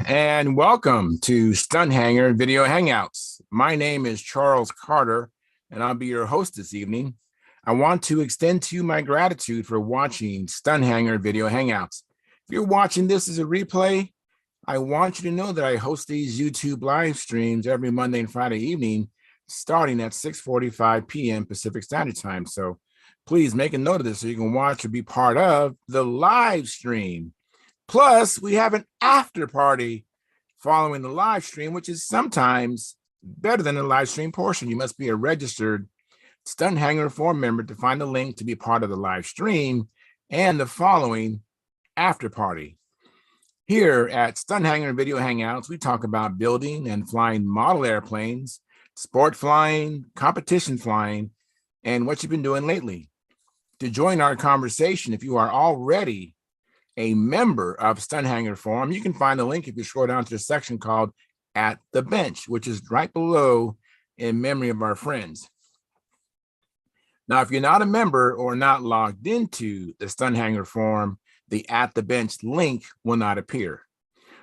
and welcome to Stunthangar Video Hangouts. My name is Charles Carter, and I'll be your host this evening. I want to extend to you my gratitude for watching Stunthangar Video Hangouts. If you're watching this as a replay, I want you to know that I host these YouTube live streams every Monday and Friday evening, starting at 6:45 p.m. Pacific Standard Time. So please make a note of this so you can watch or be part of the live stream. Plus, we have an after party following the live stream, which is sometimes better than the live stream portion. You must be a registered Stunthangar Forum member to find the link to be part of the live stream and the following after party. Here at Stunthangar Video Hangouts, we talk about building and flying model airplanes, sport flying, competition flying, and what you've been doing lately. To join our conversation, if you are already a member of Stunthangar Forum, you can find the link if you scroll down to the section called At the Bench, which is right below in memory of our friends. Now, if you're not a member or not logged into the Stunthangar Forum, the At the Bench link will not appear.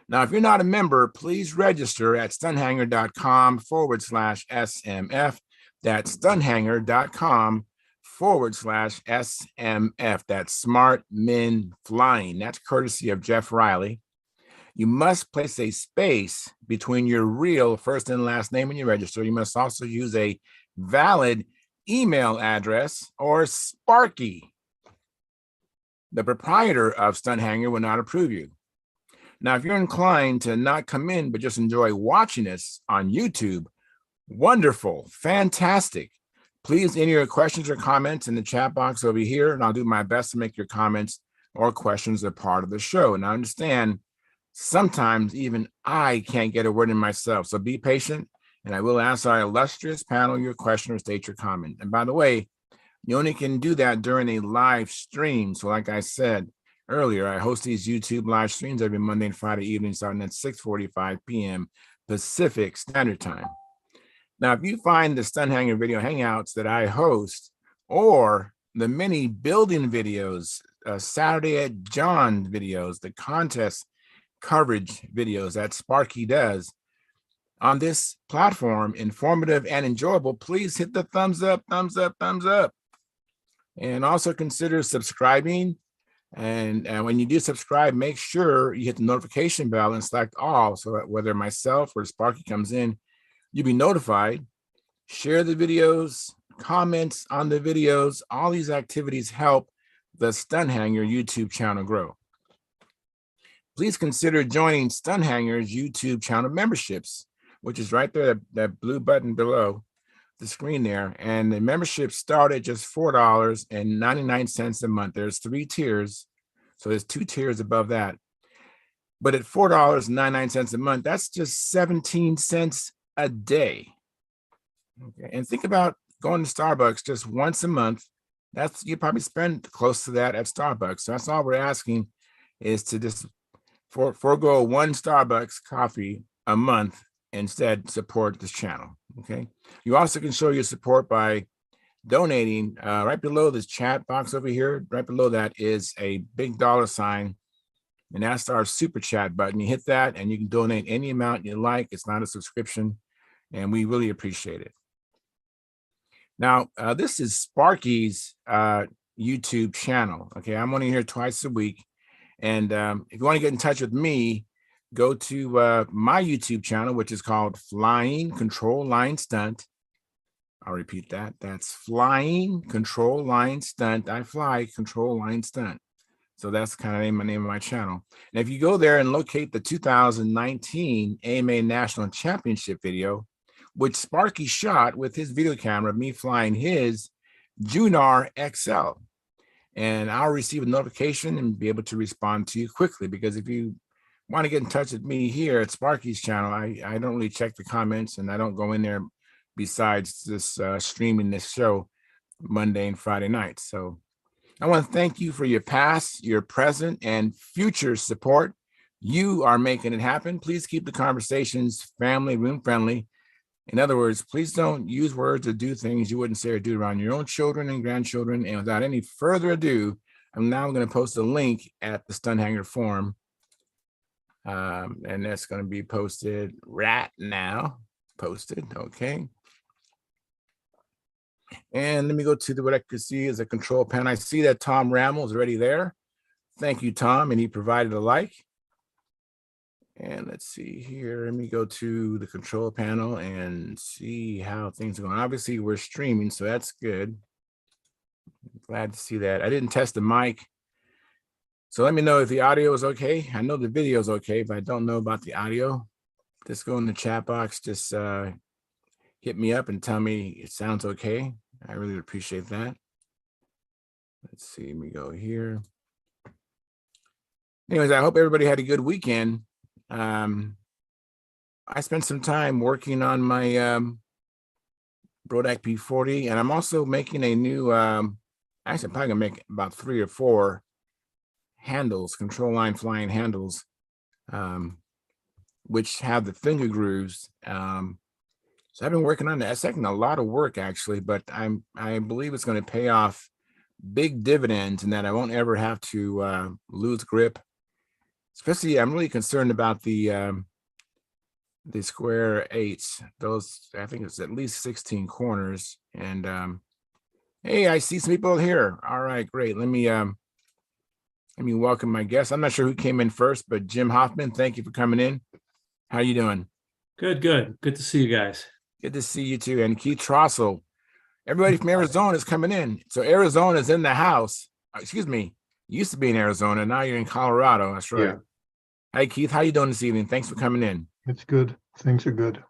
Now, if you're not a member, please register at stunthangar.com/SMF. That's stunthangar.com/SMF. That's Smart Men Flying. That's courtesy of Jeff Riley. You must place a space between your real first and last name when you register. You must also use a valid email address or Sparky. The proprietor of Stunthangar will not approve you. Now, if you're inclined to not come in, but just enjoy watching us on YouTube, wonderful, fantastic. Please enter your questions or comments in the chat box over here, and I'll do my best to make your comments or questions a part of the show. And I understand sometimes even I can't get a word in myself, so be patient, and I will ask our illustrious panel your question or state your comment. And by the way, you only can do that during a live stream. So like I said earlier, I host these YouTube live streams every Monday and Friday evening, starting at 6:45 p.m. Pacific Standard Time. Now, if you find the Stunthangar Video Hangouts that I host or the many building videos, Saturday at John videos, the contest coverage videos that Sparky does on this platform, informative and enjoyable, please hit the thumbs up, thumbs up, thumbs up. And also consider subscribing. And when you do subscribe, make sure you hit the notification bell and select all so that whether myself or Sparky comes in, you'll be notified. Share the videos, comments on the videos. All these activities help the Stunthangar YouTube channel grow. Please consider joining Stunthangar's YouTube channel memberships, which is right there, that blue button below the screen there. And the memberships start at just $4.99 a month. There's 3 tiers, so there's 2 tiers above that. But at $4.99 a month, that's just 17 cents a day. Okay, and think about going to Starbucks just once a month. That's, you probably spend close to that at Starbucks. So that's all we're asking, is to just forego 1 Starbucks coffee a month, instead support this channel. Okay, you also can show your support by donating. Right below this chat box over here, right below that is a big $sign, and that's our super chat button. You hit that and you can donate any amount you like. It's not a subscription, and we really appreciate it. Now, this is Sparky's YouTube channel. Okay, I'm only here twice a week. And if you want to get in touch with me, go to my YouTube channel, which is called Flying Control Line Stunt. I'll repeat that. That's Flying Control Line Stunt. I fly Control Line Stunt. So that's kind of the name of my channel. And if you go there and locate the 2019 AMA National Championship video, which Sparky shot with his video camera of me flying his Junar XL. And I'll receive a notification and be able to respond to you quickly, because if you want to get in touch with me here at Sparky's channel, I don't really check the comments, and I don't go in there besides this streaming this show Monday and Friday nights. So I want to thank you for your past, your present, and future support. You are making it happen. Please keep the conversations family room friendly. In other words, please don't use words or do things you wouldn't say or do around your own children and grandchildren. And without any further ado, I'm now going to post a link at the Stunthangar Forum And that's going to be posted right now. Posted. Okay. And let me go to what I could see as a control panel. I see that Tom Rammel is already there. Thank you, Tom. And he provided a like. And let's see here. Let me go to the control panel and see how things are going. Obviously, we're streaming, so that's good. Glad to see that. I didn't test the mic. So let me know if the audio is okay. I know the video is okay, but I don't know about the audio. Just go in the chat box. Just hit me up and tell me it sounds okay. I really appreciate that. Let's see. Let me go here. Anyways, I hope everybody had a good weekend. I spent some time working on my Brodak P40, and I'm also making a new, actually I'm probably gonna make about 3 or 4 handles, control line flying handles, which have the finger grooves. So I've been working on that. It's taking a lot of work actually, but I believe it's going to pay off big dividends and that I won't ever have to lose grip. Especially, I'm really concerned about the square 8s. Those, I think it's at least 16 corners. And hey, I see some people here. All right, great. Let me welcome my guests. I'm not sure who came in first, but Jim Hoffman, thank you for coming in. How you doing? Good to see you guys. Good to see you too. And Keith Trossel. Everybody from Arizona is coming in. So Arizona is in the house. Excuse me. You used to be in Arizona. Now you're in Colorado. That's right. Yeah. Hi, Keith. How you doing this evening? Thanks for coming in. It's good. Things are good.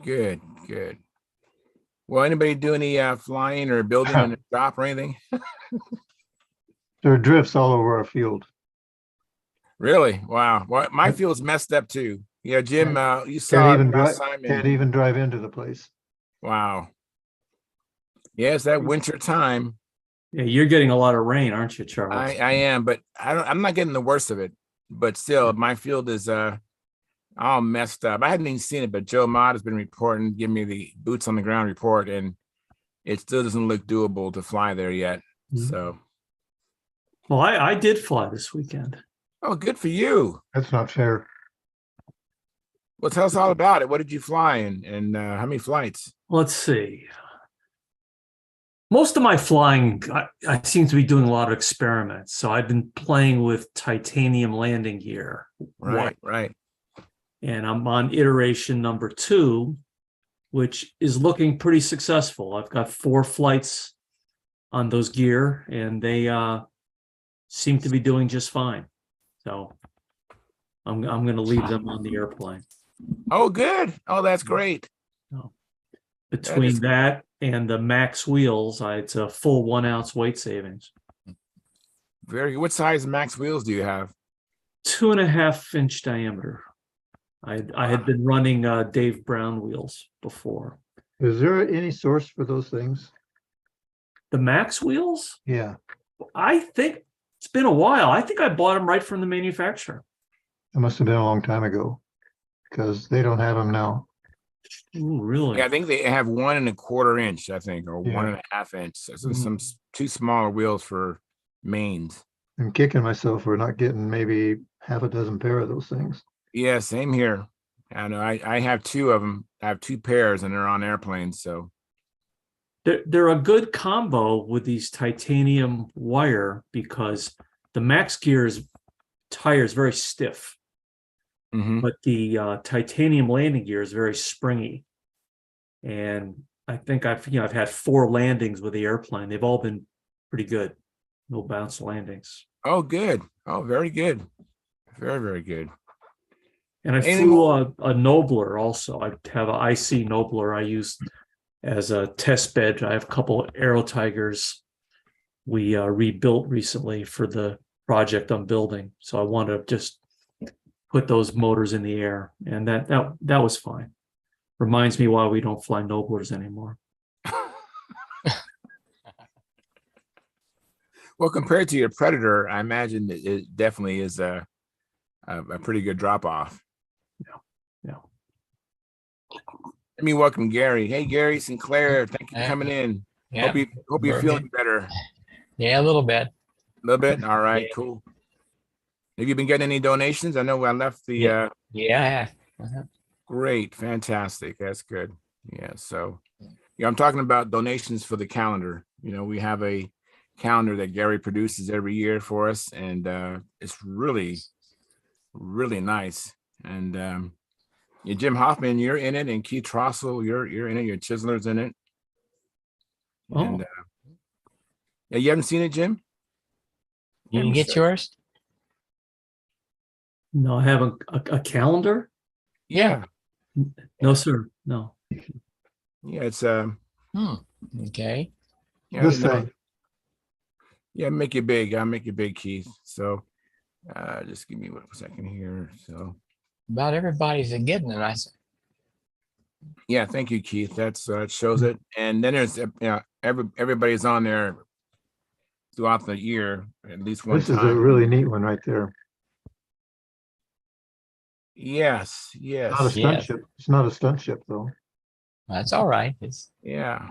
Good. Well, anybody do any flying or building in a shop or anything? There are drifts all over our field. Really? Wow. Well, my field's messed up too. Yeah, Jim, you saw can't even drive into the place. Wow. Yes, that winter time. Yeah, you're getting a lot of rain, aren't you, Charles? I am, but I'm not getting the worst of it. But still, my field is all messed up. I hadn't even seen it, but Joe Mott has been reporting, giving me the boots on the ground report, and it still doesn't look doable to fly there yet. Mm-hmm. So, well, I did fly this weekend. Oh, good for you. That's not fair. Well, tell us all about it. What did you fly and how many flights? Let's see. Most of my flying, I seem to be doing a lot of experiments. So I've been playing with titanium landing gear. Right. And I'm on iteration number 2, which is looking pretty successful. I've got 4 flights on those gear, and they seem to be doing just fine. So I'm going to leave them on the airplane. Oh, good. Oh, that's great. So between that and the max wheels, it's a full 1 ounce weight savings. Very good. What size max wheels do you have? 2.5 inch diameter. I had been running Dave Brown wheels before. Is there any source for those things? The max wheels? Yeah. I think it's been a while. I think I bought them right from the manufacturer. It must have been a long time ago because they don't have them now. Ooh, really? Yeah, I think they have 1 1/4 inch, I think, or 1.5 inch. So some too smaller wheels for mains. I'm kicking myself for not getting maybe half a dozen pair of those things. Yeah, same here. I know. I have 2 of them. I have 2 pairs, and they're on airplanes. So they're a good combo with these titanium wire because the max gear's tire is very stiff. Mm-hmm. But the titanium landing gear is very springy, and I think I've had 4 landings with the airplane. They've all been pretty good, no bounce landings. Oh, good. Oh, very good, very, very good. And I flew a Nobler also. I have an IC Nobler I use as a test bed. I have a couple of Aero Tigers we rebuilt recently for the project I'm building, so I want to just put those motors in the air, and that was fine. Reminds me why we don't fly Noblers anymore. Well, compared to your Predator, I imagine it definitely is a pretty good drop off. Yeah. Let me welcome Gary. Hey, Gary Sinclair, thank you for coming in. Yeah. Hope you're feeling better. Yeah, a little bit. A little bit. All right, cool. Have you been getting any donations? I know I left the Yeah. Uh-huh. great, fantastic. That's good. Yeah. So yeah, I'm talking about donations for the calendar. We have a calendar that Gary produces every year for us, and it's really, really nice. And yeah, Jim Hoffman, you're in it, and Keith Trossel, you're in it. Your Chiseler's in it. And yeah, you haven't seen it, Jim? You didn't get yours? No, I haven't. A calendar? Yeah. No, sir. No. Yeah, it's Okay. yeah, This thing. yeah, make it big. I'll make it big, Keith. So just give me 1 second here. So About everybody's getting it. yeah, thank you, Keith. That's it shows it. And then there's everybody's on there throughout the year at least one This time. is a really neat one right there. Yes. Not a stunt ship. It's not a stunt ship though. That's all right. Yeah.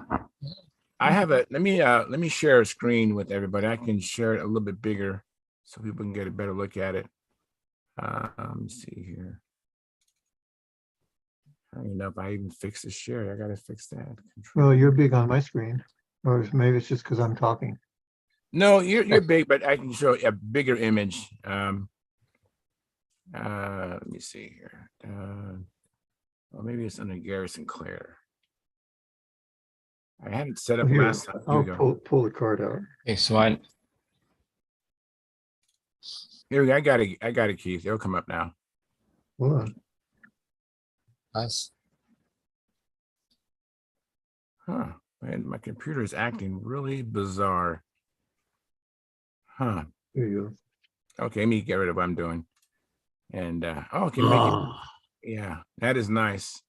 I have let me share a screen with everybody. I can share it a little bit bigger so people can get a better look at it. Let me see here. I don't even know if I even fixed the share. I gotta fix that. Well, you're big on my screen, or maybe it's just because I'm talking. No, you're big, but I can show a bigger image. Let me see here. Well, maybe it's under Gary Sinclair. I had it set up Here, last time. Here I'll we go. pull the card out. Okay, so I Here we go. I got it, Keith. It'll come up now. Hold on. us. Huh. Man, my computer is acting really bizarre. Huh. There you Okay, let me get rid of what I'm doing. And okay, yeah, that is nice.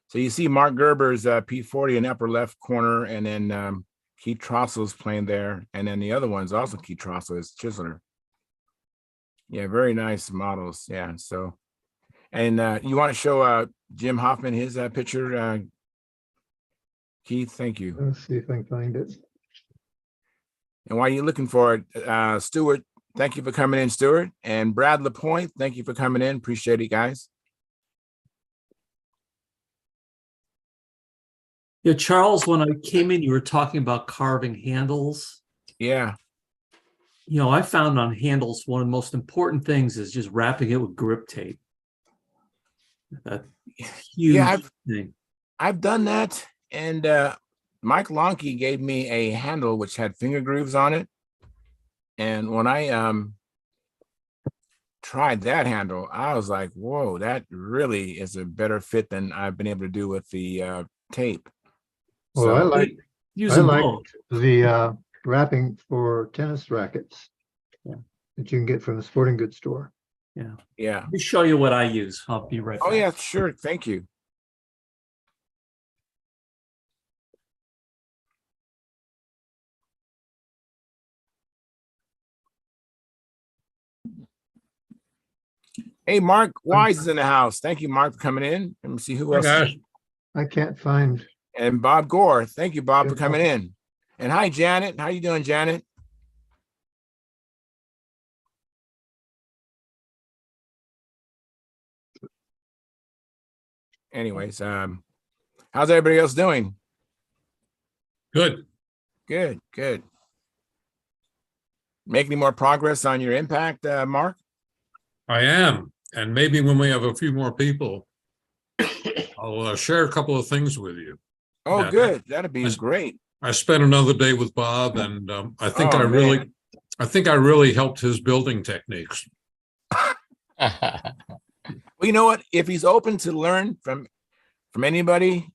So you see Mark Gerber's P40 in the upper left corner, and then Keith Trossel's playing there, and then the other one's also Keith Trossel is Chiseler. Yeah, very nice models. Yeah. So, and you want to show Jim Hoffman his picture, Keith? Thank you. go. Let's see if I can find it. And while you're looking for it, Stuart, thank you for coming in, Stuart. And Brad LaPointe, thank you for coming in. Appreciate it, guys. Yeah, Charles, when I came in, you were talking about carving handles. Yeah. I found on handles, one of the most important things is just wrapping it with grip tape. That huge thing. I've done that. And Mike Lonke gave me a handle which had finger grooves on it. And when I tried that handle, I was like, whoa, that really is a better fit than I've been able to do with the tape. Well, So, I like both. the wrapping for tennis rackets. Yeah. That you can get from the sporting goods store. Yeah. yeah. Let me show you what I use. I'll be right back. Oh, yeah, sure. Thank you. Hey, Mark Wise is in the house. Thank you, Mark, for coming in. Let me see who else. I can't find. And Bob Gore. Thank you, Bob, for coming in. And hi, Janet. How you doing, Janet? Anyways, how's everybody else doing? Good. Good. Make any more progress on your impact, Mark? I am. And maybe when we have a few more people, I'll share a couple of things with you. Oh, good. That'd be great. I spent another day with Bob, and I think I think I really helped his building techniques. Well, you know what? If he's open to learn from anybody,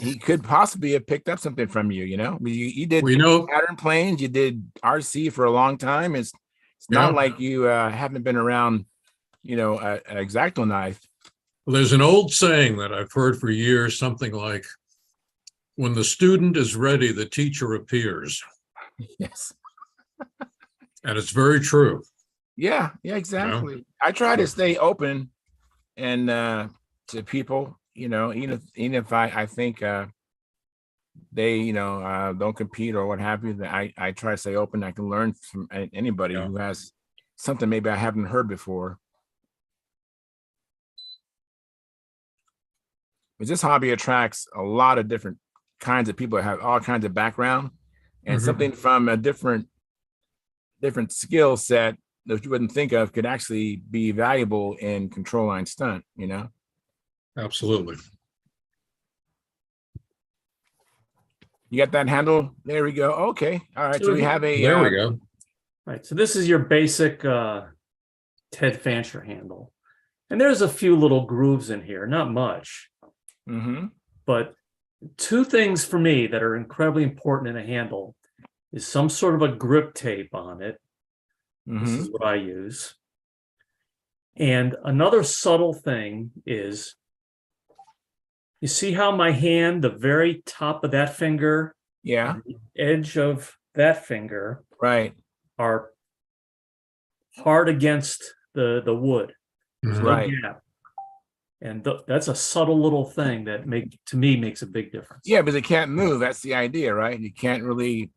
he could possibly have picked up something from you. You did pattern planes, you did RC for a long time. It's not like you haven't been around, an X-Acto knife. Well, there's an old saying that I've heard for years, something like, when the student is ready, the teacher appears. Yes. And it's very true. Yeah, exactly. I try to stay open and to people, even if I think they, don't compete or what have you, that I try to stay open. I can learn from anybody who has something maybe I haven't heard before. But this hobby attracts a lot of different kinds of people that have all kinds of background, and something from a different skill set that you wouldn't think of could actually be valuable in control line stunt, you know? Absolutely. You got that handle? There we go. Okay. All right. So we have a There we go. Right. So this is your basic Ted Fancher handle. And there's a few little grooves in here, not much. But two things for me that are incredibly important in a handle is some sort of a grip tape on it. This is what I use. And another subtle thing is, you see how my hand, the very top of that finger, yeah, the edge of that finger, right, are hard against the wood. There's no right. gap. And that's a subtle little thing that to me makes a big difference. Yeah, but it can't move. That's the idea, right? You can't really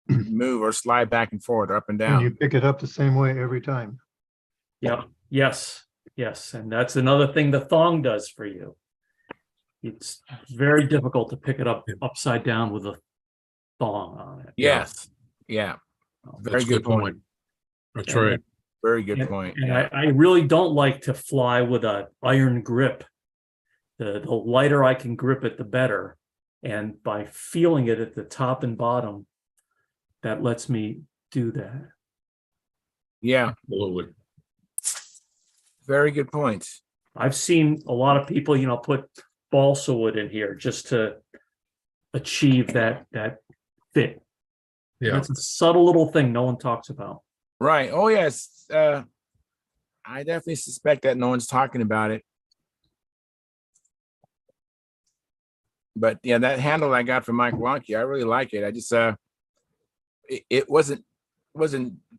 move or slide back and forward, up and down. And you pick it up the same way every time. Yep. Yes. Yes. And that's another thing the thong does for you. It's very difficult to pick it up upside down with a thong on it. Yes. Yeah. Very good point. That's right. Very good point. And Yeah. I really don't like to fly with an iron grip. The lighter I can grip it, the better. And by feeling it at the top and bottom, that lets me do that. Yeah. Absolutely. Very good points. I've seen a lot of people, put balsa wood in here just to achieve that fit. Yeah. That's a subtle little thing no one talks about. Right. Oh, yes. I definitely suspect that no one's talking about it. But yeah, that handle I got from Mike Wonky, I really like it. I just it wasn't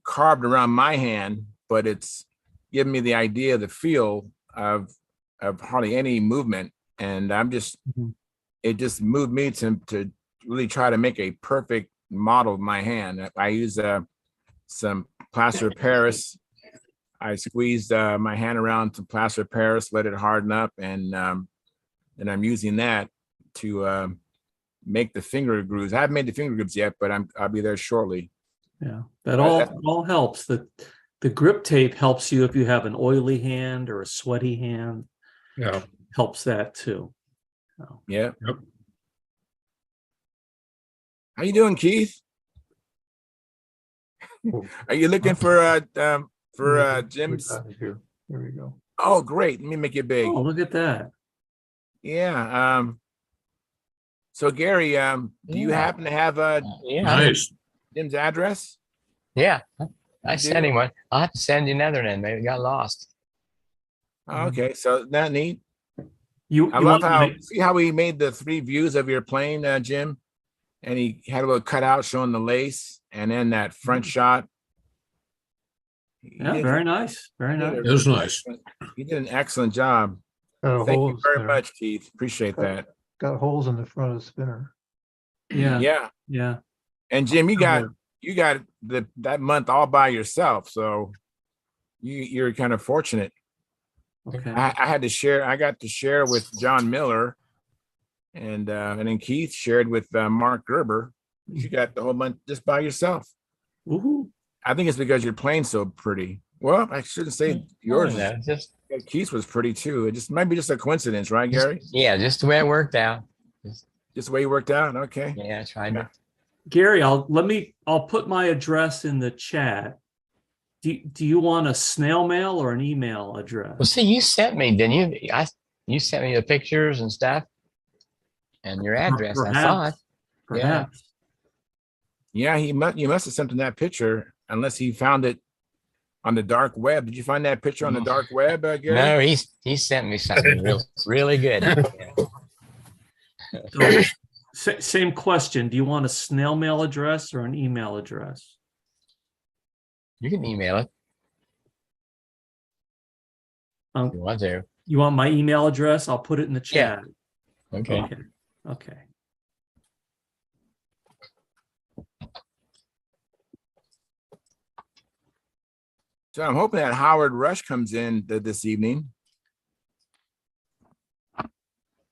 carved around my hand, but it's giving me the idea, the feel of hardly any movement. And I'm just it just moved me to really try to make a perfect model of my hand. I use some plaster of Paris. I squeezed my hand around some plaster of Paris, let it harden up, and I'm using that to make the finger grooves. I haven't made the finger grooves yet, but I'll be there shortly. Yeah, that all helps. The grip tape helps you if you have an oily hand or a sweaty hand. Yeah. Helps that too. So. Yeah. Yep. How you doing, Keith? Are you looking for Jim's? Here we go. Oh, great. Let me make it big. Oh, look at that. Yeah. So Gary, do you happen to have Yeah. Nice. Jim's address? Yeah. I sent him one. I'll have to send you another one. Maybe it got lost. Oh, okay, so that neat. You I love want how to see how he made the 3 views of your plane, Jim, and he had a little cutout showing the lace, and then that front shot. Yeah, very nice. Very nice. It was nice. He did an excellent job. Got Thank you holes very there. much, Keith. Appreciate that. Got holes in the front of the spinner. Yeah. Yeah. Yeah. And Jim, you got that month all by yourself, so you're kind of fortunate. Okay. I had to share. I got to share with John Miller, and then Keith shared with Mark Gerber. You got the whole month just by yourself. Woohoo. I think it's because your plane's so pretty. Well, I shouldn't say yours. No, just Keith's was pretty too. It just might be just a coincidence, right, Gary? just the way it worked out. Just the way it worked out. Okay. Yeah, trying to. Gary, I'll put my address in the chat. Do you want a snail mail or an email address? Well, see, you sent me, didn't you? You sent me the pictures and stuff, and your address. I saw it. Perhaps. Yeah, you must have sent him that picture, unless he found it on the dark web. Did you find that picture on the dark web, Gary? No, he sent me something really good. So, same question. Do you want a snail mail address or an email address? You can email it if you want to. You want my email address? I'll put it in the chat. Okay. Okay. So I'm hoping that Howard Rush comes in this evening.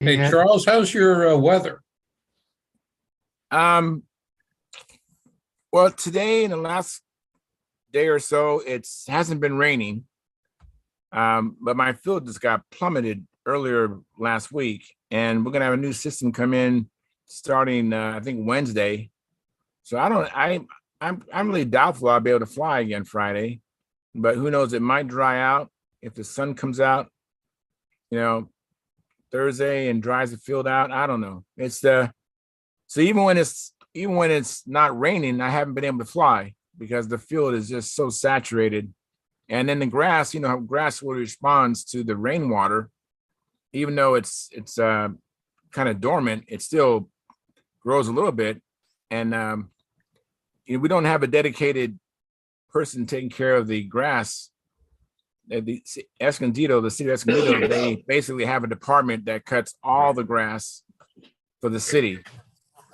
Hey, Yeah. Charles, how's your weather? Well, today in the last day or so, it hasn't been raining. But my field just got plummeted earlier last week, and we're gonna have a new system come in starting I think Wednesday. So I'm really doubtful I'll be able to fly again Friday, but who knows? It might dry out if the sun comes out, Thursday and dries the field out. I don't know. So even when it's not raining, I haven't been able to fly because the field is just so saturated. And then the grass, grass will responds to the rainwater, even though it's kind of dormant, it still grows a little bit. And we don't have a dedicated person taking care of the grass. The Escondido, the city of Escondido, they basically have a department that cuts all the grass for the city.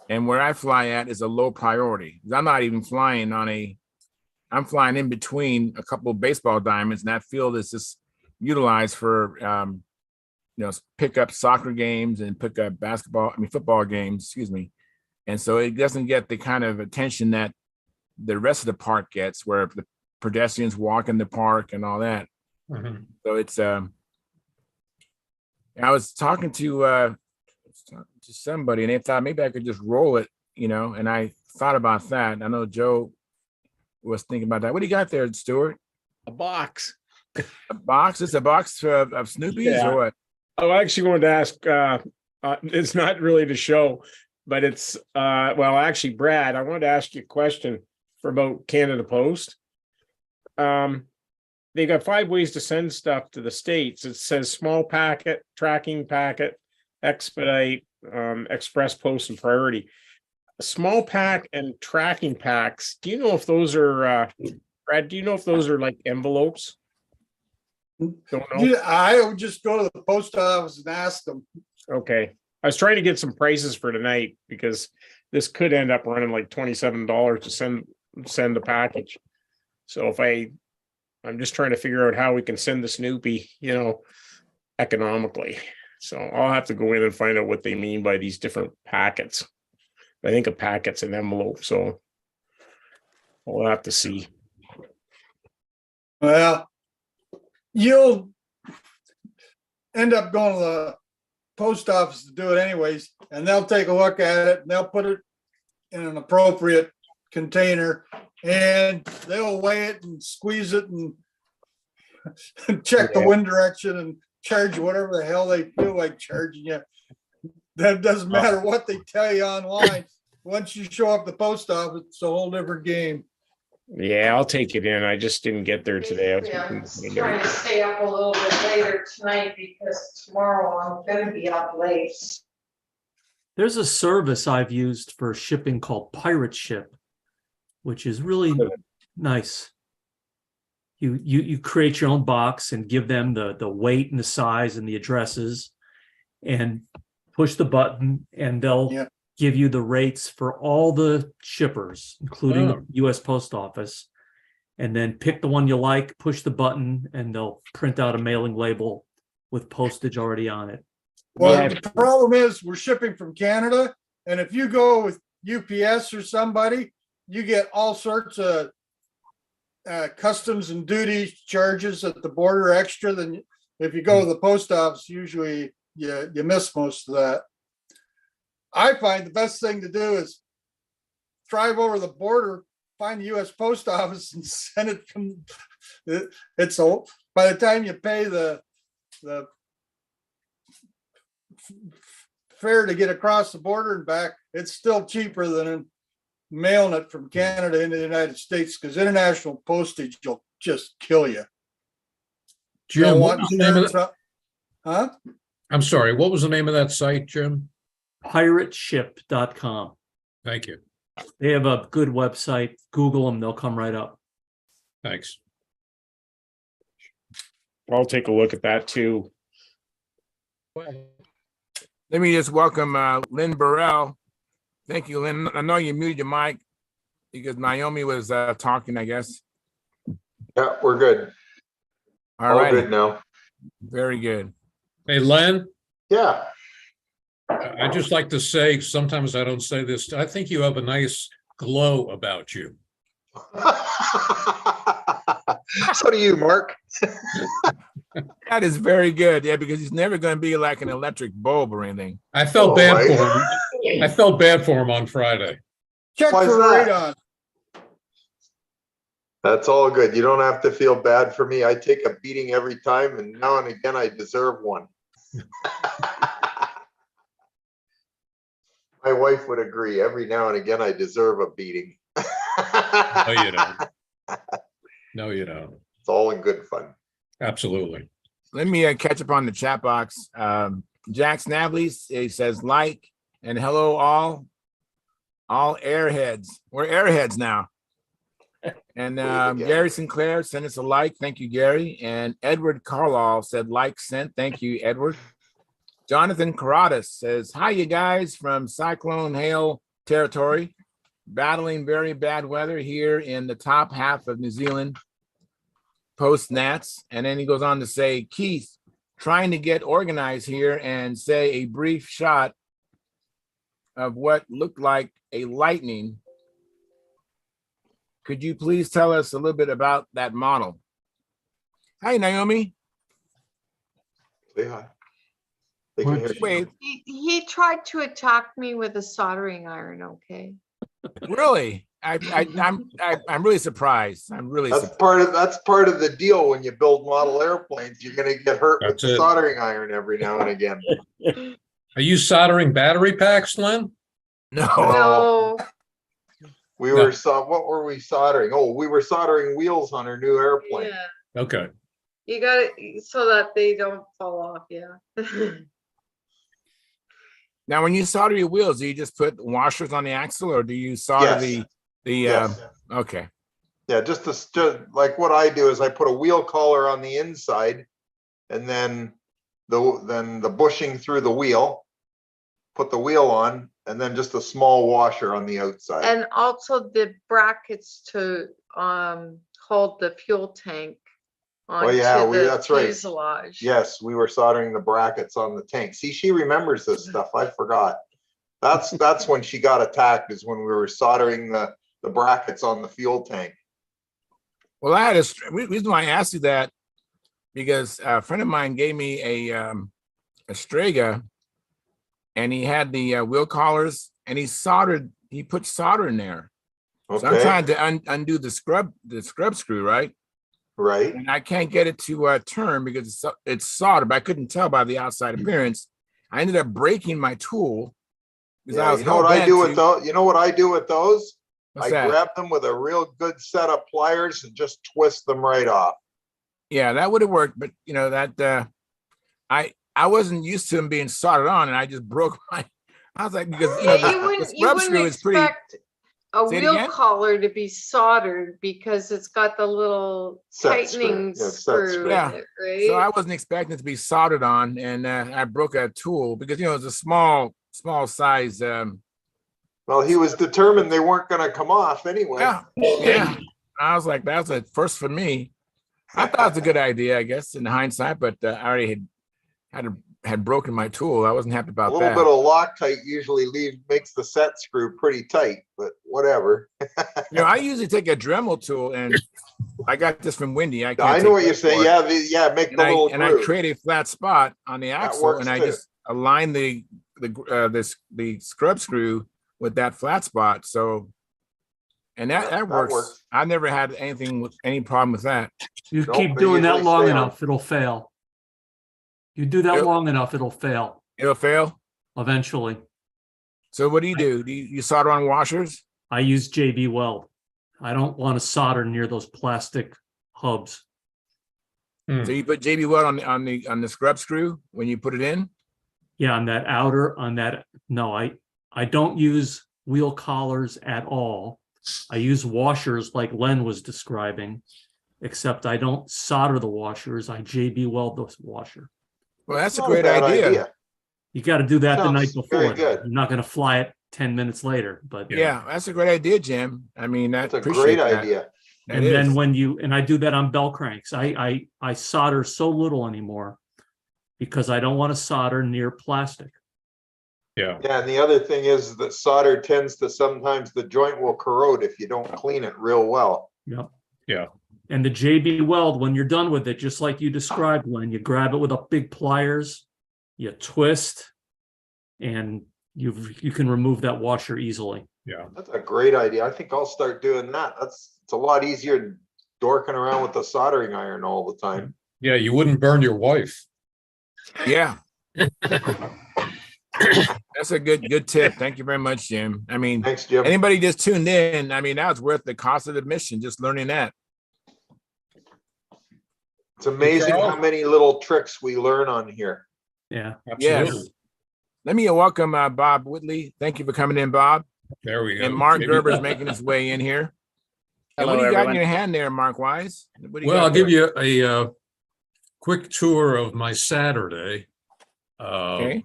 And where I fly at is a low priority. I'm not even flying I'm flying in between a couple of baseball diamonds, and that field is just utilized for pick up soccer games and pick up football games, excuse me. And so it doesn't get the kind of attention that the rest of the park gets, where the pedestrians walk in the park and all that. Mhm. So it's I was talking to somebody, and they thought maybe I could just roll it, and I thought about that. I know Joe was thinking about that. What do you got there, Stuart? A box. A box? It's a box of Snoopy's Yeah. or what? I actually wanted to ask, it's not really the show, but it's, actually, Brad, I wanted to ask you a question for about Canada Post. They got 5 ways to send stuff to the States. It says small packet, tracking packet, expedite, express post, and priority. Small pack and tracking packs. Do you know if those are, Brad, do you know if those are like envelopes? Don't know. I would just go to the post office and ask them. Okay. I was trying to get some prices for tonight because this could end up running like $27 to send the package. So I'm just trying to figure out how we can send the Snoopy, economically. So I'll have to go in and find out what they mean by these different packets. I think a packet's an envelope, so we'll have to see. Well, you'll end up going to the post office to do it anyways, and they'll take a look at it and they'll put it in an appropriate container and they'll weigh it and squeeze it and check the wind direction and charge you whatever the hell they feel like charging you. That doesn't matter what they tell you online. Once you show up at the post office, it's a whole different game. Yeah, I'll take it in. I just didn't get there today. Basically, I'm trying to stay up a little bit later tonight because tomorrow I'm gonna be up late. There's a service I've used for shipping called Pirate Ship, which is really nice. You create your own box and give them the weight and the size and the addresses, and push the button, and they'll give you the rates for all the shippers, including the U.S. Post Office, and then pick the one you like, push the button, and they'll print out a mailing label with postage already on it. Well, the problem is we're shipping from Canada, and if you go with UPS or somebody, you get all sorts of customs and duty charges at the border extra than if you go to the post office. Usually you miss most of that. I find the best thing to do is drive over the border, find the U.S. Post Office, and send it from. It's all by the time you pay the fare to get across the border and back, it's still cheaper than mailing it from Canada into the United States, because international postage will just kill you. Jim, what was the name of that? Huh? I'm sorry, what was the name of that site, Jim? Pirateship.com. Thank you. They have a good website. Google them, they'll come right up. Thanks. I'll take a look at that too. Let me just welcome Lynn Burrell. Thank you, Lynn. I know you muted your mic because Naomi was talking, I guess. Yeah, we're good. All All right. good now. Very good. Hey, Len, Yeah. I just like to say, sometimes I don't say this, I think you have a nice glow about you. So do you, Mark. That is very good. Yeah, because he's never going to be like an electric bulb or anything. I felt Oh, bad right. for him. I felt bad for him on Friday. Check Why is for that? radon. That's all good. You don't have to feel bad for me. I take a beating every time, and now and again I deserve one. My wife would agree. Every now and again I deserve a beating. No, you don't. No, you don't. It's all in good fun. Absolutely. Let me catch up on the chat box. Jack Snavely, he says like and hello all airheads. We're airheads now. And again. Gary Sinclair sent us a like. Thank you, Gary. And Edward Carlisle said like sent. Thank you, Edward. Jonathan Karadas says, hi, you guys from Cyclone Hail territory, battling very bad weather here in the top half of New Zealand post Nats. And then he goes on to say, Keith, trying to get organized here and say a brief shot of what looked like a lightning. Could you please tell us a little bit about that model? Hi, Naomi. Say hi. They can hear you. Wait, He tried to attack me with a soldering iron, okay? really? I'm really surprised. I'm really That's part of the deal when you build model airplanes. You're gonna get hurt with That's the it. soldering iron every now and again. Are you soldering battery packs, Len? no. No, We were what were we soldering? Oh, we were soldering wheels on our new airplane. yeah, Okay. you got it so that they don't fall off, yeah. Now, when you solder your wheels, do you just put washers on the axle, or do you solder Yes. the? Yes. Okay. Yeah, just like what I do is I put a wheel collar on the inside, and then the bushing through the wheel, put the wheel on, and then just a small washer on the outside. And also the brackets to hold the fuel tank onto yeah, the that's right. fuselage. Yes, we were soldering the brackets on the tank. See, she remembers this stuff. I forgot. That's when she got attacked, is when we were soldering the brackets on the fuel tank. Well, I had a reason why I asked you that, because a friend of mine gave me a Strega, and he had the wheel collars, and he put solder in there. Okay. So I'm trying to undo the scrub screw, right? Right. And I can't get it to turn because it's soldered, but I couldn't tell by the outside appearance. I ended up breaking my tool. Yeah, you know what I do with those? You know what I do with those? What's I that? grab them with a real good set of pliers and just twist them right off. Yeah, that would have worked, but you know that I wasn't used to them being soldered on, and I just broke my. I was like, because you know the scrub screw is pretty. A Say it wheel again? collar to be soldered because it's got the little Set screw. tightening Yeah, set screw screw. in Yeah. it, right? So I wasn't expecting it to be soldered on, and I broke a tool because you know it's a small size. Well, he was determined they weren't going to come off anyway. Yeah. I was like, that's a first for me. I thought it was a good idea, I guess, in hindsight, but I already had broken my tool. I wasn't happy A about little that. bit of Loctite usually makes the set screw pretty tight, but whatever. You know, I usually take a Dremel tool, and I got this from Wendy. I know what you're saying. Yeah, make the little and I groove. create a flat spot on the axle, works and I too. just align the scrub screw with that flat spot. So, and that works. I never had any problem with that. You Nope, keep they doing that usually long stay on. enough, it'll fail. You do that Yep. long enough, it'll fail It'll fail. eventually. So what do? You solder on washers? I use JB Weld. I don't want to solder near those plastic hubs. So you put JB Weld on the scrub screw when you put it in? Yeah, no, I don't use wheel collars at all. I use washers like Len was describing, except I don't solder the washers. I JB Weld the washer. Well, that's a Not great bad idea. You got to do that the night Sounds very before. good. You're not going to fly it 10 minutes later, but Yeah, that's a great idea, Jim. I mean, That's a great idea. That And then is. when I do that on bell cranks, I solder so little anymore because I don't want to solder near plastic. Yeah. Yeah, and the other thing is that solder tends to, sometimes the joint will corrode if you don't clean it real well. Yep. Yeah. And the JB Weld, when you're done with it, just like you described, when you grab it with a big pliers, you twist, and you can remove that washer easily. Yeah. That's a great idea. I think I'll start doing that. It's a lot easier than dorking around with the soldering iron all the time. Yeah. You wouldn't burn your wife. Yeah. That's a good tip. Thank you very much, Jim. I mean, Thanks, Jim. anybody just tuned in, I mean, that was worth the cost of admission, just learning that. It's amazing how many little tricks we learn on here. Yeah. Absolutely. Yes. Let me welcome Bob Whitley. Thank you for coming in, Bob. There we go. And Mark Gerber's making his way in here. And what Hello, do you got in everyone. your hand there, Mark Wise? What do you Well, got I'll give there? you a quick tour of my Saturday. Okay.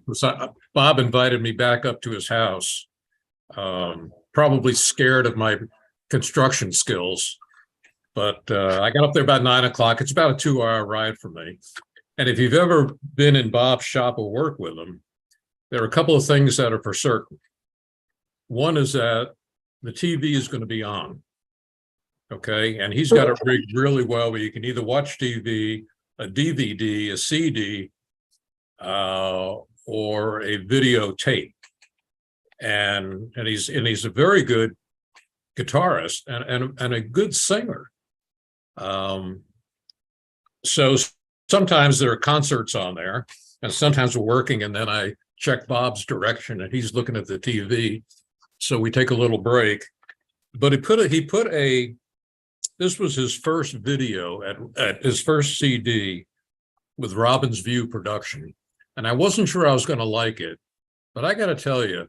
Bob invited me back up to his house, probably scared of my construction skills. But I got up there about 9 o'clock. It's about a 2-hour ride for me. And if you've ever been in Bob's shop or worked with him, there are a couple of things that are for certain. One is that the TV is going to be on. Okay. And he's got it rigged really well where you can either watch TV, a DVD, a CD, or a videotape. And he's a very good guitarist and a good singer. So sometimes there are concerts on there, and sometimes we're working, and then I check Bob's direction, and he's looking at the TV. So we take a little break. But this was his first video at his first CD with Robin's View production. And I wasn't sure I was going to like it, but I got to tell you,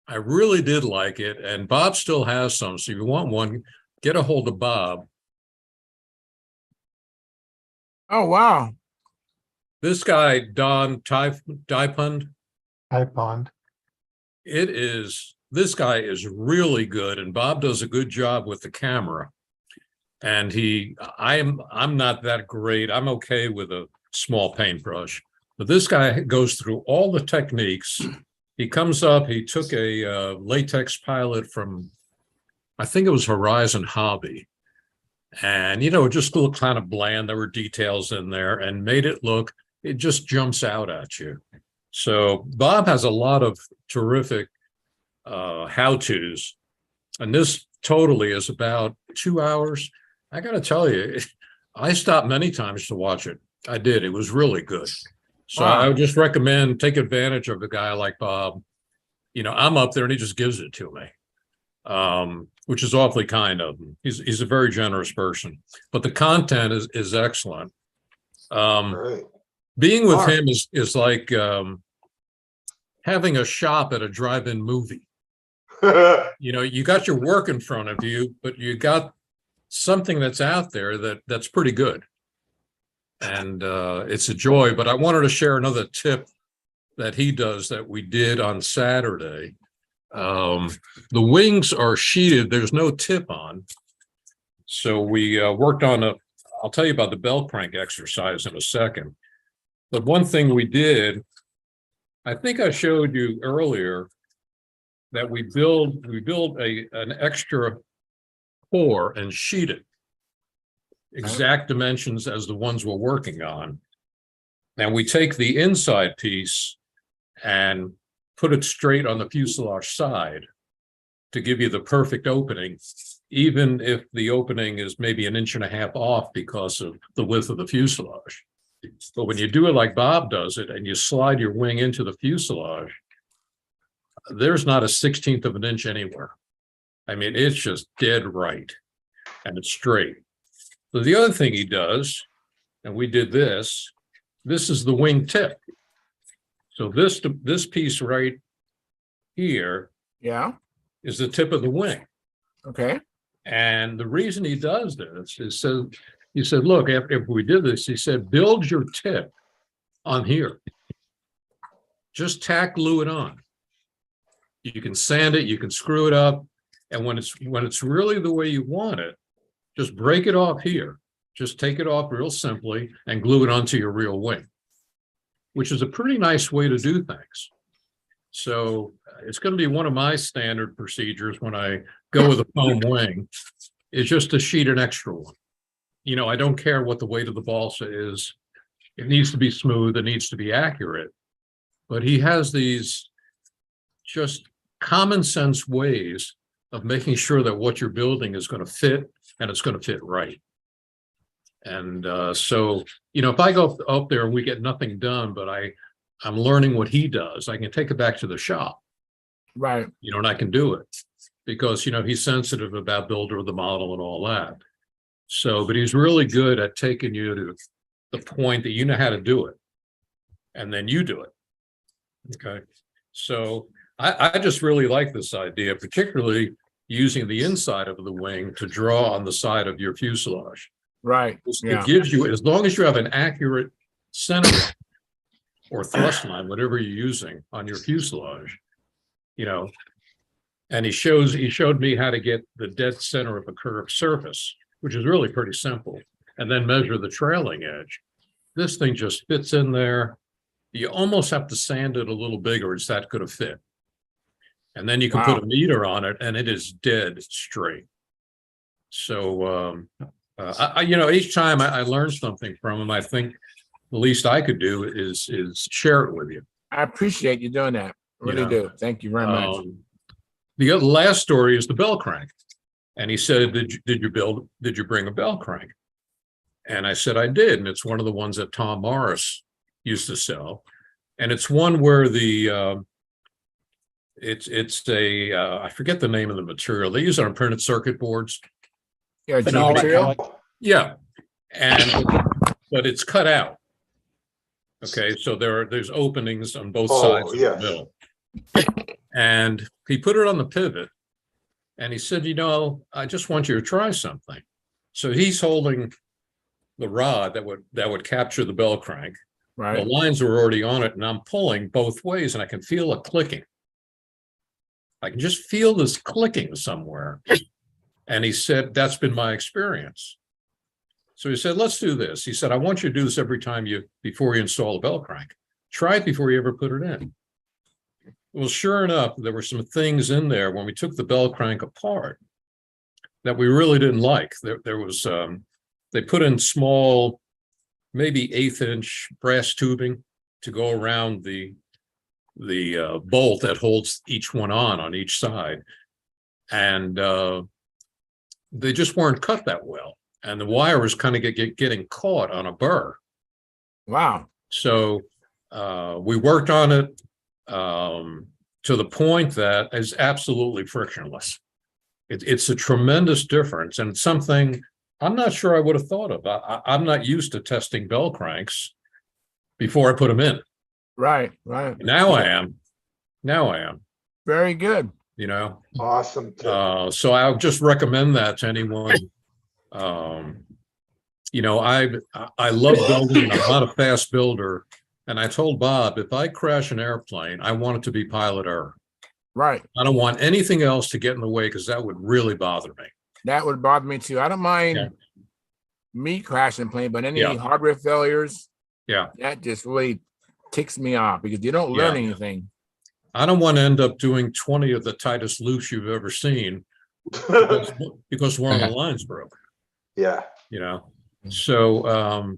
I really did like it. And Bob still has some. So if you want one, get a hold of Bob. Oh, wow. This guy, Don Dipund, iPond. this guy is really good. And Bob does a good job with the camera. And I'm not that great. I'm okay with a small paintbrush, but this guy goes through all the techniques. He comes up, he took a latex pilot from, I think it was Horizon Hobby. And, it just looked kind of bland. There were details in there and made it look, it just jumps out at you. So Bob has a lot of terrific how-tos. And this totally is about 2 hours. I got to tell you, I stopped many times to watch it. I did. It was really good. So Wow. I would just recommend take advantage of a guy like Bob. I'm up there and he just gives it to me, which is awfully kind of him. He's a very generous person, but the content is excellent. Right. Being with Mark. him is like having a shop at a drive-in movie. You got your work in front of you, but you got something that's out there that's pretty good. And it's a joy. But I wanted to share another tip that he does that we did on Saturday. The wings are sheeted. There's no tip on. So we worked on I'll tell you about the bell crank exercise in a second. But one thing we did, I think I showed you earlier that we build an extra core and sheet it. Exact dimensions as the ones we're working on. And we take the inside piece and put it straight on the fuselage side to give you the perfect opening, even if the opening is maybe 1.5 inches off because of the width of the fuselage. But when you do it like Bob does it and you slide your wing into the fuselage, there's not a 1/16 of an inch anywhere. I mean, it's just dead right and it's straight. So the other thing he does, and we did this is the wing tip. So this piece right here Yeah. is the tip of the wing. Okay. And the reason he does this is so he said, look, if we did this, he said, build your tip on here. Just tack glue it on. You can sand it, you can screw it up. And when it's really the way you want it, Just break it off here. Just take it off real simply and glue it onto your real wing, which is a pretty nice way to do things. So it's going to be one of my standard procedures when I go with a foam wing, is just to sheet an extra one. You know, I don't care what the weight of the balsa is. It needs to be smooth. It needs to be accurate. But he has these just common sense ways of making sure that what you're building is going to fit, and it's going to fit right. And so, you know, if I go up there and we get nothing done, but I'm learning what he does, I can take it back to the shop. Right. You know, and I can do it because, you know, he's sensitive about builder of the model and all that. So, but he's really good at taking you to the point that you know how to do it. And then you do it. Okay. So I just really like this idea, particularly using the inside of the wing to draw on the side of your fuselage. Right. It gives you, as long as you have an accurate center or thrust line, whatever you're using on your fuselage, you know, and he showed me how to get the dead center of a curved surface, which is really pretty simple, and then measure the trailing edge. This thing just fits in there. You almost have to sand it a little bigger. It's that good a fit. And then you can put a meter on it and it is dead straight. So, you know, each time I learn something from him, I think the least I could do is share it with you. I appreciate you doing that. Really do. Thank you very much. The last story is the bell crank. And he said, did you bring a bell crank? And I said, I did. And it's one of the ones that Tom Morris used to sell. And it's one where the, it's a, I forget the name of the material. They use it on printed circuit boards. Yeah, material. Yeah. And, but it's cut out. Okay. So there's openings on both sides of the mill. And he put it on the pivot and he said, you know, I just want you to try something. So he's holding the rod that would capture the bell crank. Right. The lines are already on it and I'm pulling both ways and I can feel it clicking. I can just feel this clicking somewhere. And he said, that's been my experience. So he said, let's do this. He said, I want you to do this every time before you install a bell crank. Try it before you ever put it in. Well, sure enough, there were some things in there when we took the bell crank apart that we really didn't like. There was, they put in small, maybe 1/8-inch brass tubing to go around the bolt that holds each one on each side. And they just weren't cut that well. And the wire was kind of getting caught on a burr. Wow. So we worked on it to the point that is absolutely frictionless. It's a tremendous difference and something I'm not sure I would have thought of. I'm not used to testing bell cranks before I put them in. Right, right. Now I am. Very good. You know. Awesome. So I'll just recommend that to anyone. You know, I love building. I'm not a fast builder. And I told Bob, if I crash an airplane, I want it to be pilot error. Right. I don't want anything else to get in the way because that would really bother me. That would bother me too. I don't mind me crashing a plane, but any hardware failures, that just really ticks me off because you don't learn anything. I don't want to end up doing 20 of the tightest loops you've ever seen because one of the lines broke. Yeah. You know, so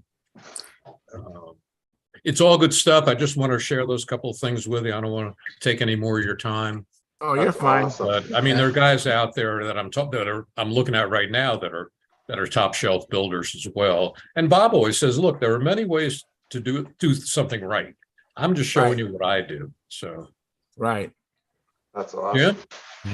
it's all good stuff. I just want to share those couple of things with you. I don't want to take any more of your time. Oh, you're fine. Awesome. But I mean, there are guys out there that I'm looking at right now that are top shelf builders as well. And Bob always says, look, there are many ways to do something right. I'm just showing you what I do. So right. That's awesome. Yeah.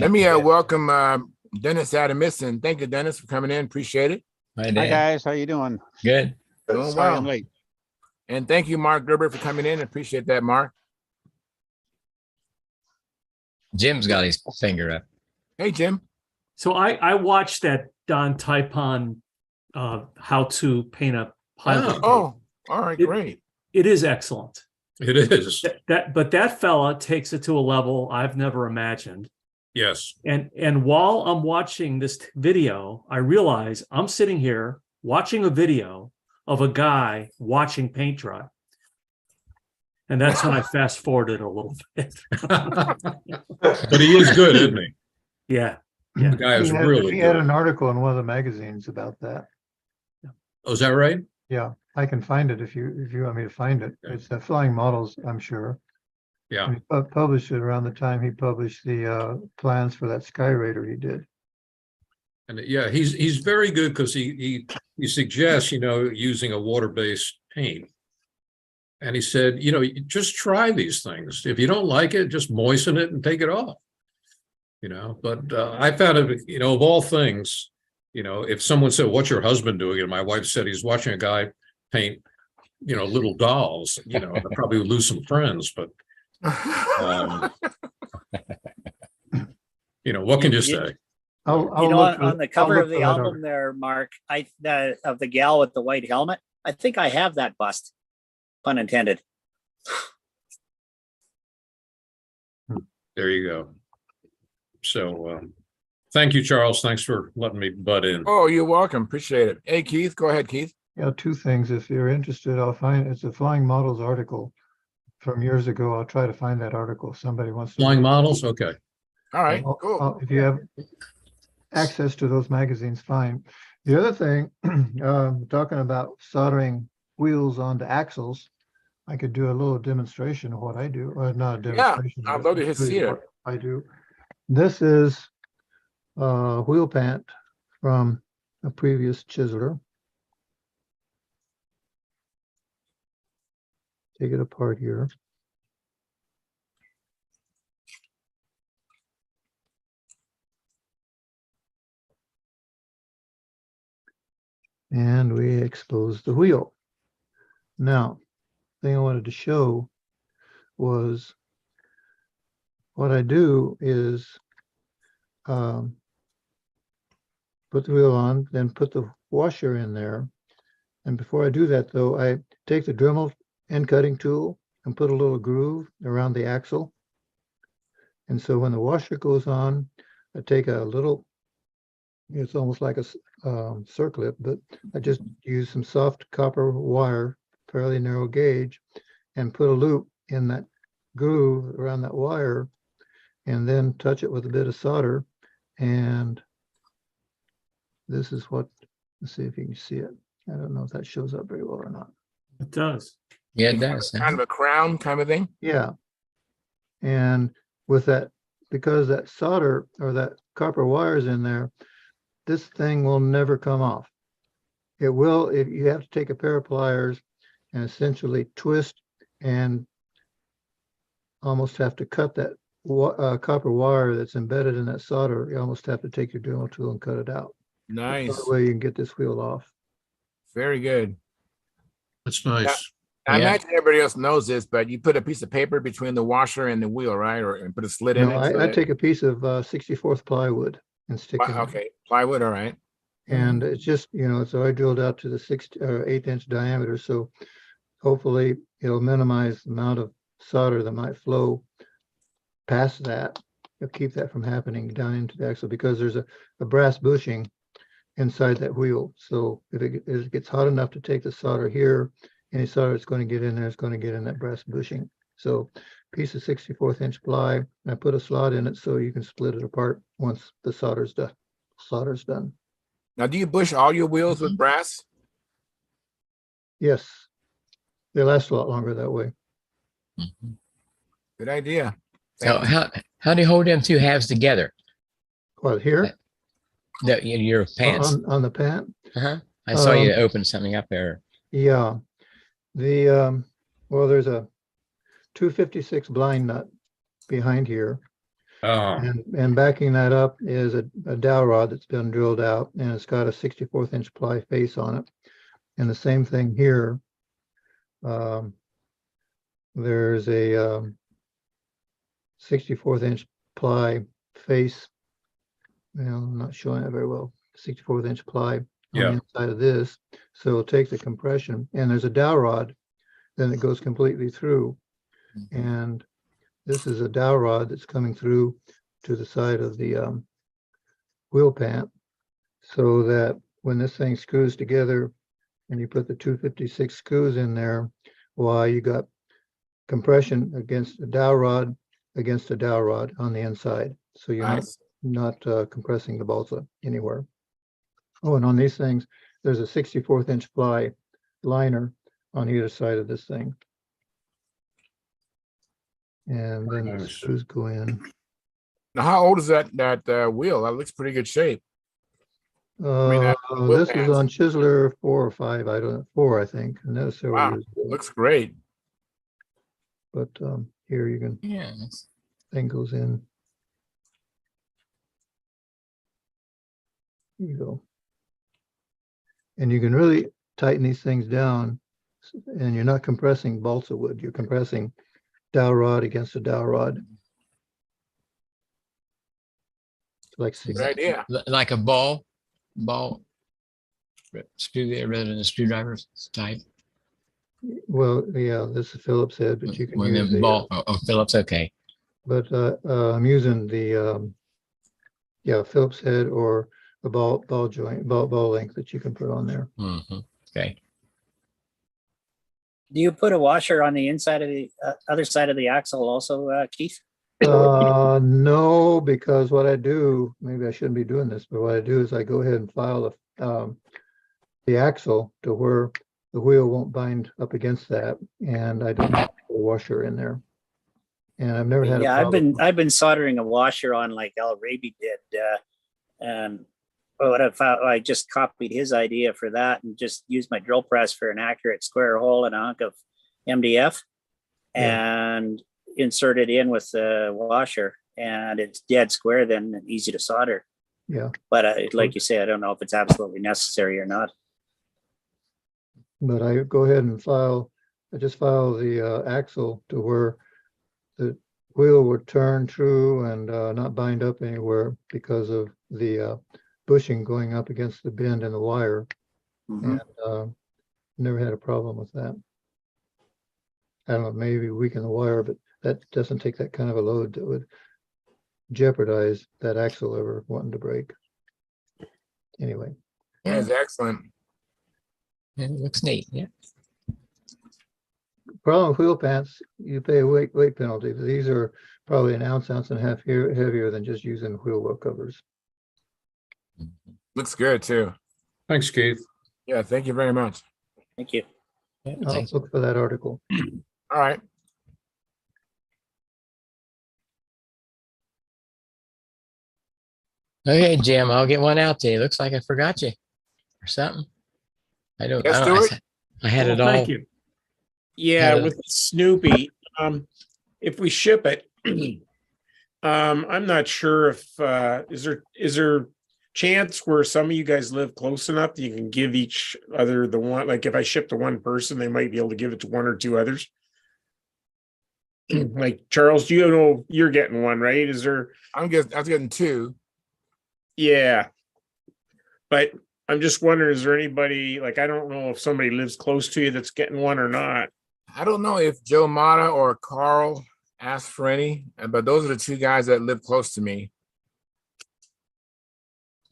Let me welcome Dennis Adamson. Thank you, Dennis, for coming in. Appreciate it. Hi, Hi guys, how you doing? Good. Doing Sorry well. I'm late. And thank you, Mark Gerber, for coming in. Appreciate that, Mark. Jim's got his finger up. Hey, Jim. So I watched that Don Taipon how to paint a pilot. Oh, all right, great. It is excellent. It is. But that fella takes it to a level I've never imagined. Yes. And while I'm watching this video, I realize I'm sitting here watching a video of a guy watching paint dry. And that's when I fast forwarded a little bit. But he is good, isn't he? Yeah. The guy is He really had good. an article in one of the magazines about that. Oh, is that right? Yeah, I can find it if you want me to find it. Okay. It's Flying Models, I'm sure. Yeah. And he published it around the time he published the plans for that Sky Raider he did. And yeah, he's very good because he suggests, using a water-based paint. And he said, just try these things. If you don't like it, just moisten it and take it off. But I found it, of all things, if someone said, "What's your husband doing?" and my wife said he's watching a guy paint, little dolls, I'd probably lose some friends, but what can you say? I'll look on the cover I'll of look the for that album article. there, Mark, of the gal with the white helmet, I think I have that bust, pun intended. There you go. So thank you, Charles. Thanks for letting me butt in. Oh, you're welcome. Appreciate it. Hey, Keith, go ahead, Keith. Yeah, two things. If you're interested, I'll find, it's a Flying Models article from years ago. I'll try to find that article. If somebody wants to. Flying Models? Okay. All right, cool. If you have access to those magazines, fine. The other thing, talking about soldering wheels onto axles, I could do a little demonstration of what I do, or not a demonstration. I'd but love to show see you it. what I do. This is a wheel pant from a previous chiseler. Take it apart here. And we expose the wheel. Now, the thing I wanted to show was what I do is put the wheel on, then put the washer in there. And before I do that, though, I take the Dremel end cutting tool and put a little groove around the axle. And so when the washer goes on, I take a little, it's almost like a circlip, but I just use some soft copper wire, fairly narrow gauge, and put a loop in that groove around that wire, and then touch it with a bit of solder. And this is what, let's see if you can see it. I don't know if that shows up very well or not. It does. Yeah, it does. Kind of a crown kind of thing. Yeah. And with that, because that solder or that copper wire is in there, this thing will never come off. It will, if you have to take a pair of pliers and essentially twist and almost have to cut that copper wire that's embedded in that solder. You almost have to take your Dremel tool and cut it out. Nice. That's the way you can get this wheel off. Very good. That's nice. I Yeah. imagine everybody else knows this, but you put a piece of paper between the washer and the wheel, right? And put a slit in No, it. so I that- take a piece of 64th plywood and stick it in. Okay, plywood, all right. And it's just, so I drilled out to the 6 or 8-inch diameter. So hopefully it'll minimize the amount of solder that might flow past that. It'll keep that from happening down into the axle, because there's a brass bushing inside that wheel. So if it gets hot enough to take the solder here, any solder that's going to get in there is going to get in that brass bushing. So piece of 64th inch ply, and I put a slot in it so you can split it apart once the solder's done. Now, do you bush all your wheels with brass? Yes, they last a lot longer that way. Good idea. So how do you hold them two halves together? Well, here Your pants. on the pant, Uh-huh. I saw you open something up there. yeah. Well, there's a 256 blind nut behind here, Oh, and backing that up is a dowel rod that's been drilled out, and it's got a 64th inch ply face on it. And the same thing here. There's a 64th inch ply face. I'm not showing it very well. 64th inch ply on Yeah. the inside of this. So it'll take the compression, and there's a dowel rod, then it goes completely through. And this is a dowel rod that's coming through to the side of the wheel pant, so that when this thing screws together and you put the 256 screws in there, why you got compression against a dowel rod against a dowel rod on the inside. So you're not compressing the balsa anywhere. Oh, and on these things, there's a 64th inch ply liner on either side of this thing. And then the screws go in. Now, how old is that wheel? That looks pretty good shape. This was on Chiseler 4 or 5. I don't know, 4, I think. And that was several Wow, years ago. looks great. But here you can, thing goes in. Here you go. And you can really tighten these things down, and you're not compressing balsa wood. You're compressing dowel rod against a dowel rod. Like Good idea. Like a ball screw there rather than a screwdriver type. Well, yeah, this is Phillips head, but you can use the ball. Phillips, okay. But I'm using the Phillips head or a ball joint, ball length that you can put on there. Okay. Do you put a washer on the inside of the other side of the axle also, Keith? No, because what I do, maybe I shouldn't be doing this, but what I do is I go ahead and file the axle to where the wheel won't bind up against that, and I don't have a washer in there. And I've never had a problem. I've been soldering a washer on like Al Raby did, and what I found, I just copied his idea for that and just used my drill press for an accurate square hole and a hunk of MDF, and insert it in with the washer, and it's dead square then and easy to solder. Yeah. But like you say, I don't know if it's absolutely necessary or not. But I go ahead and I just file the axle to where the wheel would turn true and not bind up anywhere because of the bushing going up against the bend in the wire. And never had a problem with that. I don't know, maybe weaken the wire, but that doesn't take that kind of a load that would jeopardize that axle ever wanting to break. Anyway. That's excellent. It looks neat. Yeah. Problem with wheel pants, you pay a weight penalty. These are probably an ounce and a half heavier than just using wheel well covers. Looks good too. Thanks, Keith. Yeah, thank you very much. Thank you. I'll look for that article. All right. Okay, Jim, I'll get one out to you. Looks like I forgot you or something. I don't. Yes, I, don't Stuart? I had it all. Thank you. Yeah, with Snoopy, if we ship it, I'm not sure if is there chance where some of you guys live close enough that you can give each other the one, like if I ship to one person, they might be able to give it to one or two others. Like Charles, you know you're getting one, right? Is there? I was getting 2. Yeah, but I'm just wondering, is there anybody, like, I don't know if somebody lives close to you that's getting one or not. I don't know if Joe Mata or Carl asked for any, but those are the 2 guys that live close to me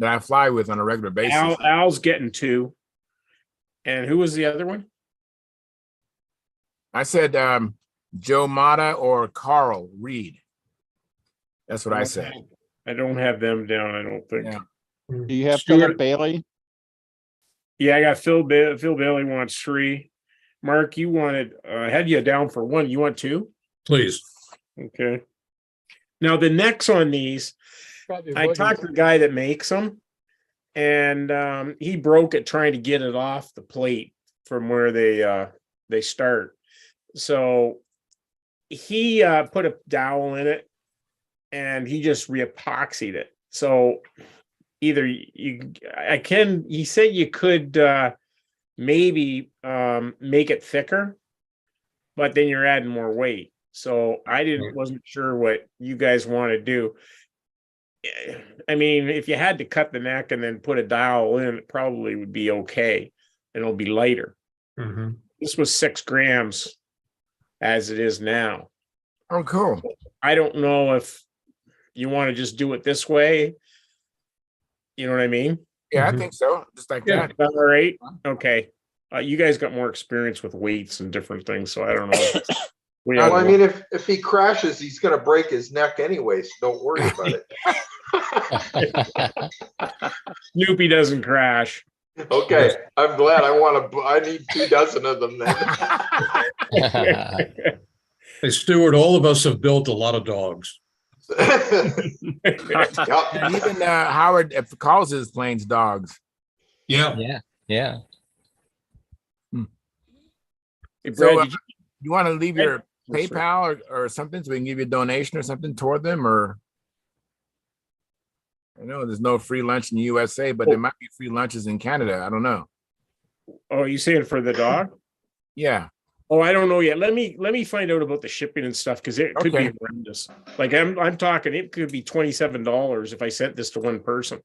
that I fly with on a regular basis. Al's getting 2. And who was the other one? I said Joe Mata or Carl Reed. That's what I said. I don't have them down, I don't think. Yeah. Do you have Stuart- Philip Bailey? Yeah, I got Phil Bailey wants 3. Mark, you wanted, I had you down for 1. You want 2? Please. Okay. Now the necks on these, I talked to the guy that makes them, and he broke it trying to get it off the plate from where they start. So he put a dowel in it, and he just re-epoxied it. So either he said you could maybe make it thicker, but then you're adding more weight. So I wasn't sure what you guys want to do. I mean, if you had to cut the neck and then put a dowel in, it probably would be okay. And it'll be lighter. This was 6 grams as it is now. Oh, cool. I don't know if you want to just do it this way? You know what I mean? Yeah, I Mhm. think so. Just like Yeah. that. All right. Okay. You guys got more experience with weights and different things, so I don't know. We Well, I have- mean, if he crashes, he's gonna break his neck anyway, so don't worry about it. Snoopy doesn't crash. Okay, I'm glad. I need 24 of them then. Hey, Stuart, all of us have built a lot of dogs. Yep. And even Howard calls his planes dogs. Yeah. Yeah, yeah. Hey, Brad, So did you- you want to leave your Oh, sorry. PayPal or something so we can give you a donation or something toward them? Or I know there's no free lunch in the USA, but there might be free lunches in Canada. I don't know. Oh, you saying for the dog? Yeah. Oh, I don't know yet. Let me find out about the shipping and stuff because it could Okay. be horrendous. Like I'm talking, it could be $27 if I sent this to one person.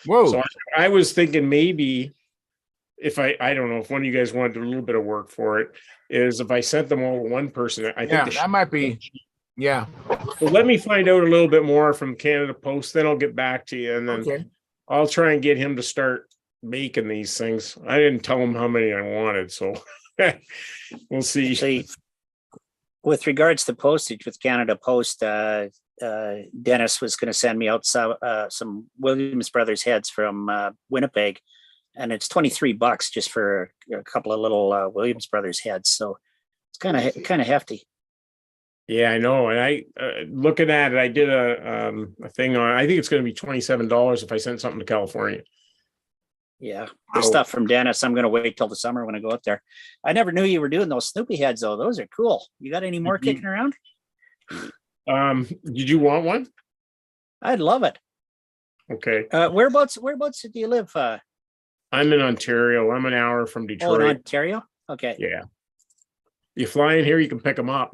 Whoa. So I was thinking maybe if I don't know if one of you guys want to do a little bit of work for it, is if I sent them all to one person, I yeah, think that might be. Yeah. so let me find out a little bit more from Canada Post, then I'll get back to you and then Okay. I'll try and get him to start making these things. I didn't tell him how many I wanted, so we'll see. Actually, with regards to postage with Canada Post, Dennis was going to send me out some Williams Brothers heads from Winnipeg, and it's $23 just for a couple of little Williams Brothers heads. So it's kind of hefty. Yeah, I know. And I looking at it, I did a thing on. I think it's going to be $27 if I send something to California. Yeah, the stuff from Dennis, I'm going to wait till the summer when I go up there. I never knew you were doing those Snoopy heads though. Those are cool. You got any more kicking around? Did you want one? I'd love it. Okay. Whereabouts do you live? I'm in Ontario. I'm an hour from Oh, in Detroit. Ontario? Okay. Yeah. You fly in here, you can pick them up.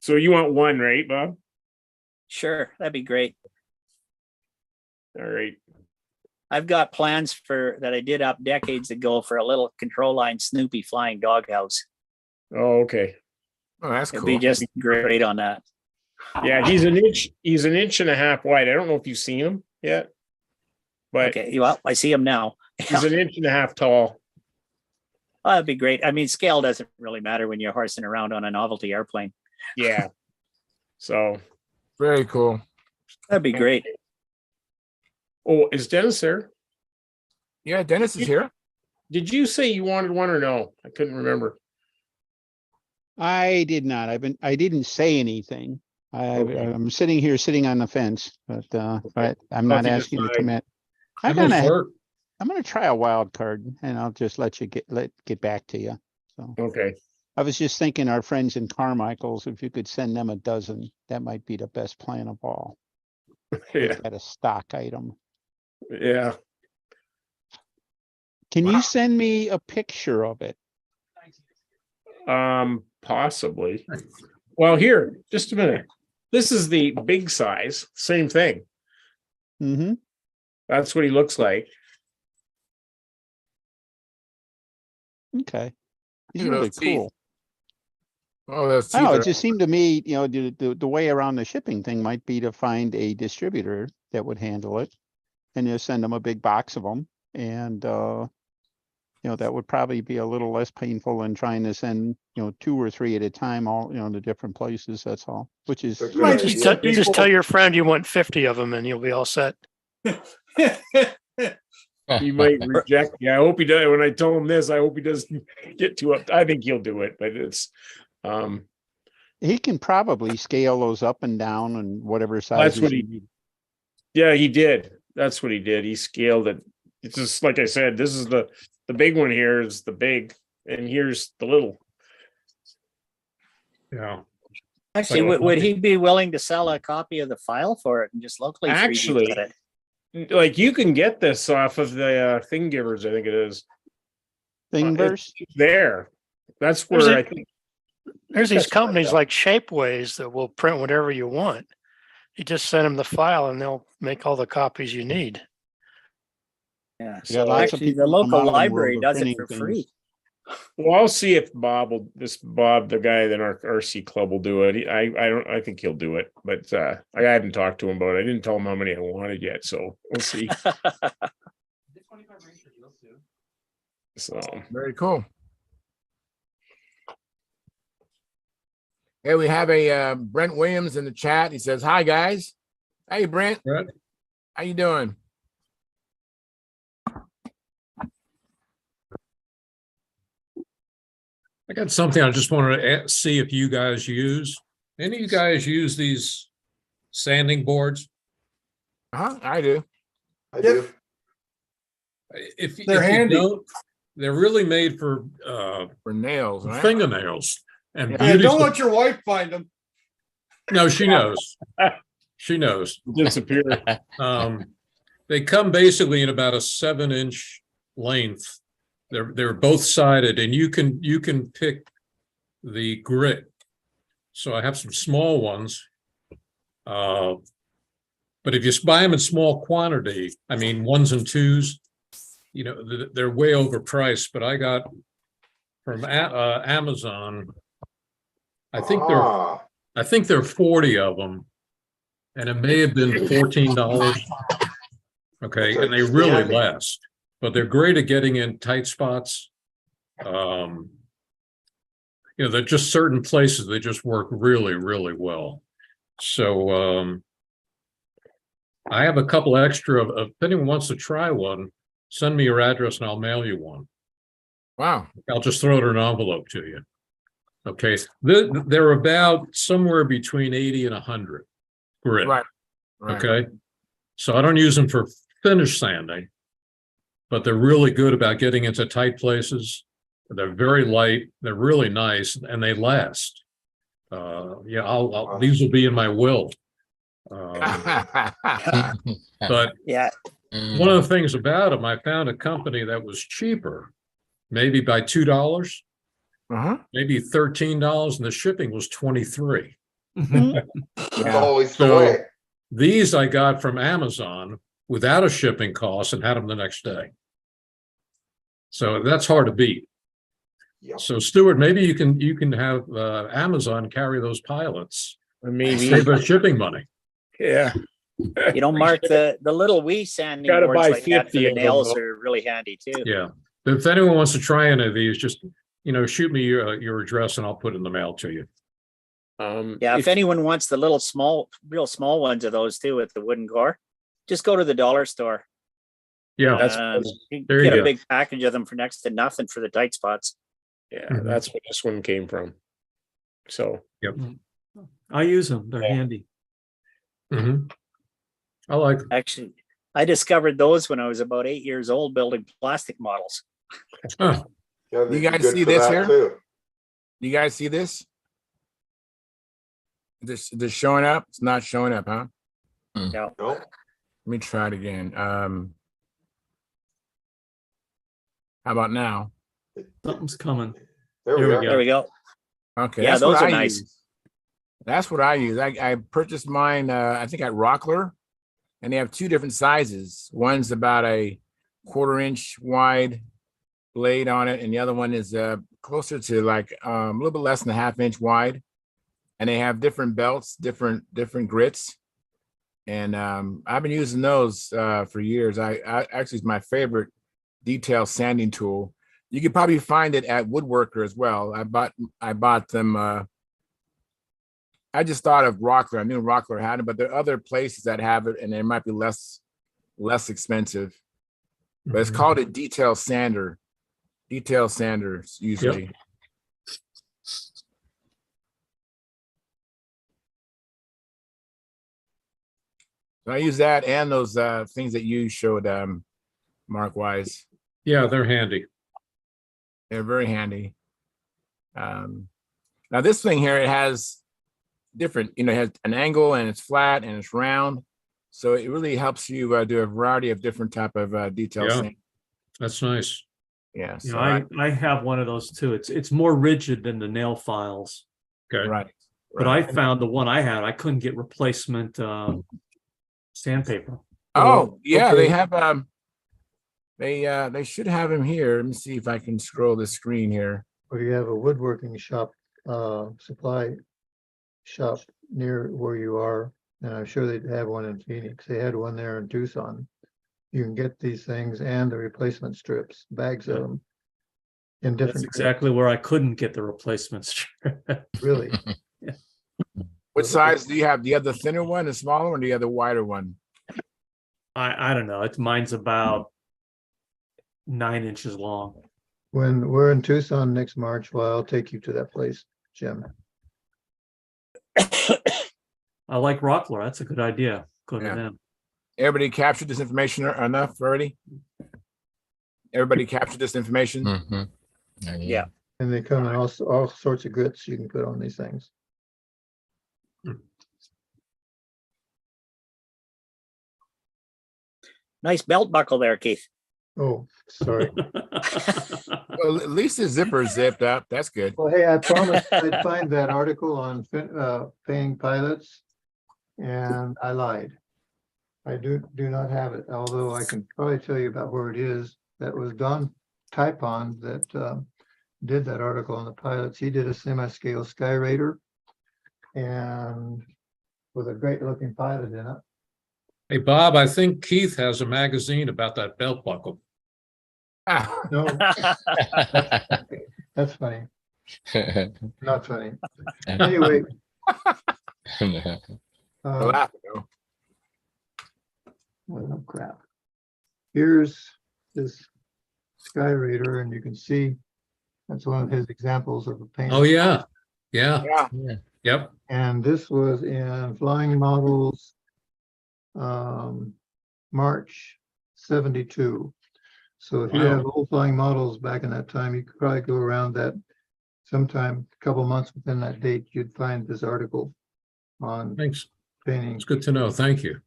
So you want one, right, Bob? Sure, that'd be great. All right. I've got plans for that I did up decades ago for a little control line Snoopy flying doghouse. Oh, okay. Oh, that's It'd cool. be just great on that. Yeah, he's an inch and a half wide. I don't know if you've seen him yet, but Okay, well, I see him now. he's an inch and a half tall. Oh, that'd be great. I mean, scale doesn't really matter when you're horsing around on a novelty airplane. Yeah. So Very cool. That'd be great. oh, is Dennis there? Yeah, Dennis is here. Did you say you wanted one or no? I couldn't remember. I did not. I didn't say anything. Okay. I'm sitting on the fence, but I'm not Nothing to asking you to decide. commit. I go for it. I'm gonna try a wild card and I'll just let you get back to you. So Okay. I was just thinking our friends in Carmichael's, if you could send them a dozen, that might be the best plan of all. Yeah. At a stock item. Yeah. Can you send me a picture of it? Possibly. Well, here, just a minute. This is the big size, same thing. Mm-hmm. That's what he looks like. Okay. He's Look at really those teeth. cool. Oh, that's Oh, it just seemed to me, the way around the shipping thing might be to find a distributor that would handle it and just send them a big box of them. And, that would probably be a little less painful than trying to send, 2 or 3 at a time, all, to different places. That's all, which is. That's a good idea. Just tell your friend you want 50 of them and you'll be all set. He might reject me. I hope he does. When I tell him this, I hope he doesn't get too up. I think he'll do it, but it's He can probably scale those up and down and whatever size. that's what yeah, he did. That's what he did. He scaled it. It's just like I said, this is the big one here is the big, and here's the little. Yeah. Actually, would he be willing to sell a copy of the file for it and just locally 3D Actually, cut it? like you can get this off of the thing givers, I think it is. Thingiverse? It's there. That's There's where a- I think There's these That's what I companies thought. like Shapeways that will print whatever you want. You just send them the file and they'll make all the copies you need. Yeah. Yeah, So lots of actually, the people in the local modeling library world are does it printing for things. free. Well, I'll see if Bob, the guy in our RC club will do it. I think he'll do it, but I hadn't talked to him about it. I didn't tell him how many I wanted yet, so we'll see. So Very cool. Hey, we have a Brent Williams in the chat. He says, "Hi guys." Hey Brent. Brent. How you doing? I got something I just wanted to see if you guys use. Any of you guys use these sanding boards? I do. I do. If They're handy. You don't, they're really made for nails, right? Fingernails. And Yeah, don't let your wife find them. No, she knows. She knows. Disappear. They come basically in about a 7-inch length. They're both sided, and you can pick the grit. So I have some small ones. But if you buy them in small quantity, I mean 1s and 2s, you know, they're way overpriced. But I got from Amazon. I think there are 40 of them, and it may have been $14. Okay, and they really last, but they're great at getting in tight spots. You know, they're just certain places, they just work really, really well. So I have a couple extra if anyone wants to try one, send me your address and I'll mail you one. Wow. I'll just throw it in an envelope to you. Okay, they're about somewhere between 80 and 100 grit. Right. Okay, so I don't use them for finish sanding, but they're really good about getting into tight places. They're very light, they're really nice, and they last. Yeah, these will be in my will. But yeah, one of the things about them, I found a company that was cheaper, maybe by $2. Maybe $13, and the shipping was $23. It's always the way. These I got from Amazon without a shipping cost and had them the next day. So that's hard to beat. Yep. So Stuart, maybe you can have Amazon carry those pilots. Maybe save us shipping money. Yeah. You know, Mark, the little wee sanding Gotta boards buy like that for 50 the of them, nails though. are really handy too. Yeah. But if anyone wants to try any of these, just shoot me your address and I'll put it in the mail to you. Yeah, if anyone wants the little real small ones of those too with the wooden core, just go to the dollar store. Yeah, you there you get go. a big package of them for next to nothing for the tight spots. Yeah, that's where this one came from. So yep, I use them. They're handy. I like them. Actually, I discovered those when I was about 8 years old building plastic models. You guys see this here? You guys see this? This showing up? It's not showing up, huh? No. Let me try it again. How about now? Something's coming. There we go. There we go. Okay. Yeah, that's those what are I nice. use. That's what I use. I purchased mine, I think at Rockler, and they have two different sizes. One's about a 1/4-inch wide blade on it, and the other one is closer to like a little bit less than a 1/2 inch wide. And they have different belts, different grits. And I've been using those for years. I actually, it's my favorite detail sanding tool. You could probably find it at Woodworker as well. I bought them. I just thought of Rockler. I knew Rockler had it, but there are other places that have it, and they might be less expensive. But it's called a detail sander. Detail sanders usually. Yep. So I use that and those things that you showed, Mark Wise. Yeah, they're handy. They're very handy. Now this thing here, it has different, it has an angle and it's flat and it's round. So it really helps you do a variety of different type of details. Yeah, that's nice. Yeah. You So know, I have one of those too. It's more rigid than the nail files. Okay. Right. But I found the one I had, I couldn't get replacement sandpaper. Oh, yeah, Okay. they have They should have him here. Let me see if I can scroll the screen here. Or you have a woodworking shop, supply shop near where you are, and I'm sure they'd have one in Phoenix. They had one there in Tucson. You can get these things and the replacement strips, bags of them. In That's different. exactly where I couldn't get the replacements. Really? What size do you have? Do you have the thinner one, the smaller one, or do you have the wider one? I don't know. Mine's about 9 inches long. When we're in Tucson next March, well, I'll take you to that place, Jim. I like Rockler. That's a good idea. Go to Yeah. them. Everybody captured this information enough already? Everybody captured this information? Mm-hmm. Yeah. And they come in all sorts of grits you can put on these things. Nice belt buckle there, Keith. Oh, sorry. Well, at least the zipper's zipped up. That's good. Well, hey, I promised I'd find that article on paying pilots, and I lied. I do not have it, although I can probably tell you about where it is. That was Don Typon that did that article on the pilots. He did a semi-scale Sky Raider, and with a great looking pilot in it. Hey, Bob, I think Keith has a magazine about that belt buckle. No, that's funny. Not funny. Anyway, Laugh, though. well, crap. Here's this Sky Raider, and you can see that's one of his examples of a paint. Oh, yeah. Yeah. Yeah. Yep. And this was in Flying Models, March 72. So if you Wow. have old flying models back in that time, you could probably go around that sometime, a couple months within that date, you'd find this article on Thanks. painting. It's good to know. Thank you.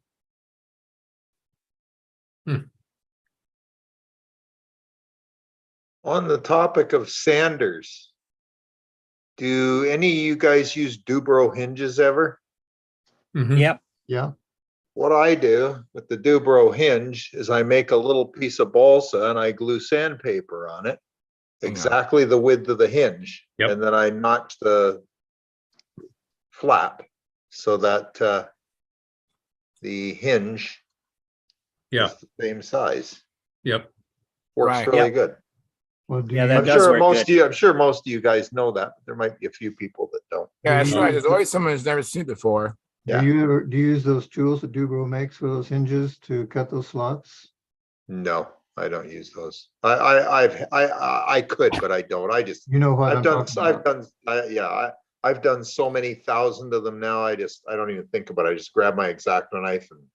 On the topic of sanders, do any of you guys use Dubro hinges ever? Mhm. Yep. Yeah, What I do with the Dubro hinge is I make a little piece of balsa and I glue sandpaper on it, exactly the width of the hinge. Yep. And then I notch the flap so that the hinge Yeah. is the same size. Yep. Works Right. really Yep. good. well, do Yeah, you, that I'm does sure work most good. of you, I'm sure most of you guys know that, but there might be a few people that don't. Yeah, that's Do right. you- There's always someone who's never seen it before. Yeah. do you use those tools that Dubro makes for those hinges to cut those slots? No, I don't use those. I could, but I don't. I just, You know what I've I'm done, talking I've about. done, I've done so many thousand of them now. I don't even think about it. I just grab my X-Acto knife and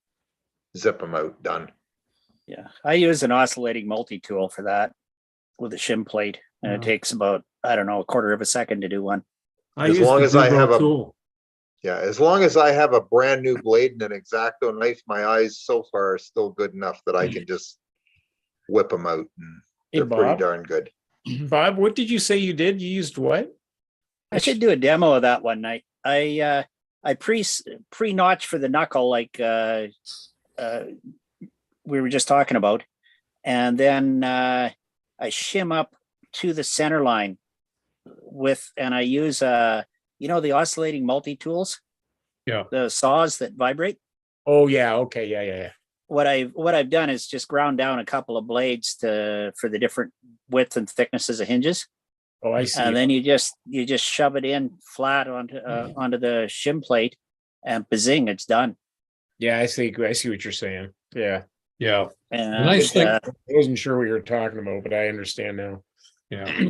zip them out, done. Yeah. I use an oscillating multi-tool for that with a shim plate. And it Yeah. takes about, I don't know, a quarter of a second to do one. I As use long the as I Dubro have a- tool. Yeah, as long as I have a brand new blade and an X-Acto knife, my eyes so far are still good enough that I can just whip them out and Hey, they're pretty Bob. darn good. Bob, what did you say you did? You used what? I should do a demo of that one night. I pre-notch for the knuckle like we were just talking about, and then I shim up to the center line and I use the oscillating multi-tools. Yeah. The saws that vibrate. Oh, yeah. Okay. Yeah. What I've done is just ground down a couple of blades for the different width and thicknesses of hinges. Oh, I see. And then you just shove it in flat onto the shim plate, and bazing, it's done. Yeah, I see what you're saying. Yeah. Yeah. And nice thing- I wasn't sure what you were talking about, but I understand now. Yeah.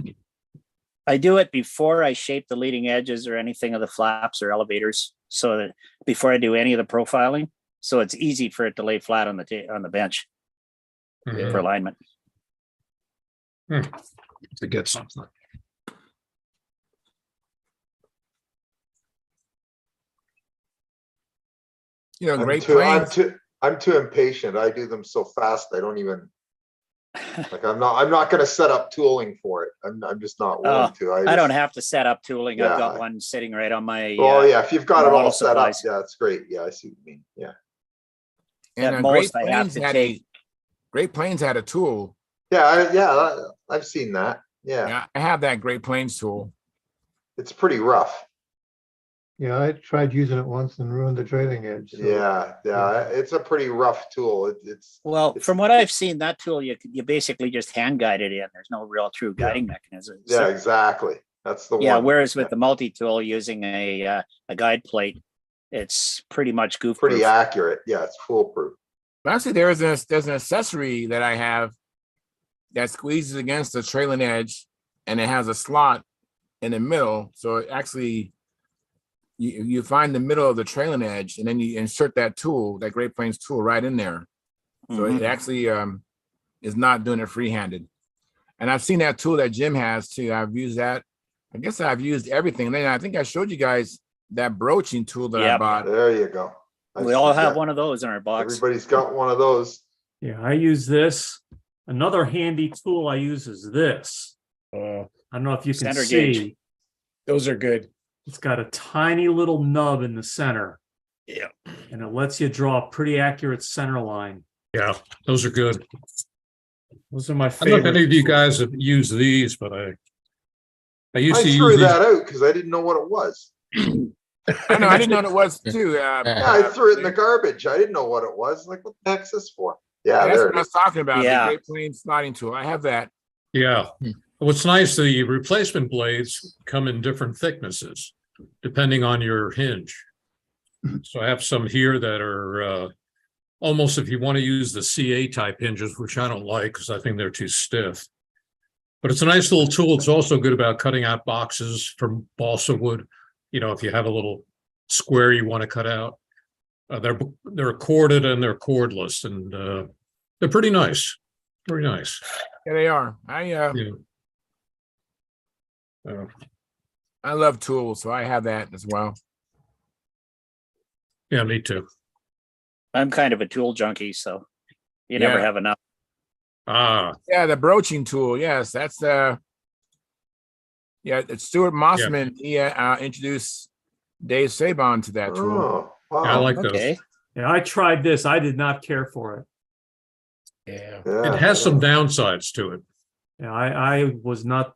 I do it before I shape the leading edges or anything of the flaps or elevators, so that before I do any of the profiling, so it's easy for it to lay flat on the bench Mhm. for alignment. To get something. You know, I'm Great too, Plains. I'm too impatient. I do them so fast. I don't even, like, I'm not gonna set up tooling for it. I'm just not willing to. I don't have to set up tooling. I've got Yeah. one sitting right on my. Oh, yeah, if you've got it all model set up, supplies. yeah, it's great. Yeah, I see what you mean. Yeah. And At Great most, I have Plains to had take. Great Plains had a tool Yeah, I've seen that. Yeah, Yeah, I have that Great Plains tool. it's pretty rough. Yeah, I tried using it once and ruined the trailing edge. So. Yeah, it's a pretty rough tool. Well, from what I've seen, that tool, you basically just hand guide it in. There's no real true guiding mechanism. Yeah, exactly. That's the Yeah, one. whereas with the multi-tool using a guide plate, it's pretty much goof Pretty proof. accurate. Yeah, it's foolproof. Actually, there's an accessory that I have that squeezes against the trailing edge, and it has a slot in the middle. So it actually, you find the middle of the trailing edge, and then you insert that tool, that Great Plains tool, right in there. So it actually is not doing it free-handed. And I've seen that tool that Jim has too. I've used that. I guess I've used everything. Then I think I showed you guys that broaching tool that I bought. There you go. We all have one of those in our box. Everybody's got one of those. Yeah, I use this. Another handy tool I use is this. I don't know if you can Center see. gauge. Those are good. It's got a tiny little nub in the center. Yeah. And it lets you draw a pretty accurate center line. Yeah, those are good. Those are my I don't know favorite. if any of you guys have used these, but I used to threw use these. that out because I didn't know what it was. I know, I didn't know what it was too. Yeah, I threw it in the garbage. I didn't know what it was. Like, what the heck's this for? Yeah, that's there what it I is. was talking about. Yeah. The Great Plains sliding tool. I have that. Yeah. What's nice, the replacement blades come in different thicknesses depending on your hinge. So I have some here that are almost, if you want to use the CA type hinges, which I don't like because I think they're too stiff. But it's a nice little tool. It's also good about cutting out boxes from balsa wood. You know, if you have a little square you want to cut out, they're corded and they're cordless, and they're pretty nice. Very nice. Yeah, they are. I love tools, so I have that as well. Yeah, me too. I'm kind of a tool junkie, so you never have enough. Yeah, the broaching tool. Yes, that's it's Stuart Mossman. He introduced Dave Sabon to that tool. Oh, wow. Yeah, I like those. Okay. Yeah, I tried this. I did not care for it. Yeah. It has some downsides to it. Yeah, I was not.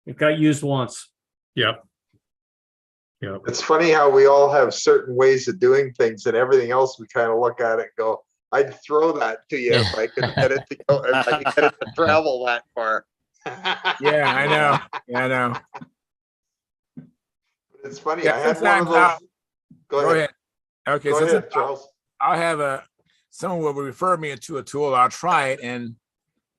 It got used once. Yep. Yeah. It's funny how we all have certain ways of doing things, and everything else we kind of look at it and go, I'd throw that to you if I could get it to go, if I could get it to travel that far. Yeah, I know. Yeah, I know. It's funny. Yeah, I had one of sometimes those. Go Go ahead. ahead. Okay, Go so ahead, Charles. I'll have someone will refer me to a tool. I'll try it, and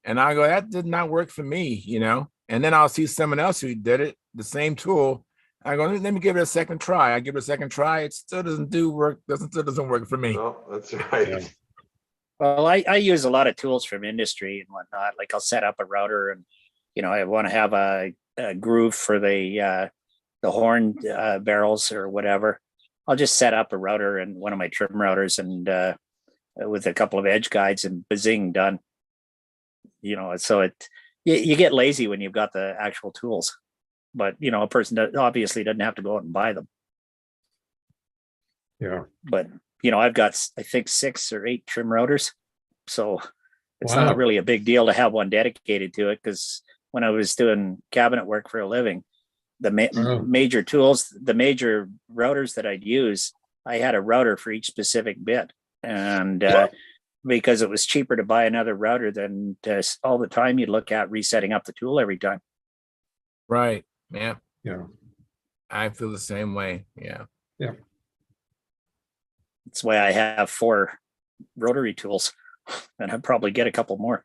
I'll go, that did not work for me, you know. And then I'll see someone else who did it, the same tool. I go, let me give it a second try. I give it a second try. It still doesn't work for me. No, that's right. Yeah. Well, I use a lot of tools from industry and whatnot. Like I'll set up a router, and I want to have a groove for the horn barrels or whatever. I'll just set up a router and one of my trim routers, and with a couple of edge guides, and bazing, done. So you get lazy when you've got the actual tools, but a person obviously doesn't have to go out and buy them. Yeah. But I've got, I think, 6 or 8 trim routers, so it's Wow. not really a big deal to have one dedicated to it. Because when I was doing cabinet work for a living, the major tools, the major routers that I'd use, I had a router for each specific bit, and because it was cheaper to buy another router than all the time you'd look at resetting up the tool every time. Right. Yeah. Yeah. I feel the same way. Yeah. Yeah. That's why I have 4 rotary tools, and I'd probably get a couple more.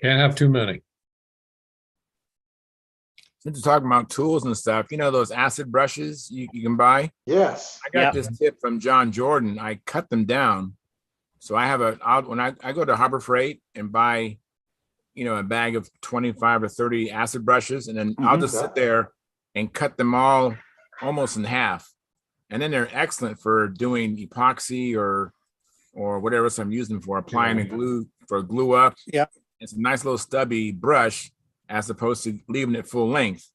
Can't have too many. Since you're talking about tools and stuff, those acid brushes you can buy? Yes. I got this tip from John Jordan. I cut them down. So I have when I go to Harbor Freight and buy, a bag of 25 or 30 acid brushes, and then I'll just sit there and cut them all almost in half. And then they're excellent for doing epoxy or whatever else I'm using for, applying a glue up. Yeah. It's a nice little stubby brush as opposed to leaving it full length.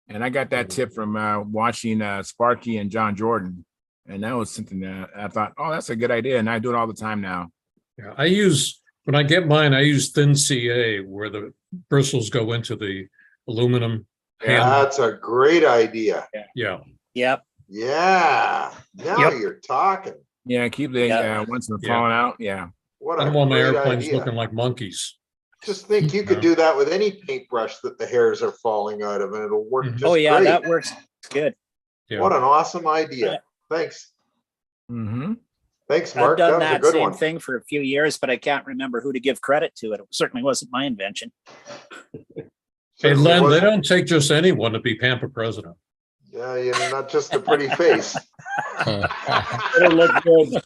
And I got that tip from watching Sparky and John Jordan. And that was something that I thought, oh, that's a good idea. And I do it all the time now. Yeah. I use When I get mine, I use thin CA where the bristles go into the aluminum handle. That's a great idea. Yeah. Yep. Yeah. Now you're talking. Yeah, keep the ones from falling out. Yeah. What I a don't want my great airplanes idea. looking like monkeys. Just think you could do that with any paintbrush that the hairs are falling out of, and it'll work just Oh yeah, great. that works good. Yeah. What an awesome idea. Thanks. Mm-hmm. Thanks, Mark. I've done That was a that good same one. thing for a few years, but I can't remember who to give credit to. It certainly wasn't my invention. Hey, Certainly Len, they wasn't. don't take just anyone to be Pampa president. Yeah, you're not just a pretty face. It'll look good.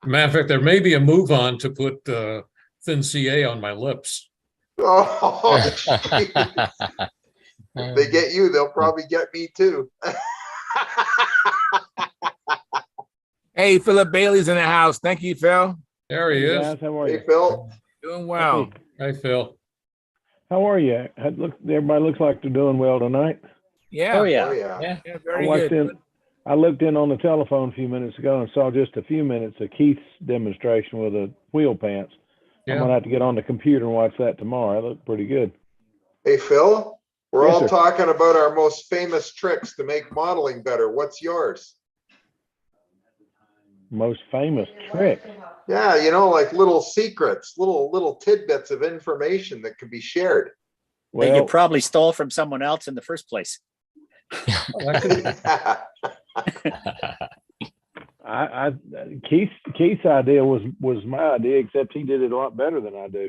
Matter of fact, there may be a move on to put thin CA on my lips. Oh, geez. If they get you, they'll probably get me too. Hey, Philip Bailey's in the house. Thank you, Phil. There he is. How are Hey, you? Phil. Doing well. Hi, Phil. How are you? Everybody looks like they're doing well tonight. Yeah. Oh yeah. Oh, yeah. Yeah, I very watched good. I looked in on the telephone a few minutes ago and saw just a few minutes of Keith's demonstration with the wheel pants. I'm Yeah. gonna have to get on the computer and watch that tomorrow. It looked pretty good. Hey, Phil. We're Yes, all sir. talking about our most famous tricks to make modeling better. What's yours? Most famous trick. Yeah, you know, like little secrets, little tidbits of information that can be shared. That you Well, probably stole from someone else in the first place. Keith's idea was my idea, except he did it a lot better than I do.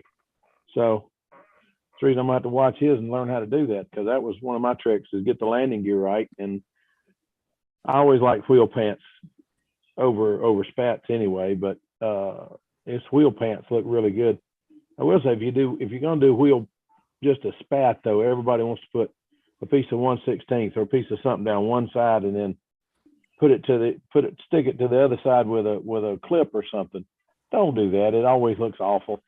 So that's the reason I'm gonna have to watch his and learn how to do that, because that was one of my tricks, is get the landing gear right. And I always like wheel pants over spats anyway, but his wheel pants look really good. I will say, if you're gonna do wheel just a spat though, everybody wants to put a piece of 1/16 or a piece of something down one side and then stick it to the other side with a clip or something. Don't do that. It always looks awful.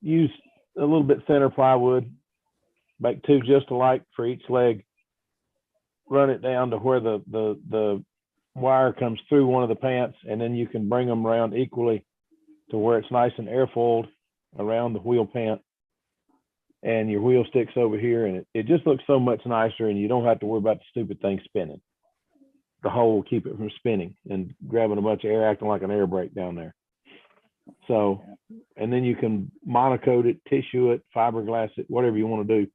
Use a little bit thinner plywood, make two just alike for each leg. Run it down to where the wire comes through one of the pants, and then you can bring them around equally to where it's nice and airfoiled around the wheel pant. And your wheel sticks over here, and it just looks so much nicer, and you don't have to worry about the stupid thing spinning. The hole will keep it from spinning and grabbing a bunch of air, acting like an air brake down there. So, and then you can monocoat it, tissue it, fiberglass it, whatever you want to do,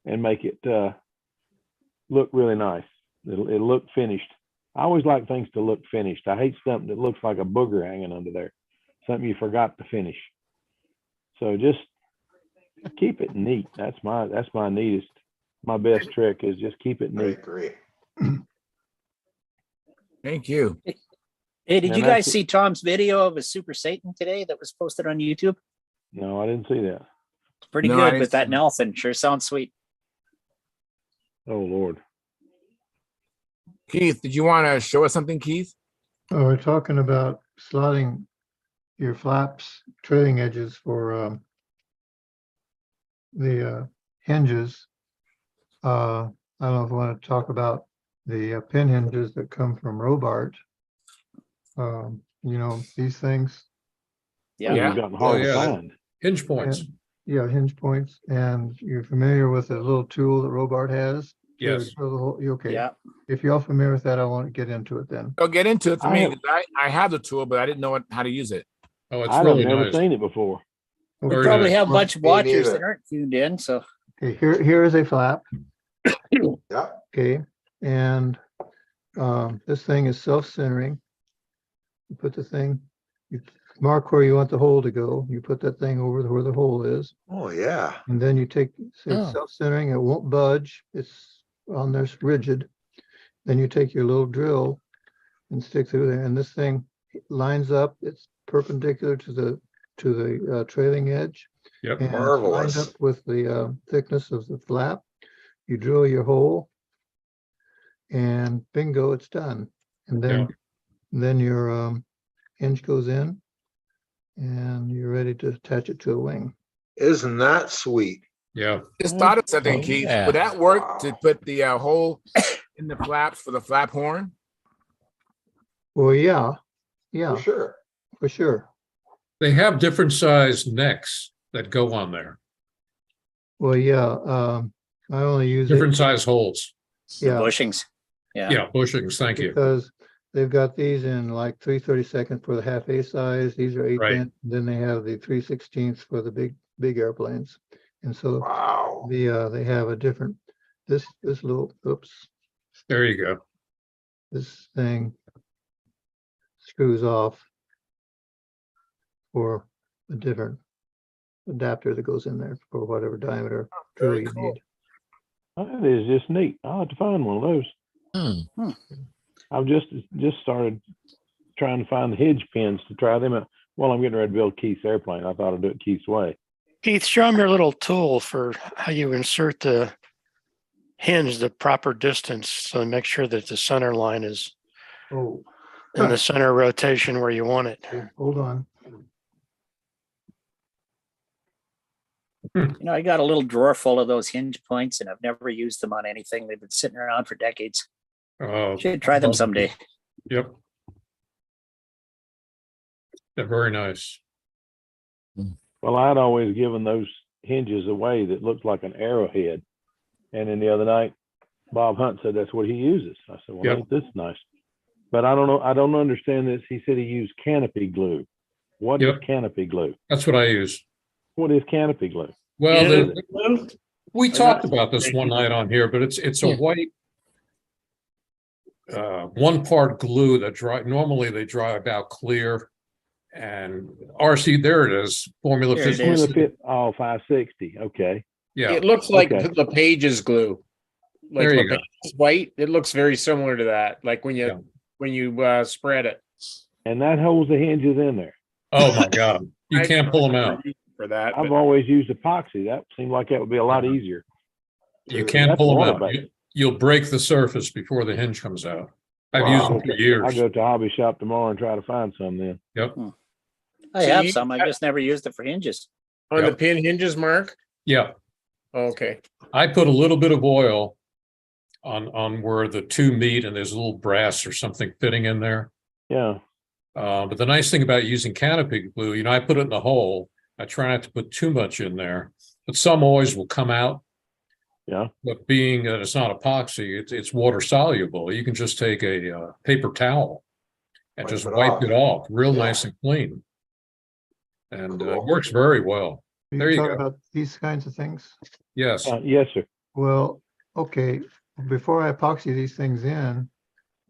and make it look really nice. It'll look finished. I always like things to look finished. I hate something that looks like a booger hanging under there, something you forgot to finish. So just keep it neat. That's my best trick, is just keep it I neat. agree. Thank you. Hey, did And you guys that's- see Tom's video of a Super Satan today that was posted on YouTube? No, I didn't see that. It's pretty No, I good didn't with that see it. Nelson. Sure sounds sweet. Oh Lord. Keith, did you want to show us something, Keith? Oh, we're talking about slotting your flaps, trailing edges for the hinges. I don't know if I want to talk about the pin hinges that come from Robart. You know, these things. Yeah. Yeah. You've gotten hard Oh, to yeah. find. Hinge points. Yeah, hinge points, and you're familiar with the little tool that Robart has? Yes. Okay. Yeah. If you're all familiar with that, I want to get into it then. Go get into it for I me, have- 'cause I have the tool, but I didn't know how to use it. Oh, it's I've really never nice. seen it before. We Very probably nice. have a bunch of Me watchers neither. that aren't tuned in. So Okay, here is a flap. Yeah. Okay, and this thing is self-centering. You put the thing, you mark where you want the hole to go. You put that thing over where the hole is, Oh, yeah. and then you take, so it's Oh. self-centering, it won't budge. It's on there, it's rigid. Then you take your little drill and stick through there, and this thing lines up. It's perpendicular to the trailing edge. Yep. And it's lined Marvelous. up with the thickness of the flap. You drill your hole, and bingo, it's done. And then your hinge goes in, and you're ready to attach it to a wing. Isn't that sweet? Yeah. Just thought of something, Oh, Keith. yeah. Would that work to put the hole in the flaps for the flap horn? Well, yeah, For sure. for sure. They have different size necks that go on there, Well, yeah, I only use different it, size holes. The yeah, bushings. Yeah. Yeah, bushings, thank you. because they've got these in like 3/32 for the half A size. These are 8 Right. inch. Then they have the 3/16 for the big airplanes. And so Wow. they have a different, this little, oops, There you go. this thing screws off for a different adapter that goes in there for whatever diameter drill Very you cool. need. That is just neat. I'll have to find one of those. Hmm. I've just started trying to find the hinge pins to try them out. Well, I'm getting ready to build Keith's airplane. I thought I'd do it Keith's way. Keith, show them your little tool for how you insert the hinge the proper distance. So make sure that the center line is Oh, in the center rotation where you want it. okay, hold on. You know, I got a little drawer full of those hinge points and I've never used them on anything. They've been sitting around for decades. Should try them someday. Yep. They're very nice. Well, I'd always given those hinges away that looked like an arrowhead. And then the other night, Bob Hunt said that's what he uses. I said, well, Yep. ain't this nice? But I don't know. I don't understand this. He said he used canopy glue. What is Yep. canopy glue? That's what I use. What is canopy glue? Well, Yeah. we talked about this one night on here, but it's a white 1-part glue that normally they dry about clear. And RC, there it is. Formula There it 50. is. Formula Fit, 560. Okay. Yeah. It looks like Okay. the Pages glue. Like There you go. LePage's white. It looks very similar to that. Like when you Yeah. spread it. And that holds the hinges in there. Oh my God. You can't pull them out. For that, I've but always used epoxy. That seemed like that would be a lot easier. You can't That's pull them out. water-based. You'll break the surface before the hinge comes out. I've Wow. used them for I'll years. go to a hobby shop tomorrow and try to find some then. Yep. I So have you- some. I just never used it for hinges. on the Yep. pin hinges, Mark. Yeah. Okay. I put a little bit of oil on where the two meet and there's a little brass or something fitting in there. Yeah. But the nice thing about using canopy glue, you know, I put it in the hole. I try not to put too much in there, but some always will come out. Yeah. But being that it's not epoxy, it's water soluble. You can just take a paper towel and Wipe just it wipe off. it off real Yeah. nice and clean. And it Cool. works very well. Are There you you talking go. about these kinds of things? Yes. Yes, sir. Well, okay, before I epoxy these things in,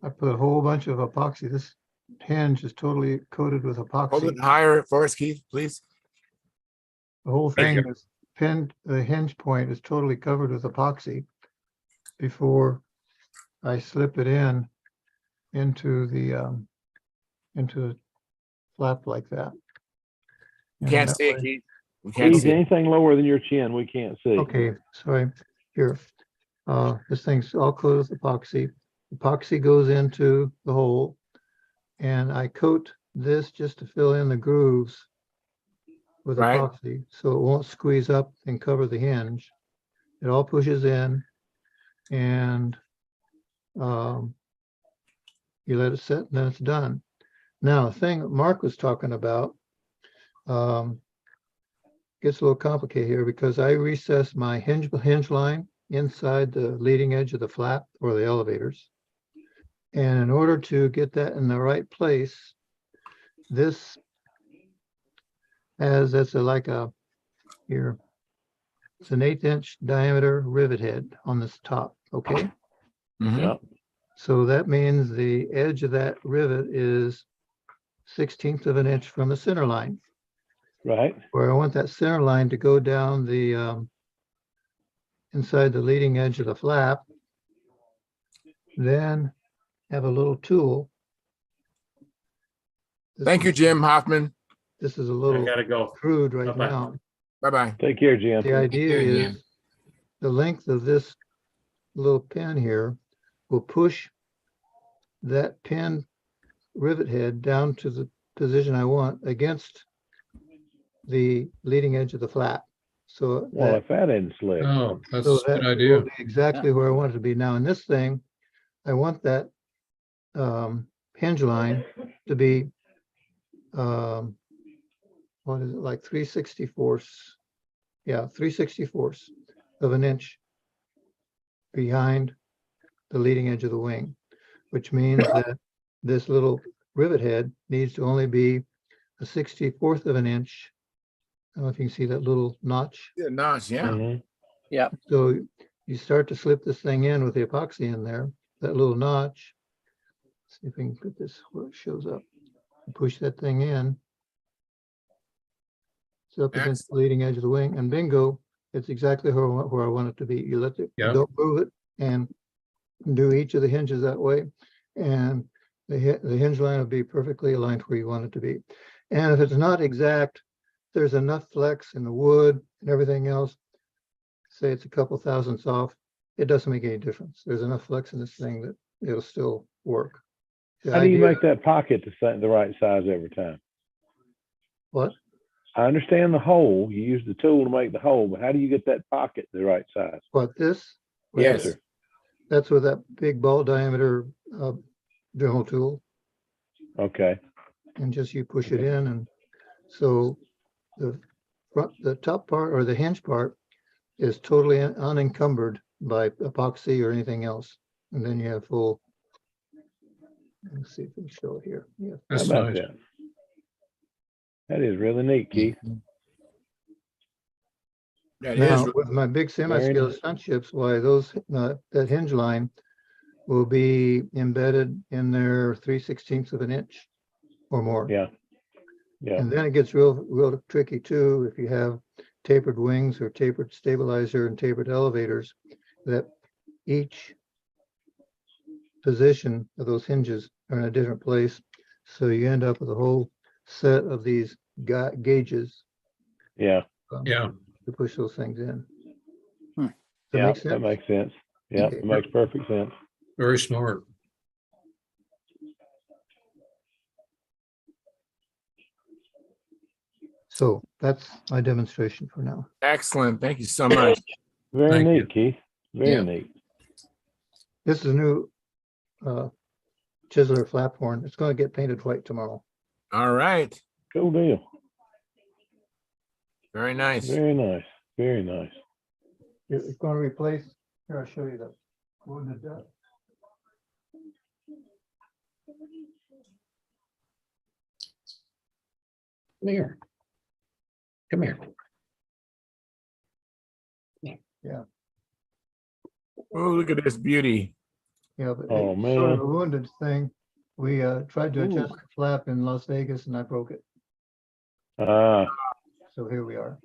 I put a whole bunch of epoxy. This hinge is totally coated with Hold epoxy. it higher for us, Keith, please. The whole Thank thing is pinned, the hinge point is totally covered with epoxy before I slip it into a flap like that. You And can't that see it, way- Keith. We can't Keith, see it. anything lower than your chin, we can't see. Okay, sorry, here, this thing's all coated with epoxy. Epoxy goes into the hole. And I coat this just to fill in the grooves with Right. epoxy, so it won't squeeze up and cover the hinge. It all pushes in and you let it sit and then it's done. Now, the thing that Mark was talking about gets a little complicated here because I recess my hinge line inside the leading edge of the flap or the elevators. And in order to get that in the right place, this has, it's like a, here, it's an 1/8 inch diameter rivet head on this top, okay? Mhm. Yeah. So that means the edge of that rivet is 1/16 of an inch from the center line, Right. where I want that center line to go down the, inside the leading edge of the flap. Then have a little tool. This Thank you, is- Jim Hoffman. This is a I little gotta go. crude right Bye-bye. now. Bye-bye. Take care, Jim. The idea Thank you, is the length of this little pin here will push that pin rivet head down to the position I want against the leading edge of the flap. So Well, that, if that isn't slick. Oh, that's so a good that idea. will be exactly where I want it to be. Now in this thing, I want that hinge line to be what is it, like 3/64, yeah, 3/64 of an inch behind the leading edge of the wing, which means that this little rivet head needs to only be a 64th of an inch. I don't know if you can see that little notch. Yeah, notch, yeah. Mhm. So you start to slip this thing in with the epoxy in there, that little notch. See if we can put this where it shows up. Push that thing in. It's up against the leading edge of the wing, and bingo, it's exactly where I want it to be. You let it, Yeah. don't move it, and do each of the hinges that way, and the hinge line will be perfectly aligned where you want it to be. And if it's not exact, there's enough flex in the wood and everything else. Say it's a couple thousandths off, it doesn't make any difference. There's enough flex in this thing that it'll still work. The How do you idea- make that pocket the right size every time? What? I understand the hole. You use the tool to make the hole, but how do you get that pocket the right size? What, this? Yes. sir. That's with that big ball diameter Dremel tool, Okay. and just you push it in, and so the top part or the hinge part is totally unencumbered by epoxy or anything else. And then you have full. Let's see if we can show it here. Yeah. How That's about nice. that? That is really neat, Keith. That Now, is with my big semi-scale nice. stunt ships, why those, that hinge line will be embedded in there 3/16 of an inch or more. Yeah. Yeah. And then it gets real tricky too, if you have tapered wings or tapered stabilizer and tapered elevators, that each position of those hinges are in a different place. So you end up with a whole set of these gauges. Yeah. Yeah. To push those things in. Hmm. Does that Yeah. make That sense? makes sense. Yeah. Okay. It makes perfect sense. Very smart. So that's my demonstration for now. excellent. Thank you so much. Very Thank neat, you. Keith. Very Yeah. neat. This is a new Chiseler flap horn. It's going to get painted white tomorrow. All right. Cool deal. Very nice. Very nice. Very nice. It's going to replace, here, I'll show you the wounded duck. Come here. Come here. Yeah. Oh, look at this beauty. Yeah, but Oh, it's sort of man. a wounded thing. We tried to adjust Ooh. the flap in Las Vegas and I broke it. Ah, So here we are.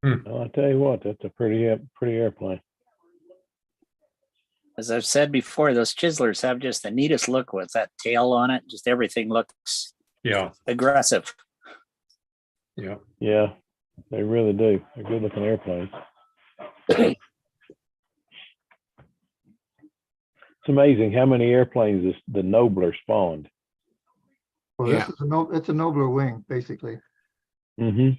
well, I tell you what, that's a pretty airplane. As I've said before, those chiselers have just the neatest look with that tail on it. Just everything looks Yeah. aggressive. Yeah. Yeah, they really do. They're good looking airplanes. It's amazing how many airplanes the Nobler spawned. Well, Yeah. this is it's a nobler wing, basically. Mm-hmm.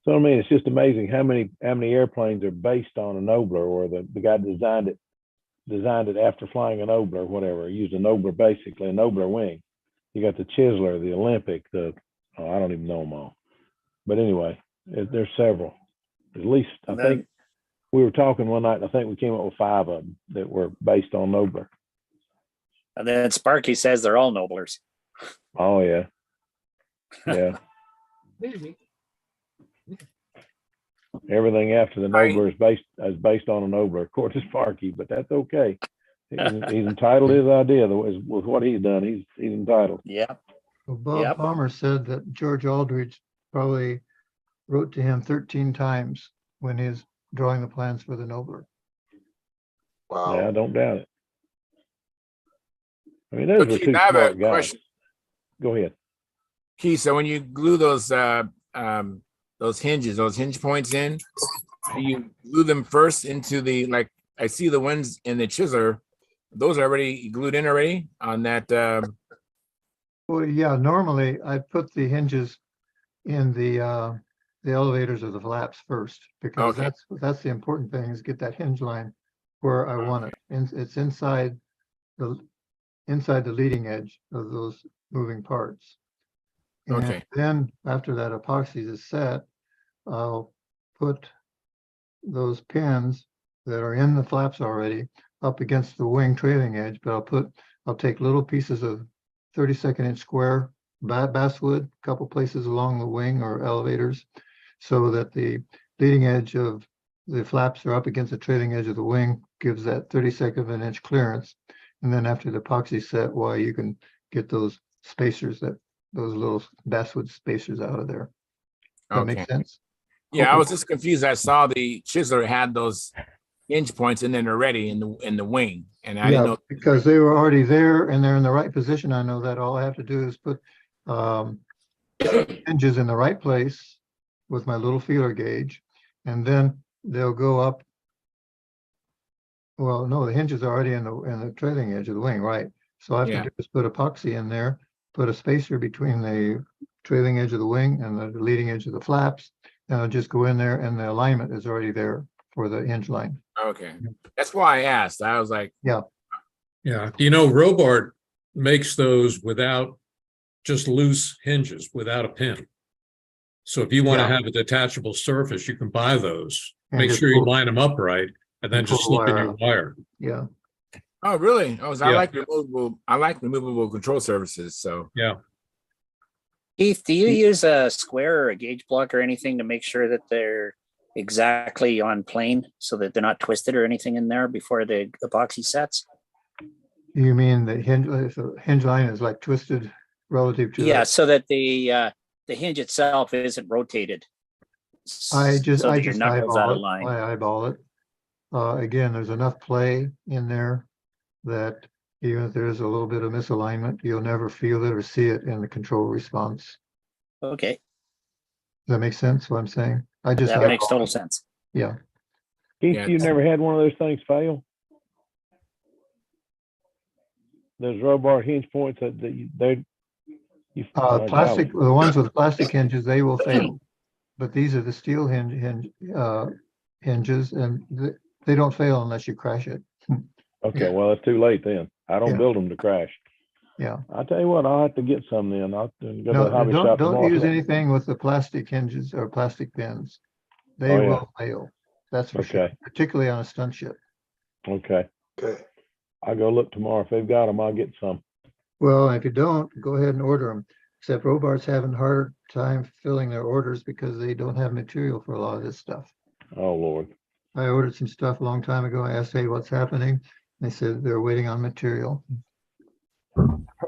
So I mean, it's just amazing how many airplanes are based on a Nobler, or the guy designed it after flying a Nobler, or whatever. He used a Nobler, basically a Nobler wing. You got the Chiseler, the Olympic, I don't even know them all. But anyway, there's several. At least I think we were talking one night, and I think we came up with 5 of them that were based on Nobler. And then Sparky says they're all Noblers. Oh yeah, yeah. Everything after the Nobler is based on a Nobler, according to Sparky, but that's okay. He's entitled to his idea with what he's done. He's entitled. Yep. Well, Bob Yep. Palmer said that George Aldridge probably wrote to him 13 times when he's drawing the plans for the Nobler. Wow. Yeah, I don't doubt it. I mean, those were Keith, two I have a smart guys. question. Go ahead. Keith, so when you glue those hinges, those hinge points in, do you glue them first into the, like, I see the ones in the Chiseler, those are already glued in already on that. Well, yeah, normally I put the hinges in the elevators or the flaps first, because Okay. that's the important thing, is get that hinge line where I want it. And it's inside the leading edge of those moving parts. And Okay. then after that epoxy is set, I'll put those pins that are in the flaps already up against the wing trailing edge, but I'll take little pieces of 32nd inch square basswood, a couple places along the wing or elevators, so that the leading edge of the flaps are up against the trailing edge of the wing, gives that 32nd of an inch clearance. And then after the epoxy set, why you can get those spacers, those little basswood spacers out of there. That Okay. makes sense? Yeah, I was just confused. I saw the chiseler had those hinge points in there already in the wing, and I didn't know. Because they were already there and they're in the right position. I know that all I have to do is put hinges in the right place with my little feeler gauge, and then they'll go up. Well, no, the hinges are already in the trailing edge of the wing, right? So all I have to do is put epoxy in there, put a spacer between the trailing edge of the wing and the leading edge of the flaps, and I'll just go in there and the alignment is already there for the hinge line. Okay, that's why I asked. I was like, Yeah. You know, Robart makes those without just loose hinges, without a pin. So if you want to have a detachable surface, you can buy those. And Make just sure you pull- line them up right, and then and pull just the slip in wire your out. wire. Yeah. oh, really? Oh, so Yeah. I like removable control surfaces. So Yeah. Keith, do you use a square or a gauge block or anything to make sure that they're exactly on plane so that they're not twisted or anything in there before the epoxy sets? You mean the hinge line is like twisted relative to Yeah, so that the hinge itself isn't rotated. I just so that your knuckles out of eyeball it. line. I eyeball it. Again, there's enough play in there that even if there's a little bit of misalignment, you'll never feel it or see it in the control response. Okay, Does that make sense what I'm saying? I just that makes eyeball total it. sense. Yeah. Keith, Yeah, you never had one of those things fail? Those Robart hinge points that Plastic, the ones with plastic hinges, they will fail. But these are the steel hinges, and they don't fail unless you crash it. Okay, well, it's too late then. I don't Yeah. build them to crash. Yeah. I'll tell you what, I'll have to get some then. I'll go to the No, hobby shop don't tomorrow. use anything with the plastic hinges or plastic pins. They Oh, yeah. will fail. That's for sure, Okay. particularly on a stunt ship. Okay, Okay. I'll go look tomorrow. If they've got them, I'll get some. Well, if you don't, go ahead and order them. Except Robart's having a hard time filling their orders because they don't have material for a lot of this stuff. Oh, Lord. I ordered some stuff a long time ago. I asked, hey, what's happening? They said they're waiting on material.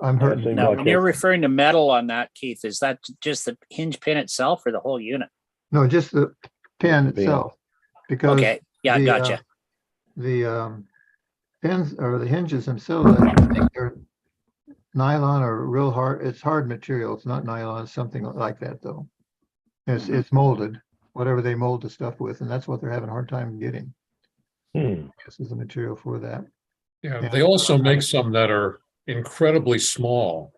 I'm hurting. seems Now, like when you're it's- referring to metal on that, Keith, is that just the hinge pin itself or the whole unit? No, just the pin Pin. itself. Because Okay, yeah, gotcha. The pins or the hinges themselves, I think they're nylon or real hard. It's hard material. It's not nylon, it's something like that though. It's molded, whatever they mold the stuff with, and that's what they're having a hard time getting. This is the material for that. Yeah, they also make some that are incredibly small.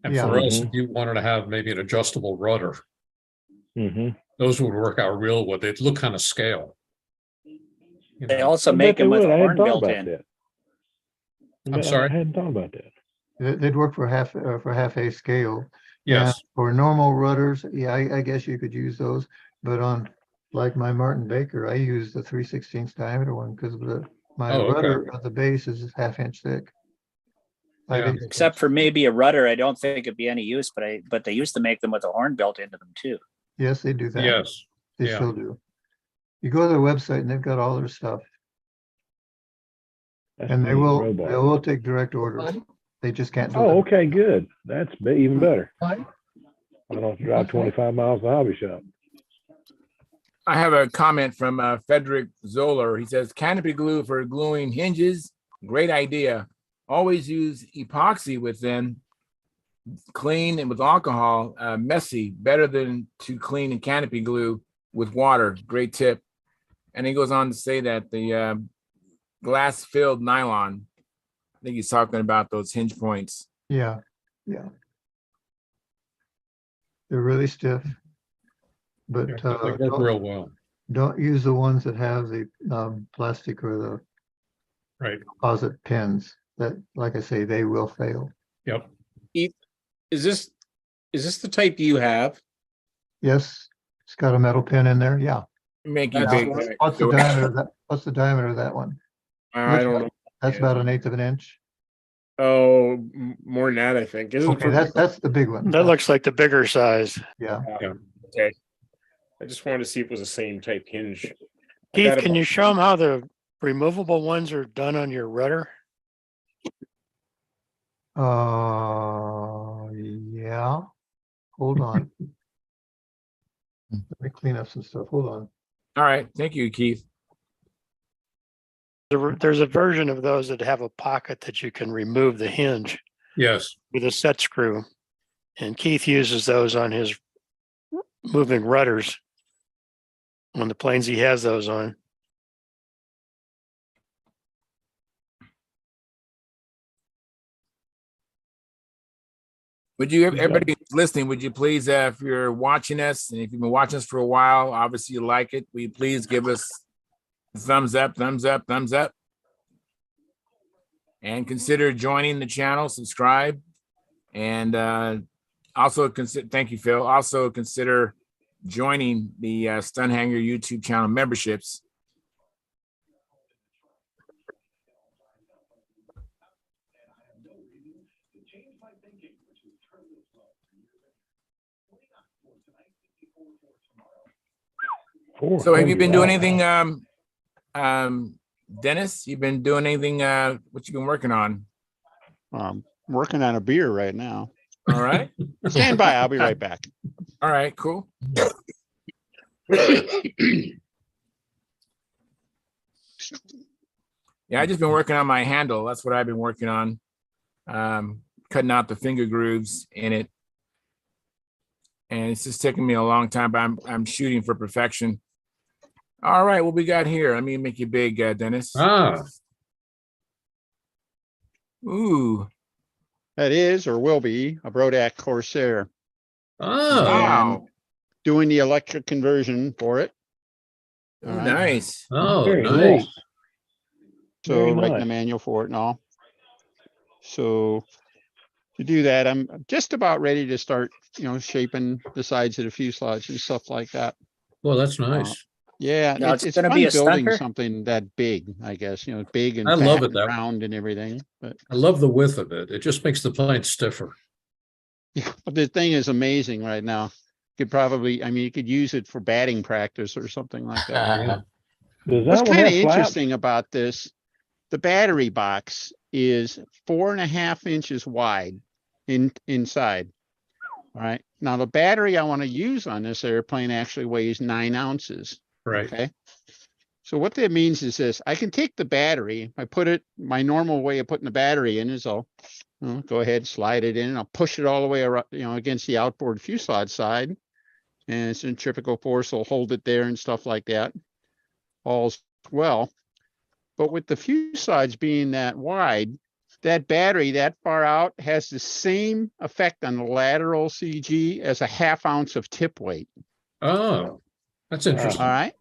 And Yeah. for us, if you wanted to have maybe an adjustable rudder, those would work out real well. They'd look kind of scale. You They know. also I make bet they them with would. a I hadn't horn thought built about in. that. I'm sorry? I hadn't thought about that. They'd work for half a scale. Yes. And for normal rudders, yeah, I guess you could use those, but on like my Martin Baker, I use the 3/16 diameter one because my Oh, okay. rudder at the base is 1/2 inch thick. Yeah. Except for maybe a rudder, I don't think it'd be any use, but they used to make them with a horn built into them too. Yes, they do that. Yes. They Yeah. still do. You go to their website and they've got all their stuff. That's And they neat, will Robart. take direct orders. They just can't do Oh, that. okay, good. That's even better. I don't have to drive 25 miles to the hobby shop. I have a comment from Frederick Zoller. He says, canopy glue for gluing hinges. Great idea. Always use epoxy with them. Clean and with alcohol, messy, better than to clean and canopy glue with water. Great tip. And he goes on to say that the glass filled nylon, I think he's talking about those hinge points. Yeah, yeah. They're really stiff. But Yeah, they work real well. don't use the ones that have the plastic or the Right. composite pins. That, like I say, they will fail. Yep. Is Is this the type you have? Yes, it's got a metal pin in there. Yeah. Make you That's big. what- What's the diameter of that? What's the diameter of that one? I don't know. That's about 1/8 of an inch. Oh, more than that, I think. Isn't Okay, that's the big one. That looks like the bigger size. Yeah. okay. I just wanted to see if it was the same type hinge. I Keith, got can about- you show them how the removable ones are done on your rudder? Yeah. Hold on. Let me clean up some stuff. Hold on. All right. Thank you, Keith. There's a version of those that have a pocket that you can remove the hinge Yes. with a set screw. And Keith uses those on his moving rudders on the planes he has those on. Would you, everybody listening, would you please, if you're watching us, and if you've been watching us for a while, obviously you like it, will you please give us a thumbs up, thumbs up, thumbs up? And consider joining the channel, subscribe, and also consider, thank you, Phil, also consider joining the Stunthangar YouTube channel memberships. So have you been doing anything, Dennis? You've been doing anything, what you been working on? Working on a beer right now. All right. Stand by, I'll be right back. All right, cool. Yeah, I just been working on my handle. That's what I've been working on. Cutting out the finger grooves in it. And it's just taking me a long time, but I'm shooting for perfection. All right, what we got here? Let me make you big, Dennis. Ah. Ooh. That is, or will be, a Brodak Corsair. Oh. Wow. Doing the electric conversion for it. All right. Nice. Oh, Very nice. nice. So Very writing nice. the manual for it and all. So to do that, I'm just about ready to start, shaping the sides of the fuselage and stuff like that. Well, that's nice. Yeah, Now it's it's fun gonna be a building stunter? something that big, I guess, big and I love fat it and that way. round and everything. But I love the width of it. It just makes the plane stiffer. but the thing is amazing right now. Could probably, you could use it for batting practice or something like that. Yeah. Does What's that one kind of have flaps? interesting about this, the battery box is 4.5 inches wide inside. All right. Now the battery I want to use on this airplane actually weighs 9 ounces. Right. Okay. So what that means is this: I can take the battery, I put it, my normal way of putting the battery in is I'll go ahead, slide it in, and I'll push it all the way around, against the outboard fuselage side. And centrifugal force will hold it there and stuff like that. All's well. But with the fuselage being that wide, that battery that far out has the same effect on the lateral CG as a 1/2 ounce of tip weight. Oh, that's interesting. All right.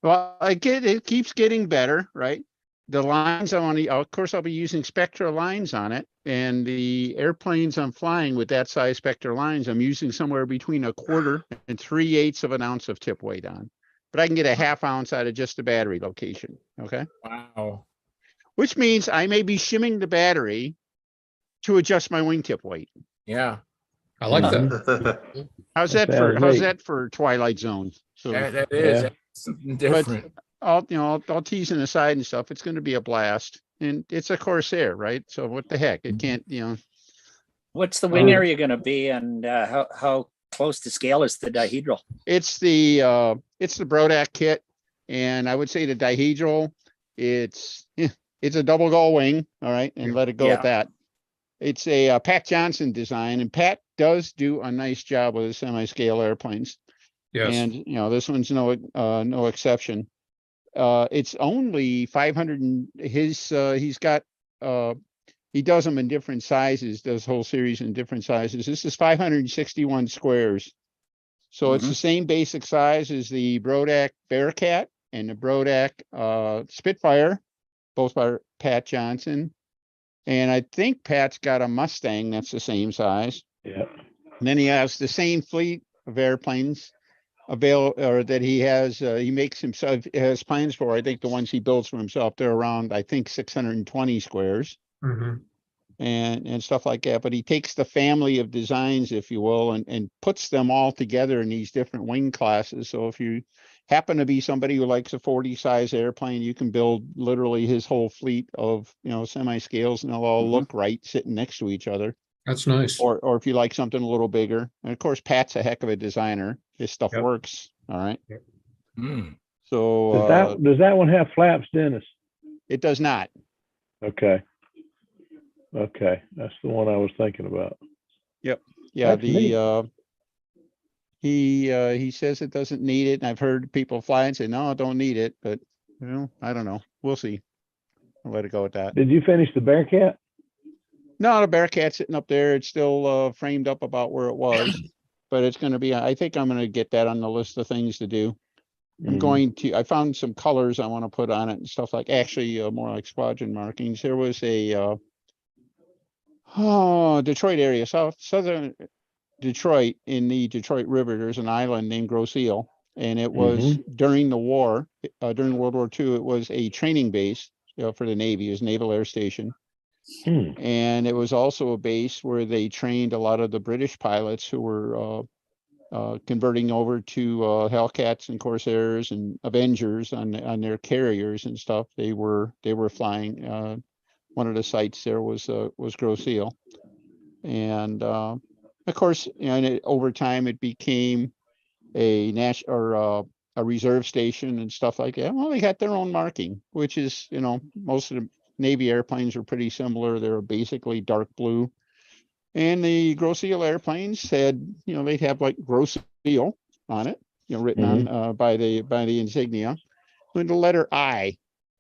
Well, it keeps getting better, right? The lines of course, I'll be using Spectra lines on it, and the airplanes I'm flying with that size Spectra lines, I'm using somewhere between 1/4 and 3/8 of an ounce of tip weight on. But I can get a 1/2 ounce out of just the battery location. Okay. Wow. Which means I may be shimming the battery to adjust my wingtip weight. Yeah. I like that. How's That's that for Twilight Zone? So That is Yeah. something different. I'll teasing aside and stuff. It's going to be a blast, and it's a Corsair, right? So what the heck? It can't, What's the wing area gonna be, and how close to scale is the dihedral? It's the Brodak kit, and I would say the dihedral, it's a double gull wing, all right, and let it go at that. It's a Pat Johnson design, and Pat does do a nice job with the semi-scale airplanes. Yes. And this one's no exception. It's only 500, and he's got he does them in different sizes, does whole series in different sizes. This is 561 squares. So it's the same basic size as the Brodak Bearcat and the Brodak Spitfire, both by Pat Johnson. And I think Pat's got a Mustang that's the same size. Yeah. And then he has the same fleet of airplanes or that he has, he makes himself, has plans for. I think the ones he builds for himself, they're around, I think, 620 squares. And stuff like that. But he takes the family of designs, if you will, and puts them all together in these different wing classes. So if you happen to be somebody who likes a 40 size airplane, you can build literally his whole fleet of, semi scales, and they'll all look right sitting next to each other. That's nice. Or if you like something a little bigger. And of course, Pat's a heck of a designer. His stuff works. All right. So does that one have flaps, Dennis? It does not. Okay. Okay, that's the one I was thinking about. Yep. Yeah. That's neat. He says it doesn't need it, and I've heard people fly and say, "No, I don't need it," but I don't know. We'll see. I'll let it go at that. Did you finish the Bearcat? No, the Bearcat's sitting up there. It's still framed up about where it was, but it's going to be. I think I'm going to get that on the list of things to do. I'm going to. I found some colors I want to put on it and stuff like. Actually, more like squadron markings. There was a. Detroit area, southern Detroit, in the Detroit River. There's an island named Grosse Ile, and it was during the war, during World War II. It was a training base for the Navy. It was Naval Air Station, and it was also a base where they trained a lot of the British pilots who were converting over to Hellcats and Corsairs and Avengers on their carriers and stuff. They were flying. One of the sites there was Grosse Ile, and of course, over time it became a a reserve station and stuff like that. Well, they got their own marking, which is most of the Navy airplanes are pretty similar. They're basically dark blue, and the Grosse Ile airplanes had they'd have like Grosse Ile on it, written on by the insignia, with the letter I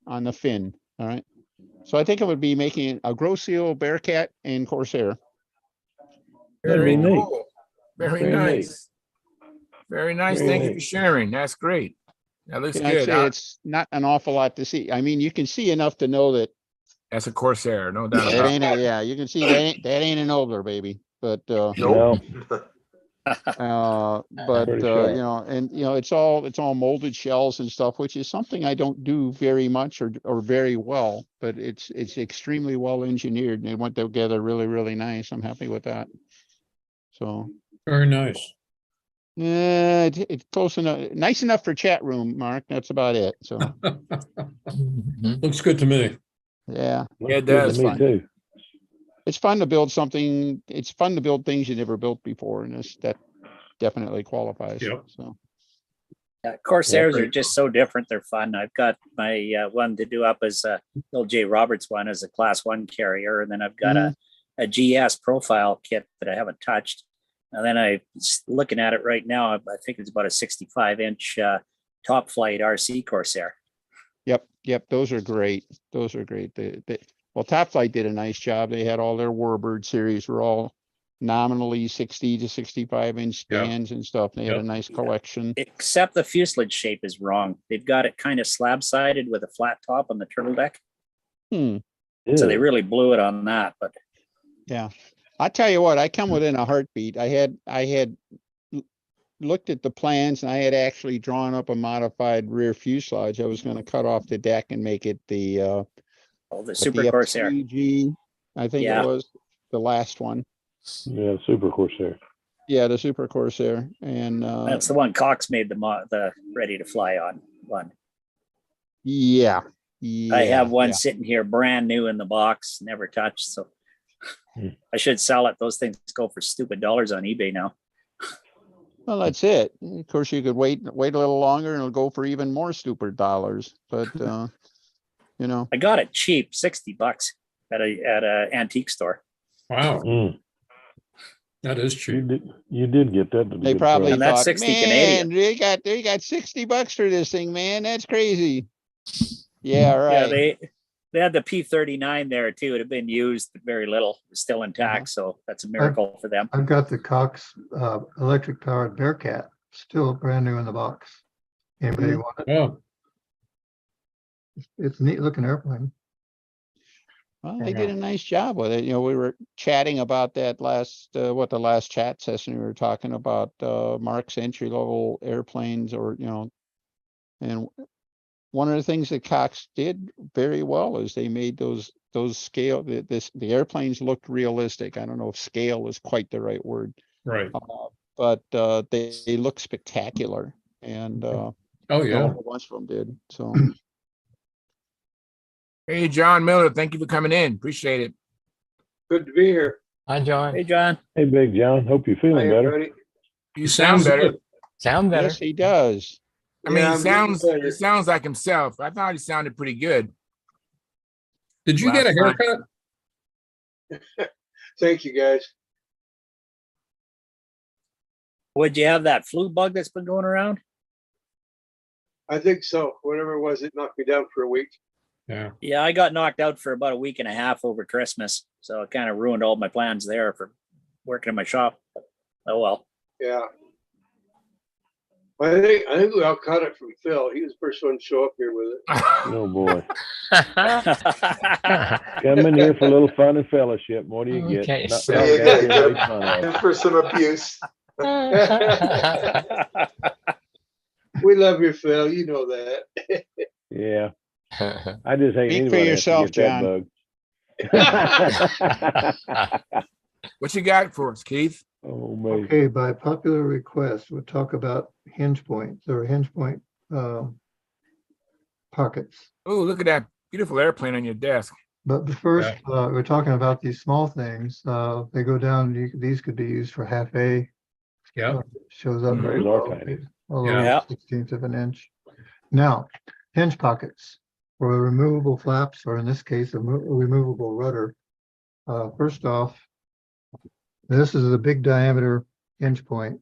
on the fin. All right. So I think it would be making a Grosse Ile, Bearcat, and Corsair. Very neat. cool. Very nice. Very nice. Thank you for sharing. That's great. That looks I'd good. say it's not an awful lot to see. I mean, you can see enough to know that That's a Corsair, no doubt that about ain't it. yeah, you can see that ain't an Nobler, baby. But Nope. Pretty sharp. and it's all molded shells and stuff, which is something I don't do very much or very well, but it's extremely well engineered, and they went together really, really nice. I'm happy with that. So Very nice. it's close enough, nice enough for chat room, Mark. That's about it. So Looks good to me. yeah, It does. Me too. it's fun to build something. It's fun to build things you never built before, and that definitely qualifies. Yep. So Corsairs are just so different. They're fun. I've got my one to do up as a Bill J. Roberts one as a class 1 carrier. And then I've got a GS profile kit that I haven't touched. And then I'm looking at it right now. I think it's about a 65-inch top flight RC Corsair. Yep. Those are great. Well, Top Flight did a nice job. They had all their Warbird series were all nominally 60 to 65-inch stands and stuff. They had a nice collection. Except the fuselage shape is wrong. They've got it kind of slab-sided with a flat top on the turtle deck. So they really blew it on that. But yeah, I tell you what, I come within a heartbeat. I had looked at the plans, and I had actually drawn up a modified rear fuselage. I was going to cut off the deck and make it the Super Corsair. F3G, I think it was the last one. Yeah, Super Corsair. Yeah, the Super Corsair, and that's the one Cox made the ready to fly on one. Yeah, I have one sitting here brand new in the box, never touched. So I should sell it. Those things go for stupid dollars on eBay now. Well, that's it. Of course, you could wait a little longer, and it'll go for even more stupid dollars. But I got it cheap, $60 at a antique store. Wow. That is cheap. You did get that. They probably and thought, that's 60 man, Canadian. they got $60 for this thing, man. That's crazy. Yeah, right. Yeah, they had the P39 there too. It had been used very little, still intact. So that's a miracle for them. I've got the Cox electric powered Bearcat, still brand new in the box. Anybody want it? Oh, It's a neat looking airplane. Well, they did a nice job with it. You know, we were chatting about that last, the last chat session, we were talking about Mark's entry level airplanes, or, you know, and one of the things that Cox did very well is they made those scale, the airplanes looked realistic. I don't know if scale is quite the right word. Right. But they look spectacular, and Oh, a yeah. whole bunch of them did. So Hey, John Miller, thank you for coming in. Appreciate it. Good to be here. Hi, John. Hey, John. Hey, Big John. Hope you're feeling Hi, better. everybody. You sound better. good. Sound better. yes, he does. I mean, Yeah, he I'm getting sounds better. like himself. I thought he sounded pretty good. Did you get a Last time. haircut? Thank you, guys. Would you have that flu bug that's been going around? I think so. Whatever it was, it knocked me down for a week. Yeah. Yeah, I got knocked out for about a week and a half over Christmas. So it kind of ruined all my plans there for working in my shop. Oh, well. Yeah. I think we all caught it from Phil. He was the first one to show up here with it. Oh boy. Come in here for a little fun and fellowship. What do you get? Okay, Not so- knocked Yeah, out here get and made fun of. in for some abuse. We love you, Phil. You know that. Yeah. I just hate Speak for anybody yourself, has to get that bug. What you got for us, Keith? Oh, man. Okay, by popular request, we'll talk about hinge points or hinge point pockets. Oh, look at that beautiful airplane on your desk. But the first, we're talking about these small things. They go down, these could be used for half A. Yeah. Shows up very Those are well, tiny. although Yeah. 16th of an inch. Now, hinge pockets for removable flaps, or in this case, a removable rudder. First off, this is a big diameter hinge point.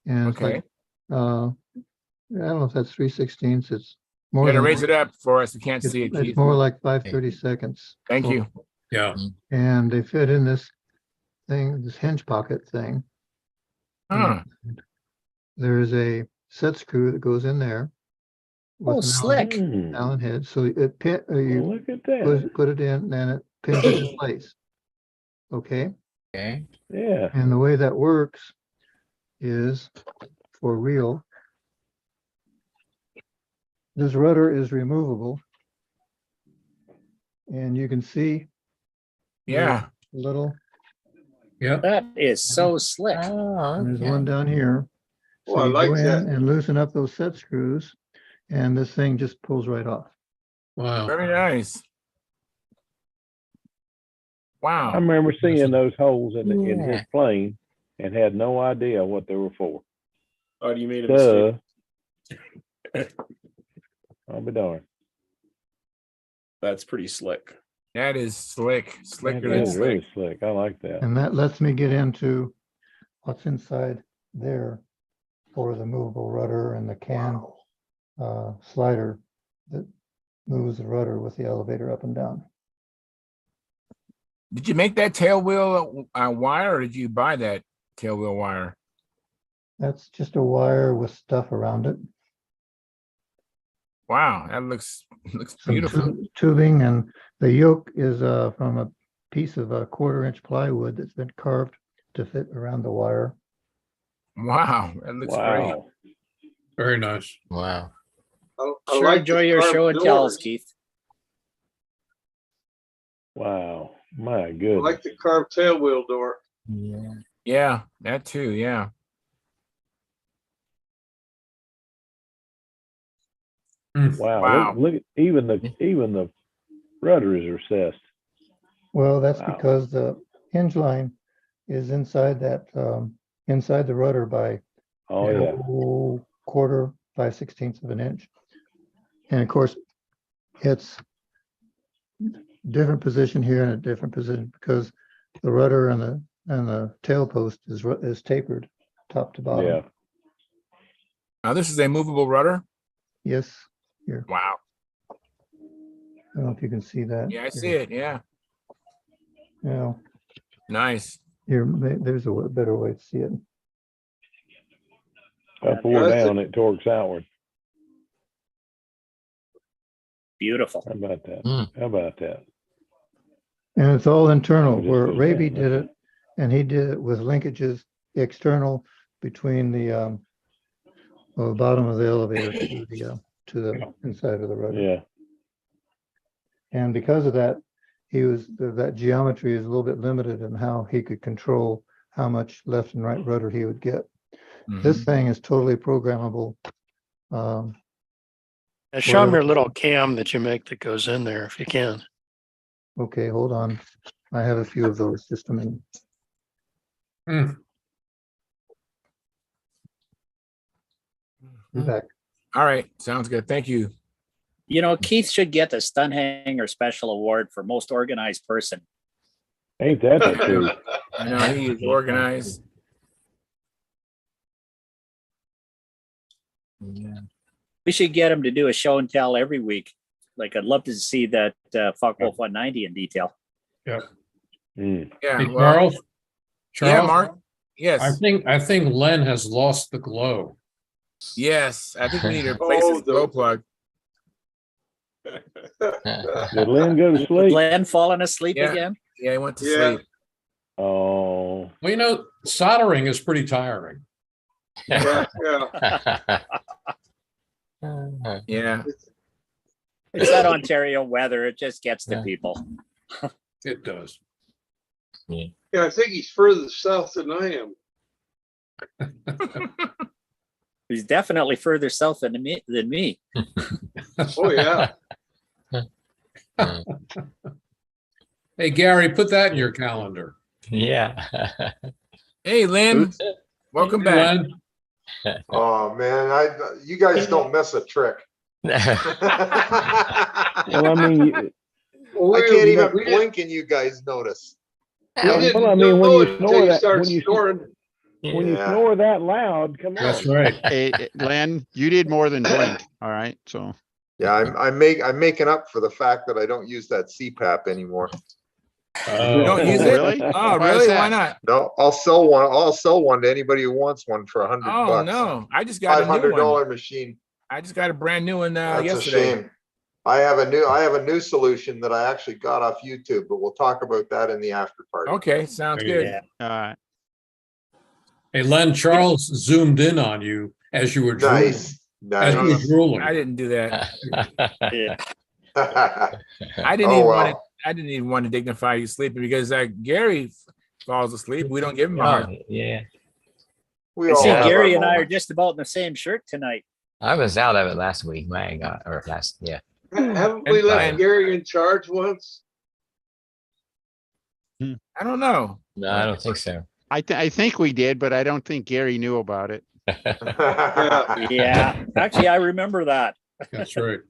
And it's Okay. like, I don't know if that's 3/16. It's You more gotta than, raise it up for us. We can't it's, see it, it's Keith. more like 5/32. Thank you. Yeah. And they fit in this thing, this hinge pocket thing. Huh. And there's a set screw that goes in there. with Oh, an slick. Allen head. So it you Look at that. put it in and it pins it in place. Okay. Okay. Yeah. And the way that works is for real. This rudder is removable. And you can see Yeah. a little, Yeah. That is so slick. Oh, and there's okay. one down here. Oh, So I you like go in that. and loosen up those set screws and this thing just pulls right off. Wow. Very nice. I Wow. remember seeing those holes in his Yeah. plane and had no idea what they were for. Oh, you made a mistake. I'll be darned. That's pretty slick. That is slick. Slicker That than is slick. really slick. I like that. And that lets me get into what's inside there for the movable rudder and the cam slider that moves the rudder with the elevator up and down. Did you make that tail wheel wire, or did you buy that tail wheel wire? That's just a wire with stuff around it. Wow, that looks Some beautiful. tubing, and the yoke is from a piece of a 1/4 inch plywood that's been carved to fit around the wire. Wow, that looks great. Wow. Very nice. Wow. I Sure like enjoy the your carved show and tells, doors. Keith. Wow. My I goodness. like the carved tail wheel door. Yeah. Yeah, that too. Yeah. Wow. Wow. Look at even the rudder is recessed. Well, that's Wow. because the hinge line is inside that inside the rudder by Oh yeah. 1/4, 5/16 of an inch. And of course, it's different position here and a different position because the rudder and the tail post is tapered top to bottom. Yeah. Now this is a movable rudder. Yes, here. Wow. I don't know if you can see that. Yeah, I see it. Yeah. You know, Nice. here, there's a better way to see it. Up or down, it torques outward. Beautiful. How about that? Mm. How about that? And it's all internal, where Raby did it, and he did it with linkages external between the bottom of the elevator to the inside of the rudder. Yeah. And because of that, that geometry is a little bit limited in how he could control how much left and right rudder he would get. This thing is totally programmable. Now show them your little cam that you make that goes in there if you can. Okay, hold on. I have a few of those. Just a minute. Be back. All right, sounds good. Thank you. You know, Keith should get the Stunthangar Special Award for most organized person. Ain't that the truth? I know he is organized. Yeah. We should get him to do a show and tell every week. Like, I'd love to see that Focke-Wulf 190 in detail. Yeah. Yeah. Hey, Well, Charles. Yeah, Mark. Yes. I think Len has lost the glow. Yes, I think we need to replace his glow plug. Did Len go to sleep? Len falling asleep Yeah. again? Yeah, he went to sleep. Oh. Well, you know, soldering is pretty tiring. Yeah. Yeah. It's that Ontario weather. It just gets to people. It does. Yeah, I think he's further south than I am. He's definitely further south than me. Oh, yeah. Hey, Gary, put that in your calendar. Yeah. Hey, Lynn. Welcome back. Len. Oh, man, you guys don't miss a trick. Well, I mean, I can't even blink and you guys notice. well, I mean, when you snore that, when you Yeah. snore that loud, come on. That's right. Hey, Len, you did more than blink. All right. So Yeah, I'm making up for the fact that I don't use that CPAP anymore. You don't use it? Really? Oh, Why is really? that? Why not? No, I'll sell one. I'll sell one to anybody who wants one for $100. Oh no, I just got a new $500 one. machine. I just got a brand new one That's yesterday. a shame. I have a new solution that I actually got off YouTube, but we'll talk about that in the after party. Okay, sounds There you good. all right. Hey, Len, Charles zoomed in on you as you were drooling. Nice. As you were Nice. drooling. I didn't do that. Yeah. I didn't Oh, even well. want to. I didn't even want to dignify you sleeping because Gary falls asleep. We don't give him a hard. Oh, yeah. We I all see have Gary our and I are moments. just about in the same shirt tonight. I was out of it last week. My God, or last, yeah. Haven't we left And- Gary in charge once? I don't know. No, I don't think so. I think we did, but I don't think Gary knew about it. Yeah, actually, I remember that. That's right.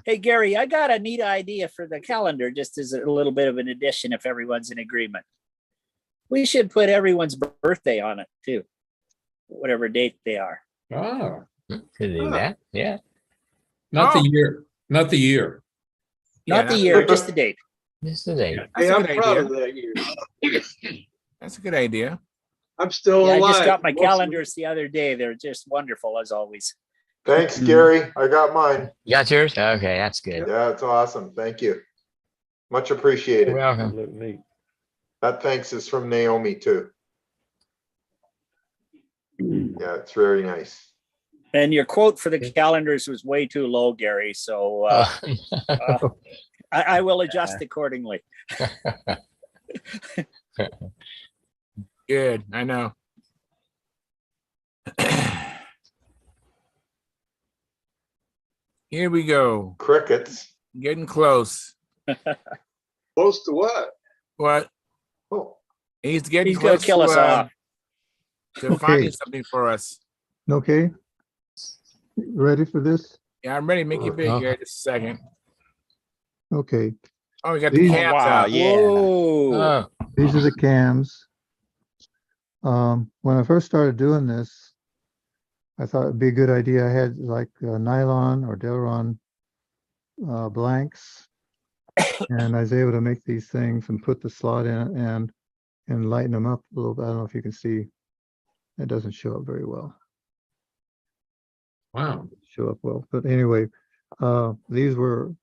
Hey, Gary, I got a neat idea for the calendar, just as a little bit of an addition, if everyone's in agreement. We should put everyone's birthday on it too, whatever date they are. Oh, Could do that. Yeah. not Oh. the year. Not the year. Not the year, just the date. Just the date. That's Hey, a I'm good proud idea. of that year. That's a good idea. I'm still Yeah, I alive. just got my Most of- calendars the other day. They're just wonderful as always. Thanks, Gary. I got mine. You got yours? Okay, that's good. Yeah, it's awesome. Thank you. Much appreciated. You're welcome. Look neat. That thanks is from Naomi too. Yeah, it's very nice. And your quote for the calendars was way too low, Gary. So I will adjust accordingly. Good. I know. Here we go. Crickets. Getting close. Close to what? What? Oh, He's getting He's gonna close kill us off. to Okay. finding something for us. Okay. Ready for this? Yeah, I'm ready to make you big here. Just a second. Okay. Oh, we got the These- cams Wow, out. yeah. Whoa. Oh, These are the cams. When I first started doing this, I thought it'd be a good idea. I had like nylon or Delron blanks, and I was able to make these things and put the slot in it and lighten them up a little bit. I don't know if you can see. It doesn't show up very well. Wow. Show up well, but anyway, these were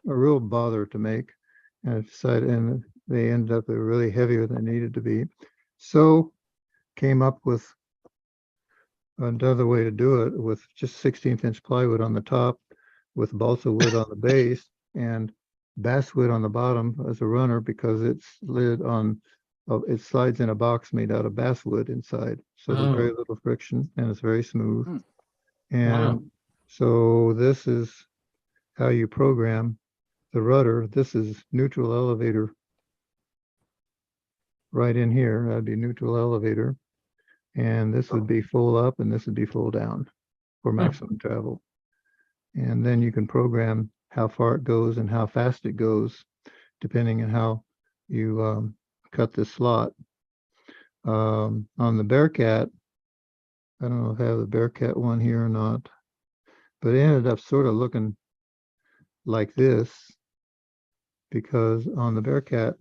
a real bother to make, And I decided, and they ended up really heavier than they needed to be. So came up with another way to do it with just 16th inch plywood on the top, with balsa wood on the base, and basswood on the bottom as a runner, because it's slid on, it slides in a box made out of basswood inside. So there's very little friction and it's very smooth. And so this is how you program the rudder. This is neutral elevator right in here. That'd be neutral elevator. And this would be full up and this would be full down for maximum travel. And then you can program how far it goes and how fast it goes, depending on how you cut the slot. On the Bearcat, I don't know if I have the Bearcat one here or not, but it ended up sort of looking like this, because on the Bearcat,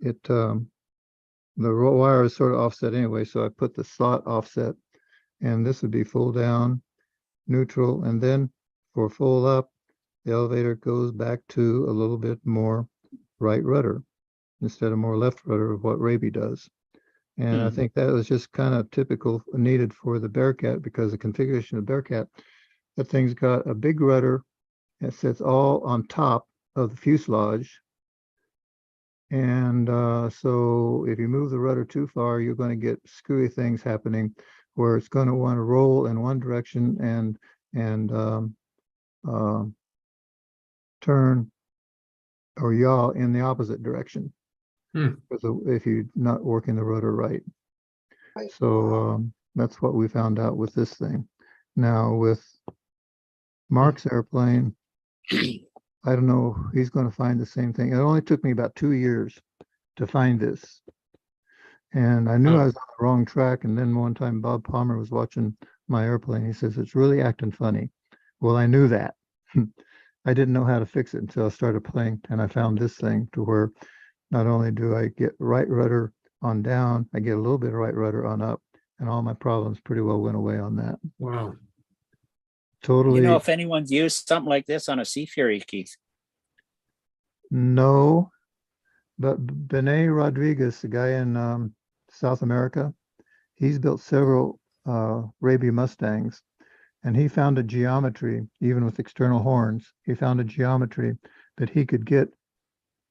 the wire is sort of offset anyway, so I put the slot offset, and this would be full down, neutral, and then for full up, the elevator goes back to a little bit more right rudder instead of more left rudder of what Raby does. And I think that was just kind of typical, needed for the Bearcat, because the configuration of Bearcat, that thing's got a big rudder that sits all on top of the fuselage. And so if you move the rudder too far, you're going to get screwy things happening where it's going to want to roll in one direction and turn or yaw in the opposite direction. If you're not working the rudder right. So that's what we found out with this thing. Now with Mark's airplane, I don't know, he's going to find the same thing. It only took me about 2 years to find this. And I knew I was on the wrong track. And then one time Bob Palmer was watching my airplane. He says, "It's really acting funny." Well, I knew that. I didn't know how to fix it until I started playing. And I found this thing to where not only do I get right rudder on down, I get a little bit of right rudder on up. And all my problems pretty well went away on that. Wow. Totally. You know if anyone's used something like this on a Sea Fury, Keith? No, but Benet Rodriguez, the guy in South America, he's built several Raby Mustangs, and he found a geometry, even with external horns, he found a geometry that he could get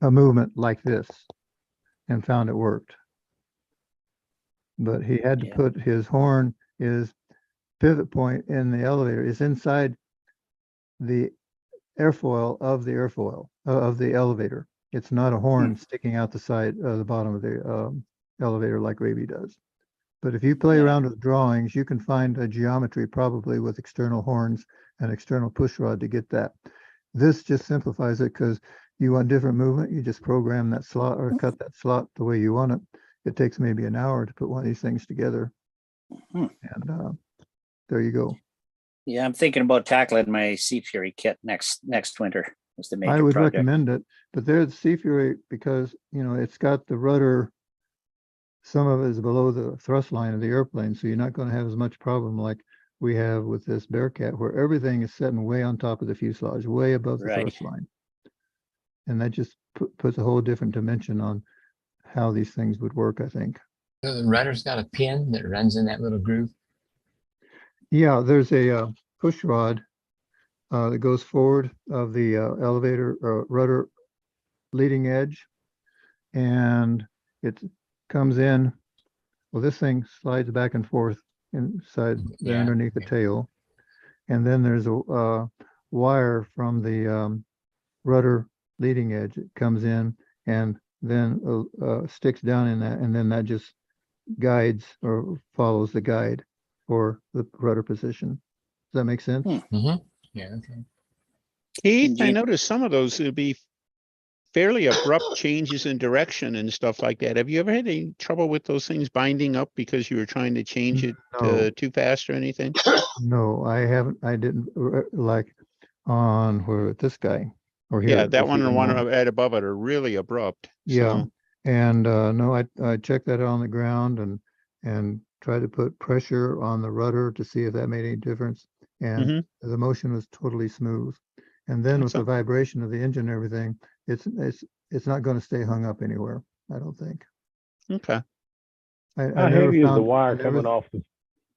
a movement like this, and found it worked. But he had to put his horn, his pivot point in the elevator is inside the airfoil of the airfoil of the elevator. It's not a horn sticking out the side of the bottom of the elevator like Raby does. But if you play around with drawings, you can find a geometry probably with external horns and external push rod to get that. This just simplifies it, because you want different movement. You just program that slot or cut that slot the way you want it. It takes maybe an hour to put one of these things together. And there you go. Yeah, I'm thinking about tackling my Sea Fury kit next winter. Was the major I would project. recommend it, but there's Sea Fury, because it's got the rudder. Some of it is below the thrust line of the airplane, so you're not going to have as much problem like we have with this Bearcat, where everything is sitting way on top of the fuselage, way above the thrust line, and that just puts a whole different dimension on how these things would work, I think. So the rudder's got a pin that runs in that little groove. Yeah, there's a push rod that goes forward of the elevator rudder leading edge, and it comes in. Well, this thing slides back and forth inside there underneath the tail, and then there's a wire from the rudder leading edge. It comes in and then sticks down in that, and then that just guides or follows the guide for the rudder position. Does that make sense? Yeah. Okay. Keith, I noticed some of those would be fairly abrupt changes in direction and stuff like that. Have you ever had any trouble with those things binding up because you were trying to change it too fast or anything? No, I haven't. I didn't, like on where this guy or here. Yeah, that one and the one right above it are really abrupt. Yeah. So. And no, I checked that on the ground and tried to put pressure on the rudder to see if that made any difference. And the motion was totally smooth. And then with So- the vibration of the engine and everything, it's not going to stay hung up anywhere, I don't think. Okay. I How never heavy is the found- I wire never coming off the,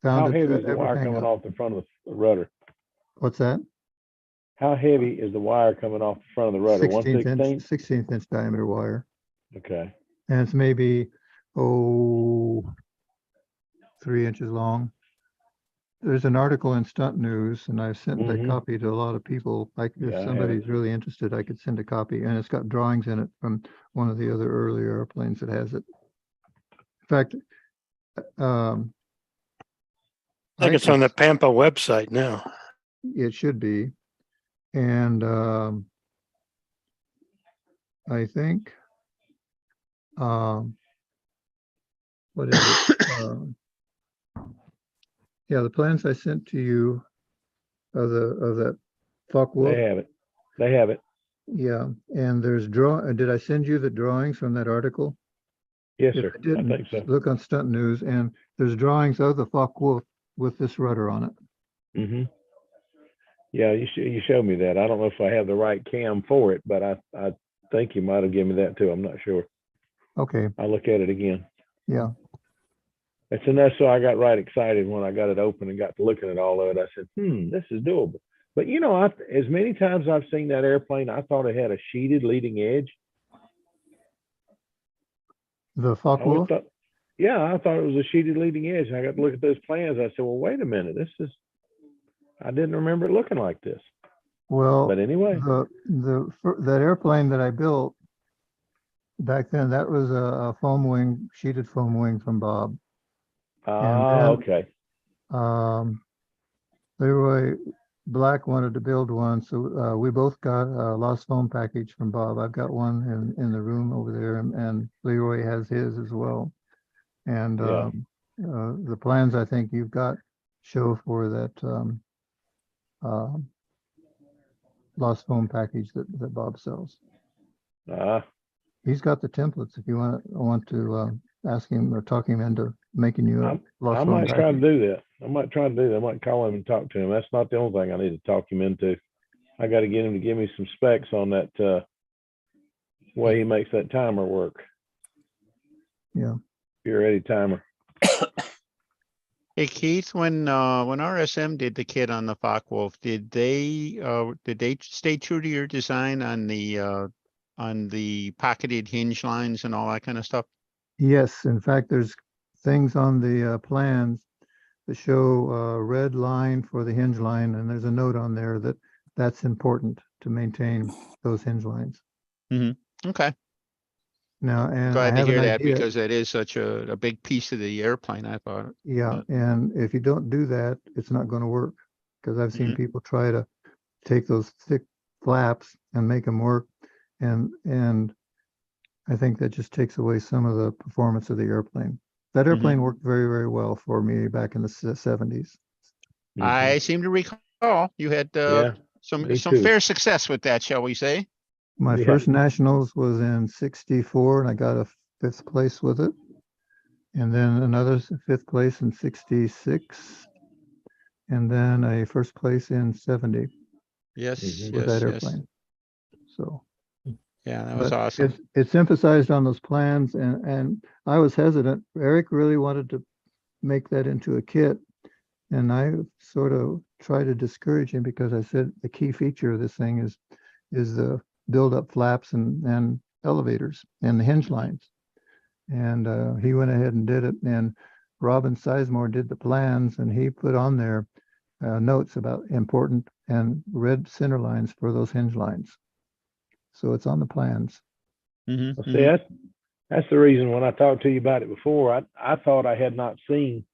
found how it heavy to is the ever wire hang coming up. off the front of the rudder? What's that? How heavy is the wire coming off the front of the rudder? 16th inch diameter wire. Okay. And it's maybe, 3 inches long. There's an article in Stunt News, and I've sent that Mhm. copy to a lot of people. Like, Yeah, I if have somebody's really interested, I could send a copy, and it's got drawings in it from one of the other earlier airplanes that has it. In fact, I think it's on the Pampa website now. it should be. And I think, what is it? Yeah, the plans I sent to you of that Focke-Wulf. They have it. They have it. Yeah, and there's did I send you the drawings from that article? Yes, If sir. I I didn't, think so. look on Stunt News, and there's drawings of the Focke-Wulf with this rudder on it. Mm-hmm. Yeah, you showed me that. I don't know if I have the right cam for it, but I think you might have given me that too. I'm not sure. Okay, I'll look at it again. yeah. It's enough so I got right excited when I got it open and got to looking at all of it. I said, this is doable. But you know, as many times I've seen that airplane, I thought it had a sheeted leading edge. The I Focke-Wulf? thought it was a sheeted leading edge. And I got to look at those plans. I said, well, wait a minute. I didn't remember it looking like this. Well, But anyway, that airplane that I built back then, that was a foam wing, sheeted foam wing from Bob. okay. Leroy Black wanted to build one, so we both got a lost foam package from Bob. I've got one in the room over there, and Leroy has his as well. And Yeah. the plans I think you've got show for that lost foam package that Bob sells. He's got the templates if you want to ask him or talk him into making you a lost I foam might package. try to do that. I might call him and talk to him. That's not the only thing I need to talk him into. I got to get him to give me some specs on that way he makes that timer work. Yeah. Pure Eddie timer. Hey Keith, when RSM did the kit on the Focke-Wulf, did they stay true to your design on the pocketed hinge lines and all that kind of stuff? Yes, in fact, there's things on the plans that show a red line for the hinge line, and there's a note on there that's important to maintain those hinge lines. Mm-hmm. Okay. Now, and I Glad to have hear an that idea. because that is such a big piece of the airplane, I thought. Yeah, and if you don't do that, it's not going to work, because I've seen people try to take those thick flaps and make them work, and I think that just takes away some of the performance of the airplane. That airplane worked very, very well for me back in the 70s. I seem to recall you had some fair success with that, shall we say? My first nationals was in '64, and I got a 5th place with it, and then another 5th place in '66, and then a 1st place in '70. Yes, with that airplane. So yeah, that was awesome. It's emphasized on those plans, and I was hesitant. Eric really wanted to make that into a kit, and I sort of tried to discourage him, because I said the key feature of this thing is the build-up flaps and elevators and the hinge lines. And he went ahead and did it, and Robin Sizemore did the plans, and he put on there notes about important and red center lines for those hinge lines. So it's on the plans. Well, see, that's the reason when I talked to you about it before, I thought I had not seen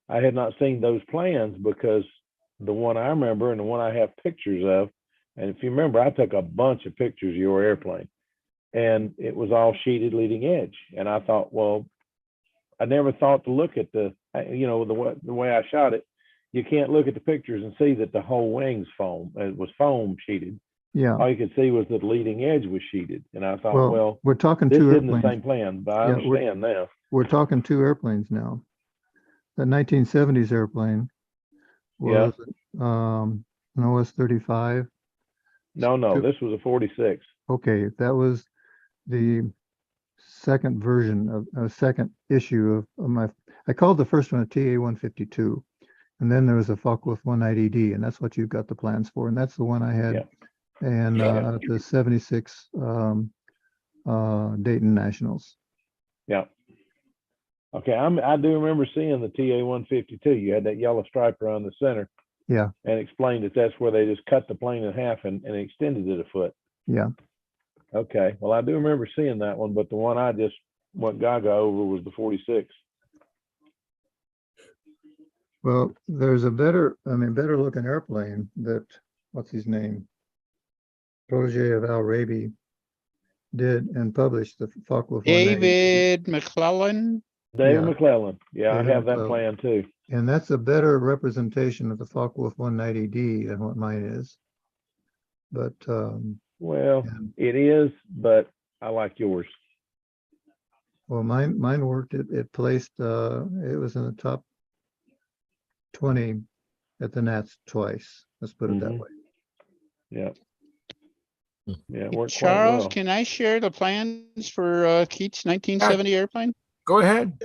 those plans, because the one I remember and the one I have pictures of, and if you remember, I took a bunch of pictures of your airplane, and it was all sheeted leading edge. And I thought, well, I never thought to look at the way I shot it. You can't look at the pictures and see that the whole wing's foam. It was foam sheeted. Yeah. All you could see was that the leading edge was sheeted. And I thought, well, we're talking this two isn't airplanes. the same plan, but I understand now. We're talking 2 airplanes now. The 1970s airplane was an OS-35, No, this was a 46. Okay, that was the second version of second issue of my, I called the first one a TA 152. And then there was a Focke-Wulf 190D, and that's what you've got the plans for. And that's the one I had. Yeah. And the 76 Dayton Nationals. Yeah. Okay, I do remember seeing the TA 152. You had that yellow stripe around the center. Yeah. And explained that that's where they just cut the plane in half and extended it a foot. Yeah. Okay, well, I do remember seeing that one, but the one I just went gaga over was the 46. Well, there's a better looking airplane that, what's his name? Protege of Al Raby did and published the Focke-Wulf 190. David McClellan. David Yeah. McClellan. Yeah, David I have that McClellan. plan too. And that's a better representation of the Focke-Wulf 190D than what mine is. But Well, it is, but I like yours. well, mine worked. It placed. It was in the top 20 at the Nats twice. Let's put it that way. Yeah. Yeah, it worked quite Charles, well. can I share the plans for Keats 1970 airplane? Go ahead.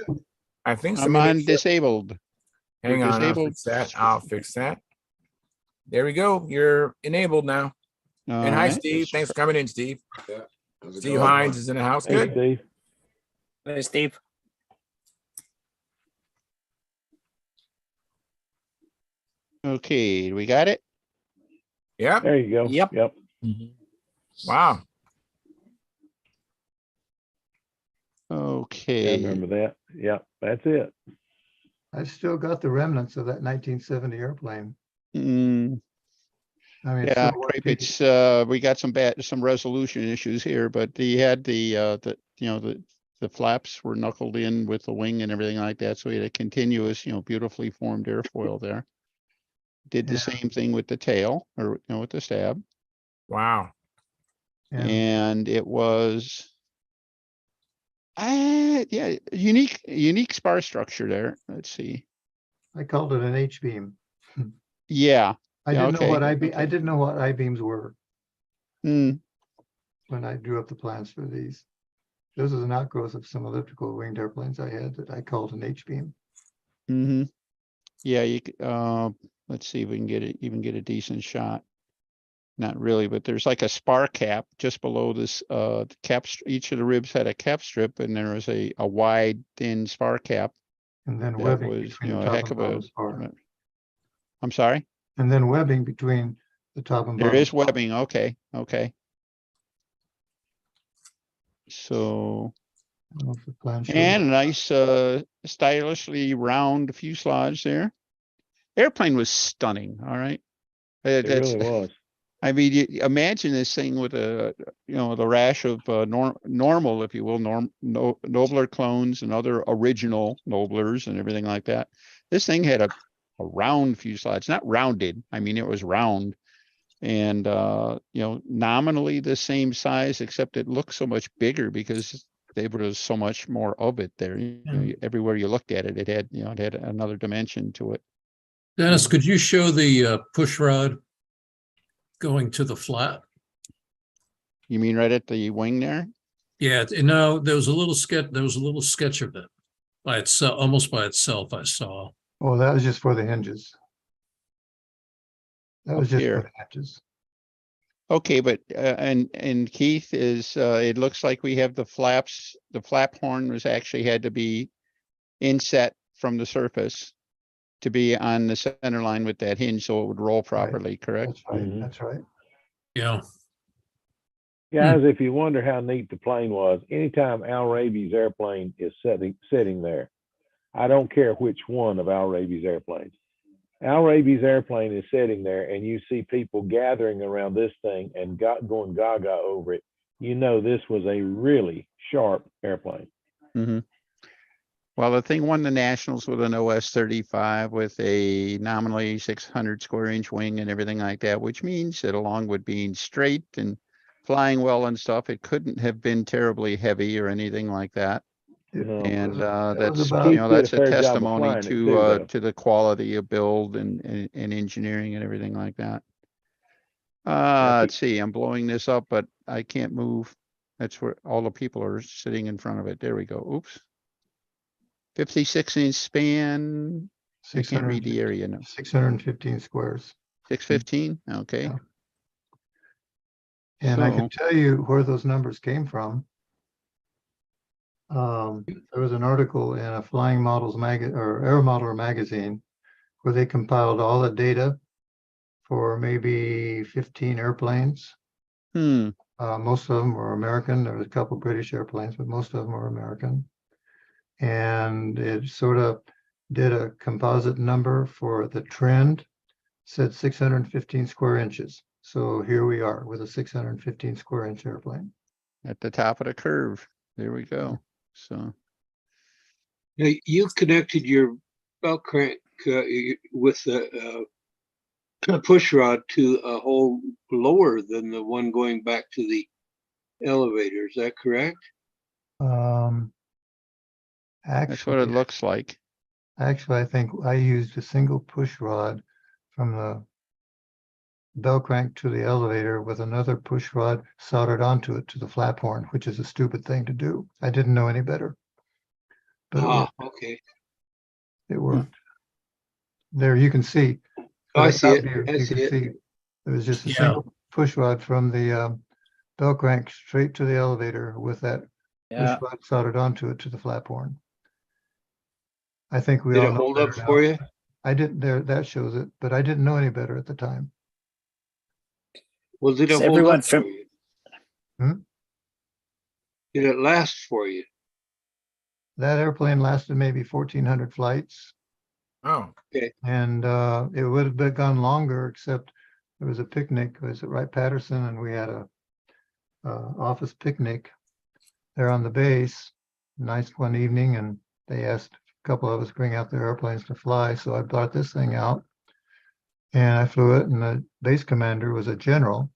I think I'm on disabled. Hang on, I'll fix that. There we go. You're enabled now. And hi, Steve. Thanks for coming in, Steve. Yeah. Steve Hines is in the house. Hey, Good. Steve. Hey, Steve. Okay, we got it? Yep. There you go. Yep. Yep. Wow. Okay. I remember that. Yeah, that's it. I've still got the remnants of that 1970 airplane. Mm, I mean, yeah, still working. it's we got some resolution issues here, but he had the flaps were knuckled in with the wing and everything like that, so he had a continuous, beautifully formed airfoil there. Did the same thing with the tail, or with the stab. Wow. And it was unique spar structure there. Let's see. I called it an H-beam. Yeah. I didn't know what I didn't know what I-beams were when I drew up the plans for these. This is an outgrowth of some elliptical winged airplanes I had that I called an H-beam. Mm-hmm. Yeah, you could, let's see if we can get a decent shot. Not really, but there's like a spar cap just below this cap. Each of the ribs had a cap strip, and there was a wide thin spar cap. And then that webbing was, between the a top heck and of bottom a spar. I'm sorry? And then webbing between the top and bottom. There is webbing. Okay. So, I don't know if the plan shows and a that. nice stylishly round fuselage there. Airplane was stunning. All right. It really was. I mean, you imagine this thing with the rash of normal, if you will, Nobler clones and other original Noblers and everything like that. This thing had a round fuselage, not rounded. I mean, it was round, and nominally the same size, except it looked so much bigger because there was so much more of it there. Everywhere you looked at it, it had another dimension to it. Dennis, could you show the push rod going to the flat? You mean right at the wing there? Yeah, no, there was a little sketch of it by itself, almost by itself, I saw. Oh, that was just for the hinges. That was Up just here. for the hinges. Okay, but and Keith is it looks like we have the flaps. The flap horn was actually had to be inset from the surface to be on the center line with that hinge so it would roll properly, correct? That's right. That's right. Yeah. Guys, if you wonder how neat the plane was, anytime Al Raby's airplane is sitting there, I don't care which one of Al Raby's airplanes. Al Raby's airplane is sitting there and you see people gathering around this thing and going gaga over it. You know this was a really sharp airplane. Mm-hmm. Well, the thing won the Nationals with an OS-35 with a nominally 600 square inch wing and everything like that, which means that along with being straight and flying well and stuff, it couldn't have been terribly heavy or anything like that. No, And that's that's a fair job of testimony flying it to too, to the quality of build and engineering and everything like that. Let's see, I'm blowing this up, but I can't move. That's where all the people are sitting in front of it. There we go. Oops. 56-inch span. I can't read the area now. 615 squares. 615, okay. Yeah. And I can tell you where those numbers came from. There was an article in a Flying Models or Air Modeler magazine where they compiled all the data for maybe 15 airplanes. Most of them were American. There was a couple British airplanes, but most of them were American. And it sort of did a composite number for the trend, said 615 square inches. So here we are with a 615 square inch airplane. At the top of the curve. There we go. So Now, you connected your belt crank with a push rod to a hole lower than the one going back to the elevator. Is that correct? that's what Actually, it looks like. I think I used a single push rod from the bell crank to the elevator with another push rod soldered onto it to the flap horn, which is a stupid thing to do. I didn't know any better. But it worked. Okay. It worked. There you can see. Oh, I see it. You can see it was just a single push rod from the bell crank straight to the elevator with that push rod soldered onto it to the flap horn. I think we Did all it know hold better up now. for you? I didn't there, that shows it, but I didn't know any better at the time. Well, did it Is hold everyone up for you? Did it last for you? That airplane lasted maybe 1,400 flights. Oh, okay. And it would have gone longer, except there was a picnic. It was at Wright-Patterson, and we had a office picnic there on the base. Nice one evening, and they asked a couple of us to bring out their airplanes to fly. So I brought this thing out, and I flew it. And the base commander was a general,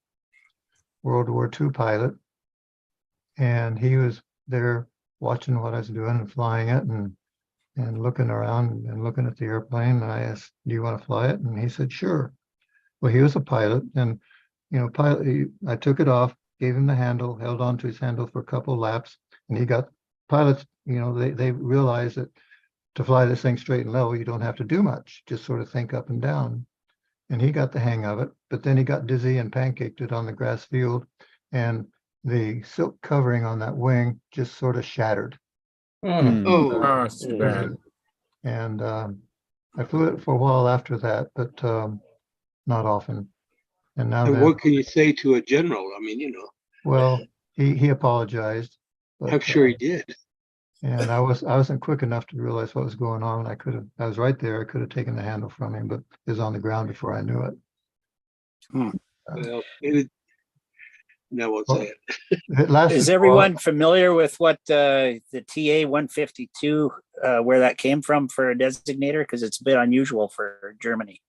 World War II pilot, and he was there watching what I was doing and flying it, and looking around and looking at the airplane. And I asked, "Do you want to fly it?" And he said, "Sure." Well, he was a pilot, and I took it off, gave him the handle, held on to his handle for a couple of laps, and he got pilots. They realize that to fly this thing straight and level, you don't have to do much, just sort of think up and down. And he got the hang of it, but then he got dizzy and pancaked it on the grass field, and the silk covering on that wing just sort of shattered. that's too bad. And I flew it for a while after that, but not often. And now And that, what can you say to a general? I mean, well, he apologized. But, I'm sure he did. And I wasn't quick enough to realize what was going on. I was right there. I could have taken the handle from him, but it was on the ground before I knew it. Well, maybe no one say it. Is everyone familiar with what the TA 152, where that came from for a designator? Because it's a bit unusual for Germany.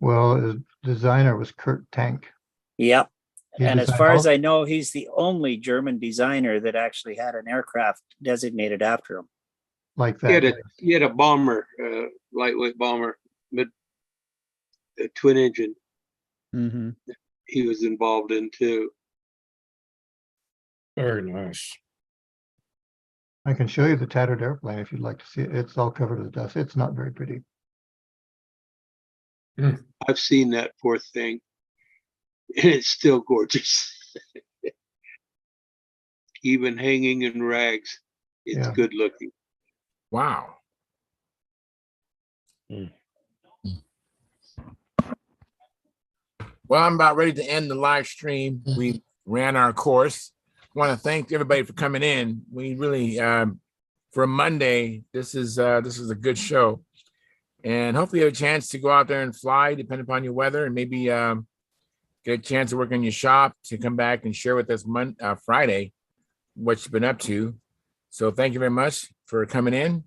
Well, the designer was Kurt Tank. Yep. And as far as all- I know, he's the only German designer that actually had an aircraft designated after him. Like that. He had a bomber, lightweight bomber, a twin engine. He was involved in too. Very nice. I can show you the tattered airplane if you'd like to see it. It's all covered with dust. It's not very pretty. I've seen that poor thing, and it's still gorgeous. Even hanging in rags, it's good looking. Wow. Well, I'm about ready to end the live stream. We ran our course. I want to thank everybody for coming in. We really, for a Monday, this is a good show. And hopefully you have a chance to go out there and fly, depending upon your weather, and maybe get a chance to work in your shop, to come back and share with us Friday what you've been up to. So thank you very much for coming in.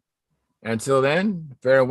Until then, farewell.